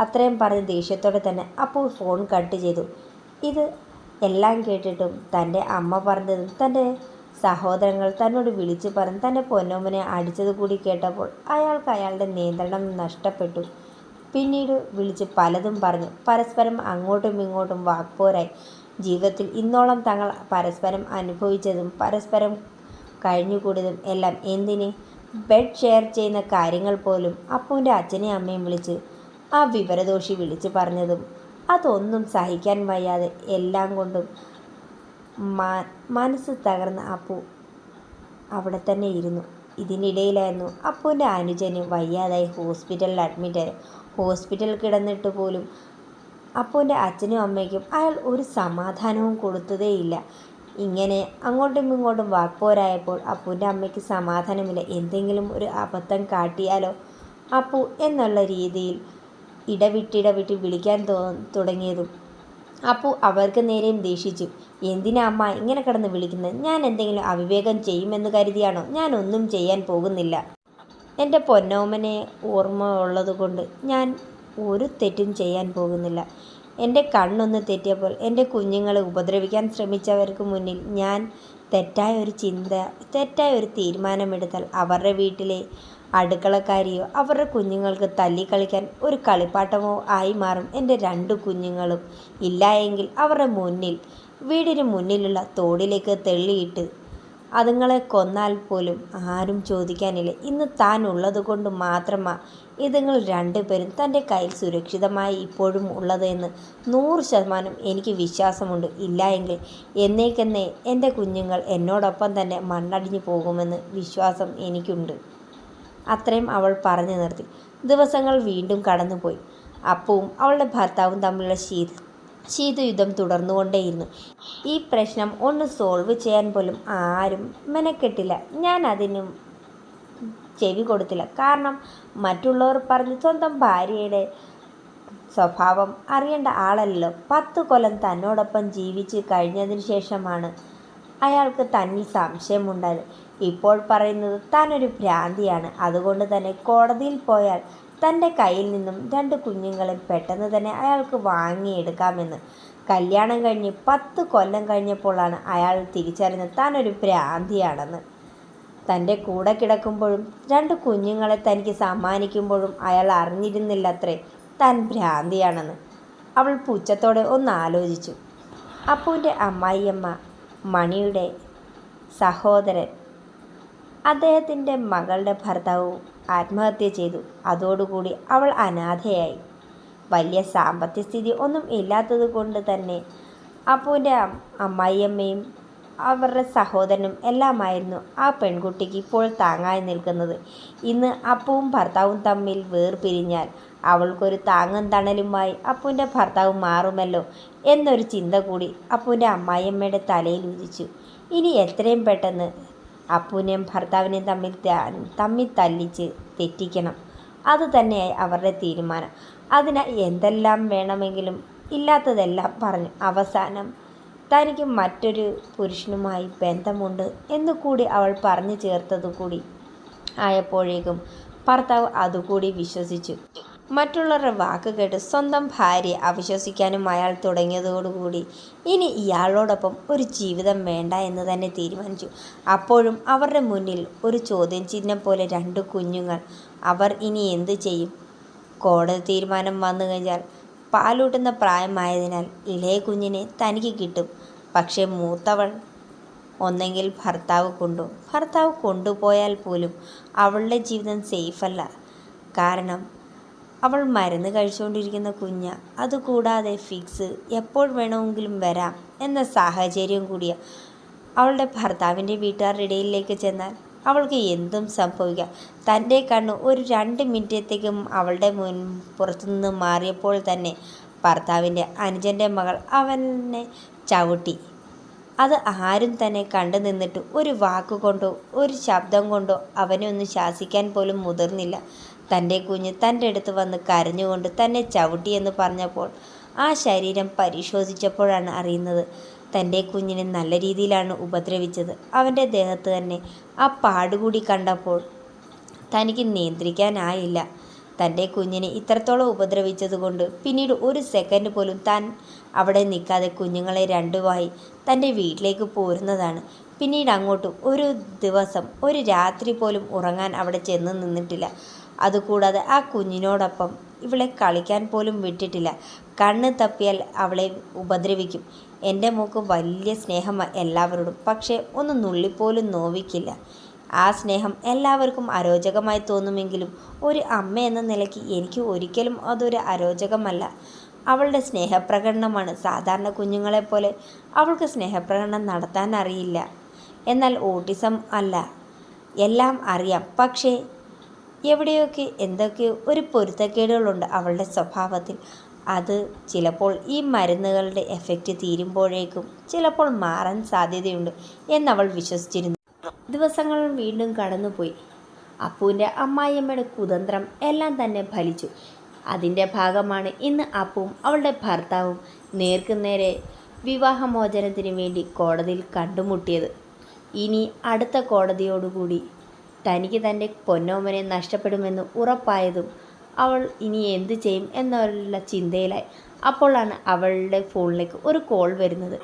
അത്രയും പറഞ്ഞ് ദേഷ്യത്തോടെ തന്നെ അപ്പു ഫോൺ കട്ട് ചെയ്തു. ഇത് എല്ലാം കേട്ടിട്ടും തൻ്റെ അമ്മ പറഞ്ഞതും തൻ്റെ സഹോദരങ്ങൾ തന്നോട് വിളിച്ചു പറഞ്ഞ് തൻ്റെ പൊന്നോമനെ അടിച്ചത് കൂടി കേട്ടപ്പോൾ അയാൾക്ക് അയാളുടെ നിയന്ത്രണം നഷ്ടപ്പെട്ടു. പിന്നീട് വിളിച്ച് പലതും പറഞ്ഞു. പരസ്പരം അങ്ങോട്ടും ഇങ്ങോട്ടും വാക്പോരായി. ജീവിതത്തിൽ ഇന്നോളം തങ്ങൾ പരസ്പരം അനുഭവിച്ചതും പരസ്പരം കഴിഞ്ഞുകൂടിയതും എല്ലാം എന്തിന്? ബെഡ് ഷെയർ ചെയ്യുന്ന കാര്യങ്ങൾ പോലും അപ്പുവിൻ്റെ അച്ഛനെയും അമ്മയും വിളിച്ച് ആ വിവരദോഷി വിളിച്ച് പറഞ്ഞതും അതൊന്നും സഹിക്കാൻ വയ്യാതെ എല്ലാം കൊണ്ടും മനസ്സ് തകർന്ന അപ്പു അവിടെ തന്നെ ഇരുന്നു. ഇതിനിടയിലായിരുന്നു അപ്പുവിൻ്റെ അനുജന് വയ്യാതായി ഹോസ്പിറ്റലിൽ അഡ്മിറ്റായി. ഹോസ്പിറ്റലിൽ കിടന്നിട്ട് പോലും അപ്പുവിൻ്റെ അച്ഛനും അമ്മയ്ക്കും അയാൾ ഒരു സമാധാനവും കൊടുത്തതേയില്ല. ഇങ്ങനെ അങ്ങോട്ടും ഇങ്ങോട്ടും വാക്പോരായപ്പോൾ അപ്പുവിൻ്റെ അമ്മയ്ക്ക് സമാധാനമില്ല. എന്തെങ്കിലും ഒരു അബദ്ധം കാട്ടിയാലോ അപ്പു എന്നുള്ള രീതിയിൽ ഇടവിട്ട് വിളിക്കാൻ തുടങ്ങിയതും അപ്പു അവർക്ക് നേരെയും ദേഷിച്ചു. എന്തിനാ അമ്മ ഇങ്ങനെ കിടന്ന് വിളിക്കുന്നത്? ഞാൻ എന്തെങ്കിലും അവിവേകം ചെയ്യുമെന്ന് കരുതിയാണോ? ഞാനൊന്നും ചെയ്യാൻ പോകുന്നില്ല. എൻ്റെ പൊന്നോമനെ ഓർമ്മ ഉള്ളതുകൊണ്ട് ഞാൻ ഒരു തെറ്റും ചെയ്യാൻ പോകുന്നില്ല. എൻ്റെ കണ്ണൊന്ന് തെറ്റിയപ്പോൾ എൻ്റെ കുഞ്ഞുങ്ങളെ ഉപദ്രവിക്കാൻ ശ്രമിച്ചവർക്ക് മുന്നിൽ ഞാൻ തെറ്റായ ഒരു തീരുമാനമെടുത്താൽ അവരുടെ വീട്ടിലെ അടുക്കളക്കാരിയോ അവരുടെ കുഞ്ഞുങ്ങൾക്ക് തല്ലിക്കളിക്കാൻ ഒരു കളിപ്പാട്ടമോ ആയി മാറും എൻ്റെ 2 കുഞ്ഞുങ്ങളും. ഇല്ല എങ്കിൽ അവരുടെ വീടിന് മുന്നിലുള്ള തോടിലേക്ക് തെള്ളിയിട്ട് അതുങ്ങളെ കൊന്നാൽ പോലും ആരും ചോദിക്കാനില്ല. ഇന്ന് താൻ ഉള്ളത് കൊണ്ട് മാത്രമാണ് ഇതുങ്ങൾ 2 പേരും തൻ്റെ കയ്യിൽ സുരക്ഷിതമായി ഇപ്പോഴും ഉള്ളത് എന്ന് 100% എനിക്ക് വിശ്വാസമുണ്ട്. ഇല്ല എങ്കിൽ എന്നേക്കെന്നേ എൻ്റെ കുഞ്ഞുങ്ങൾ എന്നോടൊപ്പം തന്നെ മണ്ണടിഞ്ഞു പോകുമെന്ന് വിശ്വാസം എനിക്കുണ്ട്. അത്രയും അവൾ പറഞ്ഞു നിർത്തി. ദിവസങ്ങൾ വീണ്ടും കടന്നുപോയി. അപ്പുവും അവളുടെ ഭർത്താവും തമ്മിലുള്ള ശീതയുദ്ധം തുടർന്നുകൊണ്ടേയിരുന്നു. ഈ പ്രശ്നം ഒന്ന് സോൾവ് ചെയ്യാൻ പോലും ആരും മെനക്കെട്ടില്ല. ഞാൻ അതിനും ചെവി കൊടുത്തില്ല. കാരണം മറ്റുള്ളവർ പറഞ്ഞ് സ്വഭാവം അറിയേണ്ട ആളല്ലോ. 10 കൊല്ലം തന്നോടൊപ്പം ജീവിച്ച് കഴിഞ്ഞതിന് ശേഷമാണ് അയാൾക്ക് തന്നിൽ സംശയമുണ്ടായത്. ഇപ്പോൾ പറയുന്നത് താനൊരു ഭ്രാന്തിയാണ്. അതുകൊണ്ട് തന്നെ കോടതിയിൽ പോയാൽ തൻ്റെ കയ്യിൽ നിന്നും 2 കുഞ്ഞുങ്ങളെ പെട്ടെന്ന് തന്നെ അയാൾക്ക് വാങ്ങിയെടുക്കാമെന്ന്. കല്യാണം കഴിഞ്ഞ് 10 കൊല്ലം കഴിഞ്ഞപ്പോഴാണ് അയാൾ തിരിച്ചറിഞ്ഞത് താനൊരു ഭ്രാന്തിയാണെന്ന്. തൻ്റെ കൂടെ കിടക്കുമ്പോഴും 2 കുഞ്ഞുങ്ങളെ തനിക്ക് സമ്മാനിക്കുമ്പോഴും അയാൾ അറിഞ്ഞിരുന്നില്ലത്രേ താൻ ഭ്രാന്തിയാണെന്ന്. അവൾ പുച്ഛത്തോടെ ഒന്ന് ആലോചിച്ചു. അപ്പുവിൻ്റെ അമ്മായിയമ്മ മണിയുടെ സഹോദരൻ, അദ്ദേഹത്തിൻ്റെ മകളുടെ ഭർത്താവ് ആത്മഹത്യ ചെയ്തു. അതോടുകൂടി അവൾ അനാഥയായി. വലിയ സാമ്പത്തിക സ്ഥിതി ഒന്നും ഇല്ലാത്തത് കൊണ്ട് തന്നെ അപ്പുവിൻ്റെ അമ്മായിയമ്മയും അവരുടെ സഹോദരനും എല്ലാമായിരുന്നു ആ പെൺകുട്ടിക്ക് ഇപ്പോൾ താങ്ങായി നിൽക്കുന്നത്. ഇന്ന് അപ്പുവും ഭർത്താവും തമ്മിൽ വേർപിരിഞ്ഞാൽ അവൾക്കൊരു താങ്ങും തണലുമായി അപ്പുവിൻ്റെ ഭർത്താവ് മാറുമല്ലോ എന്നൊരു ചിന്ത കൂടി അപ്പുവിൻ്റെ അമ്മായിയമ്മയുടെ തലയിൽ ഉദിച്ചു. ഇനി എത്രയും പെട്ടെന്ന് അപ്പുവിനെയും ഭർത്താവിനെയും തമ്മിൽ തല്ലിച്ച് തെറ്റിക്കണം. അതുതന്നെയായി അവരുടെ തീരുമാനം. അതിനായി എന്തെല്ലാം വേണമെങ്കിലും ഇല്ലാത്തതെല്ലാം പറഞ്ഞു. അവസാനം തനിക്ക് മറ്റൊരു പുരുഷനുമായി ബന്ധമുണ്ട് എന്നുകൂടി അവൾ പറഞ്ഞു ചേർത്തതുകൂടി ആയപ്പോഴേക്കും ഭർത്താവ് അതുകൂടി വിശ്വസിച്ചു. മറ്റുള്ളവരുടെ വാക്ക് കേട്ട് സ്വന്തം ഭാര്യയെ അവിശ്വസിക്കാനും അയാൾ തുടങ്ങിയതോടുകൂടി ഇനി ഇയാളോടൊപ്പം ഒരു ജീവിതം വേണ്ട എന്ന് തന്നെ തീരുമാനിച്ചു. അപ്പോഴും അവരുടെ മുന്നിൽ ഒരു ചോദ്യം ചിഹ്നം പോലെ 2 കുഞ്ഞുങ്ങൾ. അവർ ഇനി എന്ത് ചെയ്യും? കോടതി തീരുമാനം വന്നു കഴിഞ്ഞാൽ പാലൂട്ടുന്ന പ്രായമായതിനാൽ ഇളയ കുഞ്ഞിനെ തനിക്ക് കിട്ടും. പക്ഷേ മൂത്തവൾ ഒന്നെങ്കിൽ ഭർത്താവ് കൊണ്ടുപോയാൽ പോലും അവളുടെ ജീവിതം സേഫല്ല. കാരണം അവൾ മരുന്ന് കഴിച്ചുകൊണ്ടിരിക്കുന്ന കുഞ്ഞ. അതുകൂടാതെ ഫിക്സ് എപ്പോൾ വേണമെങ്കിലും വരാം എന്ന സാഹചര്യം കൂടിയ. അവളുടെ ഭർത്താവിൻ്റെ വീട്ടുകാരുടെ ഇടയിലേക്ക് ചെന്നാൽ അവൾക്ക് എന്തും സംഭവിക്കാം. തൻ്റെ കണ്ണ് ഒരു 2 മിനിറ്റത്തേക്കും അവളുടെ പുറത്തുനിന്ന് മാറിയപ്പോൾ തന്നെ ഭർത്താവിൻ്റെ അനുജൻ്റെ മകൾ അവനെ ചവിട്ടി. അത് ആരും തന്നെ കണ്ടു നിന്നിട്ട് ഒരു വാക്കുകൊണ്ടോ ഒരു ശബ്ദം കൊണ്ടോ അവനെ ഒന്ന് ശാസിക്കാൻ പോലും മുതിർന്നില്ല. തൻ്റെ കുഞ്ഞ് തൻ്റെ അടുത്ത് വന്ന് കരഞ്ഞുകൊണ്ട് തന്നെ ചവിട്ടിയെന്ന് പറഞ്ഞപ്പോൾ ആ ശരീരം പരിശോധിച്ചപ്പോഴാണ് അറിയുന്നത് തൻ്റെ കുഞ്ഞിനെ നല്ല രീതിയിലാണ് ഉപദ്രവിച്ചത്. അവൻ്റെ ദേഹത്ത് തന്നെ ആ പാടുകൂടി കണ്ടപ്പോൾ തനിക്ക് നിയന്ത്രിക്കാനായില്ല. തൻ്റെ കുഞ്ഞിനെ ഇത്രത്തോളം ഉപദ്രവിച്ചതുകൊണ്ട് പിന്നീട് ഒരു സെക്കൻഡ് പോലും താൻ അവിടെ നിൽക്കാതെ കുഞ്ഞുങ്ങളെ 2മായി തൻ്റെ വീട്ടിലേക്ക് പോരുന്നതാണ്. പിന്നീട് അങ്ങോട്ട് ഒരു ദിവസം ഒരു രാത്രി പോലും ഉറങ്ങാൻ അവിടെ ചെന്ന് നിന്നിട്ടില്ല. അതുകൂടാതെ ആ കുഞ്ഞിനോടൊപ്പം ഇവളെ കളിക്കാൻ പോലും വിട്ടിട്ടില്ല. കണ്ണ് തപ്പിയാൽ അവളെ ഉപദ്രവിക്കും. എൻ്റെ മോൾക്ക് വലിയ സ്നേഹം എല്ലാവരോടും, പക്ഷേ ഒന്ന് നുള്ളിപ്പോലും നോവിക്കില്ല. ആ സ്നേഹം എല്ലാവർക്കും അരോചകമായി തോന്നുമെങ്കിലും ഒരു അമ്മ എന്ന നിലയ്ക്ക് എനിക്ക് ഒരിക്കലും അതൊരു അരോചകമല്ല. അവളുടെ സ്നേഹപ്രകടനമാണ്. സാധാരണ കുഞ്ഞുങ്ങളെപ്പോലെ അവൾക്ക് സ്നേഹപ്രകടനം നടത്താൻ അറിയില്ല. എന്നാൽ ഓട്ടിസം അല്ല, എല്ലാം അറിയാം. പക്ഷേ എവിടെയൊക്കെ എന്തൊക്കെയോ ഒരു പൊരുത്തക്കേടുകളുണ്ട് അവളുടെ സ്വഭാവത്തിൽ. അത് ചിലപ്പോൾ ഈ മരുന്നുകളുടെ എഫക്റ്റ് തീരുമ്പോഴേക്കും ചിലപ്പോൾ മാറാൻ സാധ്യതയുണ്ട് എന്നവൾ വിശ്വസിച്ചിരുന്നു. ദിവസങ്ങൾ വീണ്ടും കടന്നുപോയി. അപ്പുവിൻ്റെ അമ്മായിയമ്മയുടെ കുതന്ത്രം എല്ലാം തന്നെ ഫലിച്ചു. അതിൻ്റെ ഭാഗമാണ് ഇന്ന് അപ്പുവും അവളുടെ ഭർത്താവും നേർക്കുനേരെ വിവാഹമോചനത്തിന് വേണ്ടി കോടതിയിൽ കണ്ടുമുട്ടിയത്. ഇനി അടുത്ത കോടതിയോടുകൂടി തനിക്ക് തൻ്റെ പൊന്നോമനെ നഷ്ടപ്പെടുമെന്ന് ഉറപ്പായതും അവൾ ഇനി എന്തു ചെയ്യും എന്നുള്ള ചിന്തയിലായി. അപ്പോഴാണ് അവളുടെ ഫോണിലേക്ക് ഒരു കോൾ വരുന്നത്.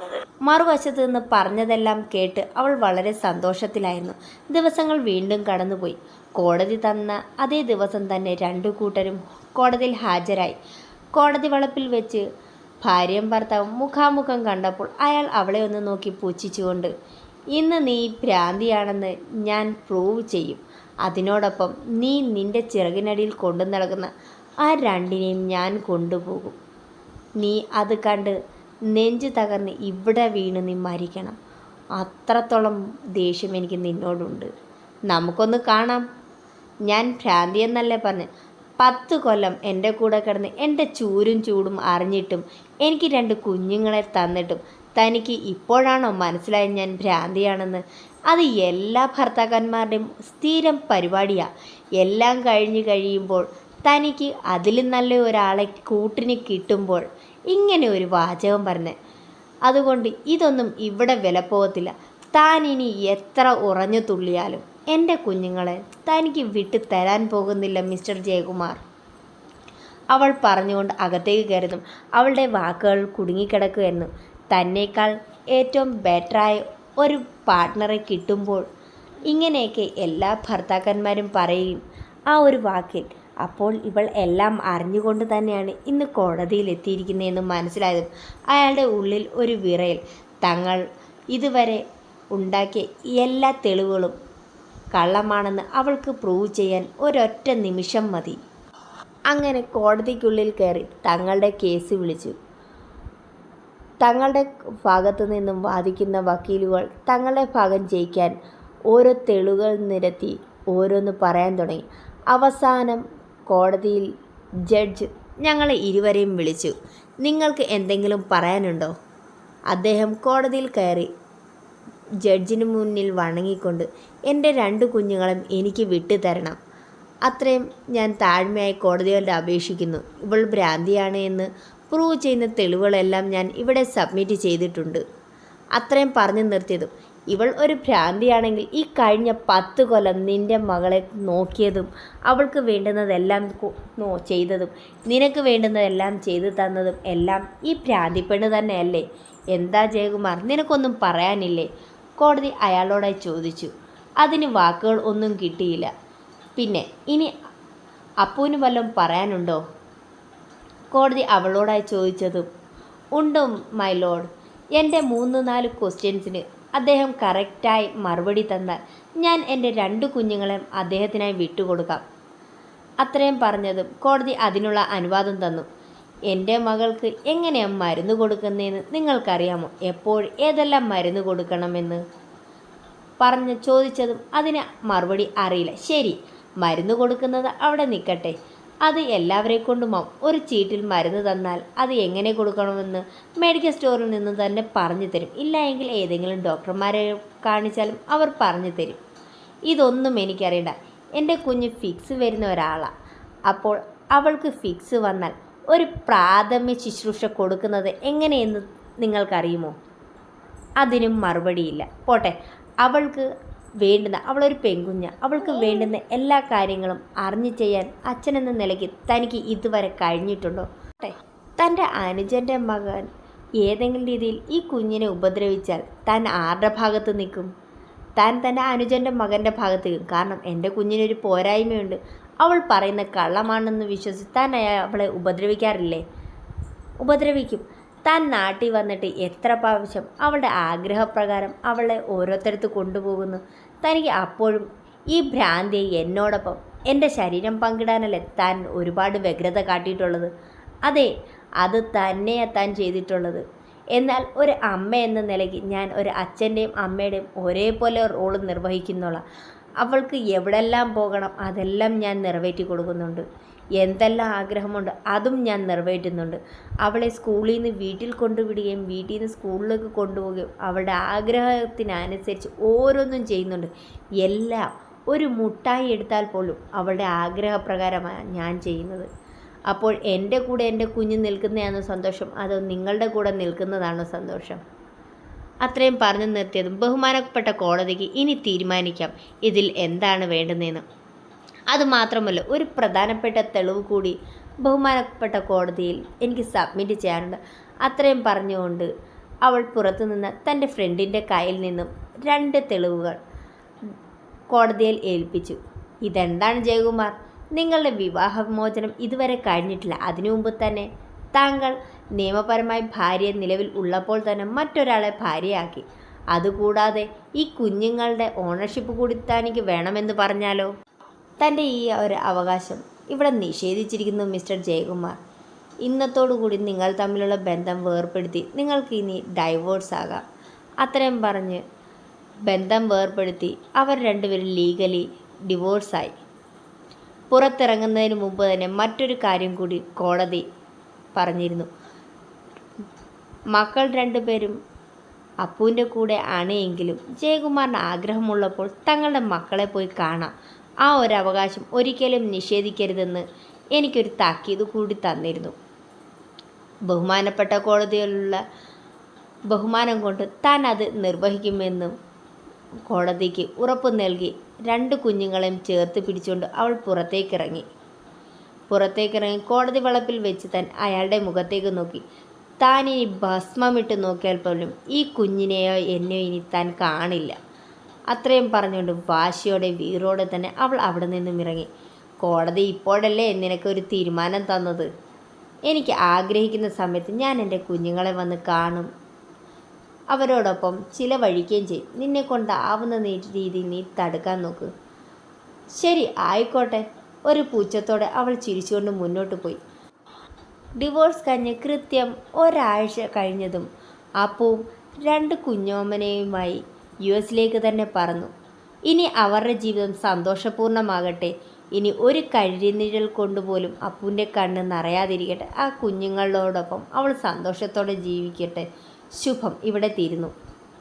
മറുവശത്ത് നിന്ന് പറഞ്ഞതെല്ലാം കേട്ട് അവൾ വളരെ സന്തോഷത്തിലായിരുന്നു. ദിവസങ്ങൾ വീണ്ടും കടന്നുപോയി. കോടതി തന്ന അതേ ദിവസം തന്നെ 2 കൂട്ടരും കോടതിയിൽ ഹാജരായി. കോടതി വളപ്പിൽ വെച്ച് ഭാര്യയും ഭർത്താവും മുഖാമുഖം കണ്ടപ്പോൾ അയാൾ അവളെ ഒന്ന് നോക്കി പുച്ഛിച്ചുകൊണ്ട്, ഇന്ന് നീ ഭ്രാന്തിയാണെന്ന് ഞാൻ പ്രൂവ് ചെയ്യും. അതിനോടൊപ്പം നീ നിൻ്റെ ചിറകിനടിയിൽ കൊണ്ടു നടക്കുന്ന ആ 2നെയും ഞാൻ കൊണ്ടുപോകും. നീ അത് കണ്ട് നെഞ്ചു തകർന്ന് ഇവിടെ വീണ് നീ മരിക്കണം. അത്രത്തോളം ദേഷ്യം എനിക്ക് നിന്നോടുണ്ട്. നമുക്കൊന്ന് കാണാം. ഞാൻ ഭ്രാന്തി എന്നല്ലേ പറഞ്ഞ് 10 കൊല്ലം എൻ്റെ കൂടെ കിടന്ന് എൻ്റെ ചൂരും ചൂടും അറിഞ്ഞിട്ടും എനിക്ക് 2 കുഞ്ഞുങ്ങളെ തന്നിട്ടും തനിക്ക് ഇപ്പോഴാണോ മനസ്സിലായത് ഞാൻ ഭ്രാന്തിയാണെന്ന്? അത് എല്ലാ ഭർത്താക്കന്മാരുടെയും സ്ഥിരം പരിപാടിയാണ്. എല്ലാം കഴിയുമ്പോൾ തനിക്ക് അതിലും നല്ല ഒരാളെ കൂട്ടിന് കിട്ടുമ്പോൾ ഇങ്ങനെ ഒരു വാചകം പറഞ്ഞ്, അതുകൊണ്ട് ഇതൊന്നും ഇവിടെ വില പോകത്തില്ല. താൻ ഇനി എത്ര ഉറഞ്ഞു തുള്ളിയാലും എൻ്റെ കുഞ്ഞുങ്ങളെ തനിക്ക് വിട്ടു തരാൻ പോകുന്നില്ല മിസ്റ്റർ ജയകുമാർ. അവൾ പറഞ്ഞുകൊണ്ട് അകത്തേക്ക് കയറുന്നു. അവളുടെ വാക്കുകൾ കുടുങ്ങിക്കിടക്കുമായിരുന്നു. തന്നേക്കാൾ ഏറ്റവും ബെറ്ററായ ഒരു പാർട്ട്ണറെ കിട്ടുമ്പോൾ ഇങ്ങനെയൊക്കെ എല്ലാ ഭർത്താക്കന്മാരും പറയും ആ ഒരു വാക്കിൽ. അപ്പോൾ ഇവൾ എല്ലാം അറിഞ്ഞുകൊണ്ട് തന്നെയാണ് ഇന്ന് കോടതിയിൽ എത്തിയിരിക്കുന്നതെന്ന് മനസ്സിലായതും അയാളുടെ ഉള്ളിൽ ഒരു വിറയൽ. തങ്ങൾ ഇതുവരെ ഉണ്ടാക്കിയ എല്ലാ തെളിവുകളും കള്ളമാണെന്ന് അവൾക്ക് പ്രൂവ് ചെയ്യാൻ ഒരൊറ്റ നിമിഷം മതി. അങ്ങനെ കോടതിക്കുള്ളിൽ കയറി തങ്ങളുടെ കേസ് വിളിച്ചു. തങ്ങളുടെ ഭാഗത്തു നിന്നും വാദിക്കുന്ന വക്കീലുകൾ തങ്ങളുടെ ഭാഗം ജയിക്കാൻ ഓരോ തെളിവുകൾ നിരത്തി ഓരോന്ന് പറയാൻ തുടങ്ങി. അവസാനം കോടതിയിൽ ജഡ്ജ് ഞങ്ങളെ ഇരുവരെയും വിളിച്ചു. നിങ്ങൾക്ക് എന്തെങ്കിലും പറയാനുണ്ടോ? അദ്ദേഹം കോടതിയിൽ കയറി ജഡ്ജിന് മുന്നിൽ വണങ്ങിക്കൊണ്ട്, എൻ്റെ 2 കുഞ്ഞുങ്ങളും എനിക്ക് വിട്ടു തരണം. അത്രയും ഞാൻ താഴ്മയായി കോടതിയോട് അപേക്ഷിക്കുന്നു. ഇവൾ ഭ്രാന്തിയാണ് എന്ന് പ്രൂവ് ചെയ്യുന്ന തെളിവുകളെല്ലാം ഞാൻ ഇവിടെ സബ്മിറ്റ് ചെയ്തിട്ടുണ്ട്. അത്രയും പറഞ്ഞു നിർത്തിയതും, ഇവൾ ഒരു ഭ്രാന്തിയാണെങ്കിൽ ഈ കഴിഞ്ഞ 10 കൊല്ലം നിൻ്റെ മകളെ നോക്കിയതും അവൾക്ക് വേണ്ടുന്നതെല്ലാം ചെയ്തതും നിനക്ക് വേണ്ടുന്നതെല്ലാം ചെയ്തു തന്നതും എല്ലാം ഈ ഭ്രാന്തിപ്പെണ്ണ് തന്നെയല്ലേ? എന്താ ജയകുമാർ, നിനക്കൊന്നും പറയാനില്ലേ? കോടതി അയാളോടായി ചോദിച്ചു. അതിന് വാക്കുകൾ ഒന്നും കിട്ടിയില്ല. പിന്നെ ഇനി അപ്പൂന് വല്ലതും പറയാനുണ്ടോ? കോടതി അവളോടായി ചോദിച്ചതും, ഉണ്ട് മൈ ലോർഡ്. എൻ്റെ 3-4 ക്വസ്റ്റ്യൻസിന് അദ്ദേഹം കറക്റ്റായി മറുപടി തന്നാൽ ഞാൻ എൻ്റെ 2 കുഞ്ഞുങ്ങളെയും അദ്ദേഹത്തിനായി വിട്ടുകൊടുക്കാം. അത്രയും പറഞ്ഞതും കോടതി അതിനുള്ള അനുവാദം തന്നു. എൻ്റെ മകൾക്ക് എങ്ങനെയാണ് മരുന്ന് കൊടുക്കുന്നതെന്ന് നിങ്ങൾക്കറിയാമോ? എപ്പോൾ ഏതെല്ലാം മരുന്ന് കൊടുക്കണമെന്ന് ചോദിച്ചതും അതിന് മറുപടി അറിയില്ല. ശരി, മരുന്ന് കൊടുക്കുന്നത് അവിടെ നിൽക്കട്ടെ, അത് എല്ലാവരെ കൊണ്ടുമാവും. ഒരു ചീട്ടിൽ മരുന്ന് തന്നാൽ അത് എങ്ങനെ കൊടുക്കണമെന്ന് മെഡിക്കൽ സ്റ്റോറിൽ നിന്ന് തന്നെ പറഞ്ഞു തരും. ഇല്ല എങ്കിൽ ഏതെങ്കിലും ഡോക്ടർമാരെ കാണിച്ചാലും അവർ പറഞ്ഞു തരും. ഇതൊന്നും എനിക്കറിയണ്ട. എൻ്റെ കുഞ്ഞ് ഫിക്സ് വരുന്ന ഒരാളാണ്. അപ്പോൾ അവൾക്ക് ഫിക്സ് വന്നാൽ ഒരു പ്രാഥമിക ശുശ്രൂഷ കൊടുക്കുന്നത് എങ്ങനെയെന്ന് നിങ്ങൾക്കറിയുമോ? അതിനും മറുപടിയില്ല. പോട്ടെ, അവൾക്ക് വേണ്ടുന്ന, അവളൊരു പെൺകുഞ്ഞ, അവൾക്ക് വേണ്ടുന്ന എല്ലാ കാര്യങ്ങളും അറിഞ്ഞു ചെയ്യാൻ അച്ഛനെന്ന നിലയ്ക്ക് തനിക്ക് ഇതുവരെ കഴിഞ്ഞിട്ടുണ്ടോ? തൻ്റെ അനുജൻ്റെ മകൻ ഏതെങ്കിലും രീതിയിൽ ഈ കുഞ്ഞിനെ ഉപദ്രവിച്ചാൽ താൻ ആരുടെ ഭാഗത്ത് നിൽക്കും? താൻ തൻ്റെ അനുജൻ്റെ മകൻ്റെ ഭാഗത്ത് നിൽക്കും. കാരണം എൻ്റെ കുഞ്ഞിനൊരു പോരായ്മയുണ്ട്. അവൾ പറയുന്ന കള്ളമാണെന്ന് വിശ്വസിച്ച് താൻ അവളെ ഉപദ്രവിക്കാറില്ലേ? ഉപദ്രവിക്കും. താൻ നാട്ടിൽ വന്നിട്ട് എത്ര പ്രാവശ്യം അവളുടെ ആഗ്രഹപ്രകാരം അവളെ ഓരോരുത്തരത്ത് കൊണ്ടുപോകുന്നു. തനിക്ക് അപ്പോഴും ഈ ഭ്രാന്തിയെ എന്നോടൊപ്പം എൻ്റെ ശരീരം പങ്കിടാനല്ലേ താൻ ഒരുപാട് വ്യഗ്രത കാട്ടിയിട്ടുള്ളത്? അതെ, അത് തന്നെയാണ് താൻ ചെയ്തിട്ടുള്ളത്. എന്നാൽ ഒരു അമ്മ എന്ന നിലയ്ക്ക് ഞാൻ ഒരു അച്ഛൻ്റെയും അമ്മയുടെയും ഒരേപോലെ റോള് നിർവഹിക്കുന്നോളാം. അവൾക്ക് എവിടെല്ലാം പോകണം അതെല്ലാം ഞാൻ നിറവേറ്റി കൊടുക്കുന്നുണ്ട്. എന്തെല്ലാം ആഗ്രഹമുണ്ട് അതും ഞാൻ നിറവേറ്റുന്നുണ്ട്. അവളെ സ്കൂളിൽ നിന്ന് വീട്ടിൽ കൊണ്ടുവിടുകയും വീട്ടിൽ നിന്ന് സ്കൂളിലേക്ക് കൊണ്ടുപോവുകയും അവളുടെ ആഗ്രഹത്തിനനുസരിച്ച് ഓരോന്നും ചെയ്യുന്നുണ്ട്. എല്ലാം ഒരു മുട്ടായി എടുത്താൽ പോലും അവളുടെ ആഗ്രഹപ്രകാരമാണ് ഞാൻ ചെയ്യുന്നത്. അപ്പോൾ എൻ്റെ കൂടെ എൻ്റെ കുഞ്ഞ് നിൽക്കുന്നതാണോ സന്തോഷം, അതോ നിങ്ങളുടെ കൂടെ നിൽക്കുന്നതാണോ സന്തോഷം? അത്രയും പറഞ്ഞു നിർത്തിയതും ബഹുമാനപ്പെട്ട കോടതിക്ക് ഇനി തീരുമാനിക്കാം ഇതിൽ എന്താണ് വേണ്ടുന്നതെന്ന്. അതുമാത്രമല്ല, ഒരു പ്രധാനപ്പെട്ട തെളിവ് കൂടി ബഹുമാനപ്പെട്ട കോടതിയിൽ എനിക്ക് സബ്മിറ്റ് ചെയ്യാനുണ്ട്. അത്രയും പറഞ്ഞുകൊണ്ട് അവൾ പുറത്തുനിന്ന് തൻ്റെ ഫ്രണ്ടിൻ്റെ കയ്യിൽ നിന്നും 2 തെളിവുകൾ കോടതിയിൽ ഏൽപ്പിച്ചു. ഇതെന്താണ് ജയകുമാർ, നിങ്ങളുടെ വിവാഹമോചനം ഇതുവരെ കഴിഞ്ഞിട്ടില്ല. അതിനു മുമ്പ് തന്നെ താങ്കൾ നിയമപരമായി ഭാര്യയെ നിലവിൽ ഉള്ളപ്പോൾ തന്നെ മറ്റൊരാളെ ഭാര്യയാക്കി. അതുകൂടാതെ ഈ കുഞ്ഞുങ്ങളുടെ ഓണർഷിപ്പ് കൂടി തനിക്ക് വേണമെന്ന് പറഞ്ഞാലോ? തൻ്റെ ഈ ഒരു അവകാശം ഇവിടെ നിഷേധിച്ചിരിക്കുന്നു മിസ്റ്റർ ജയകുമാർ. ഇന്നത്തോടുകൂടി നിങ്ങൾ തമ്മിലുള്ള ബന്ധം വേർപ്പെടുത്തി നിങ്ങൾക്ക് ഇനി ഡൈവോഴ്സ് ആകാം. അത്രയും പറഞ്ഞ് ബന്ധം വേർപ്പെടുത്തി അവർ 2 പേരും ലീഗലി ഡിവോഴ്സായി. പുറത്തിറങ്ങുന്നതിന് മുമ്പ് തന്നെ മറ്റൊരു കാര്യം കൂടി കോടതി പറഞ്ഞിരുന്നു. മക്കൾ 2 പേരും അപ്പുവിൻ്റെ കൂടെ ആണ് എങ്കിലും ജയകുമാറിന് ആഗ്രഹമുള്ളപ്പോൾ തങ്ങളുടെ മക്കളെ പോയി കാണാം. ആ ഒരു അവകാശം ഒരിക്കലും നിഷേധിക്കരുതെന്ന് എനിക്കൊരു താക്കീത് കൂടി തന്നിരുന്നു. ബഹുമാനപ്പെട്ട കോടതിയിലുള്ള ബഹുമാനം കൊണ്ട് താൻ അത് നിർവഹിക്കുമെന്നും കോടതിക്ക് ഉറപ്പ് നൽകി 2 കുഞ്ഞുങ്ങളെയും ചേർത്ത് പിടിച്ചുകൊണ്ട് അവൾ പുറത്തേക്കിറങ്ങി. കോടതി വളപ്പിൽ വെച്ച് താൻ അയാളുടെ മുഖത്തേക്ക് നോക്കി. താൻ ഇനി ഭസ്മമിട്ട് നോക്കിയാൽ പോലും ഈ കുഞ്ഞിനെയോ എന്നെയോ ഇനി താൻ കാണില്ല. അത്രയും പറഞ്ഞുകൊണ്ട് വാശിയോടെ വീറോടെ തന്നെ അവൾ അവിടെ നിന്നും ഇറങ്ങി. കോടതി ഇപ്പോഴല്ലേ നിനക്കൊരു തീരുമാനം തന്നത്. എനിക്ക് ആഗ്രഹിക്കുന്ന സമയത്ത് ഞാൻ എൻ്റെ കുഞ്ഞുങ്ങളെ വന്ന് കാണും, അവരോടൊപ്പം ചിലവഴിക്കുകയും ചെയ്യും. നിന്നെ കൊണ്ടാവുന്ന രീതിയിൽ നീ തടുക്കാൻ നോക്ക്. ശരി, ആയിക്കോട്ടെ. ഒരു പുച്ഛത്തോടെ അവൾ ചിരിച്ചുകൊണ്ട് മുന്നോട്ട് പോയി. ഡിവോഴ്സ് കഴിഞ്ഞ് കൃത്യം ഒരാഴ്ച കഴിഞ്ഞതും അപ്പുവും 2 കുഞ്ഞോമനയുമായി US തന്നെ പറന്നു. ഇനി അവരുടെ ജീവിതം സന്തോഷപൂർണ്ണമാകട്ടെ. ഇനി ഒരു കഴിനിഴൽ കൊണ്ടുപോലും അപ്പുവിൻ്റെ കണ്ണ് നിറയാതിരിക്കട്ടെ. ആ കുഞ്ഞുങ്ങളോടൊപ്പം അവൾ സന്തോഷത്തോടെ ജീവിക്കട്ടെ. ശുഭം. ഇവിടെ തീരുന്നു.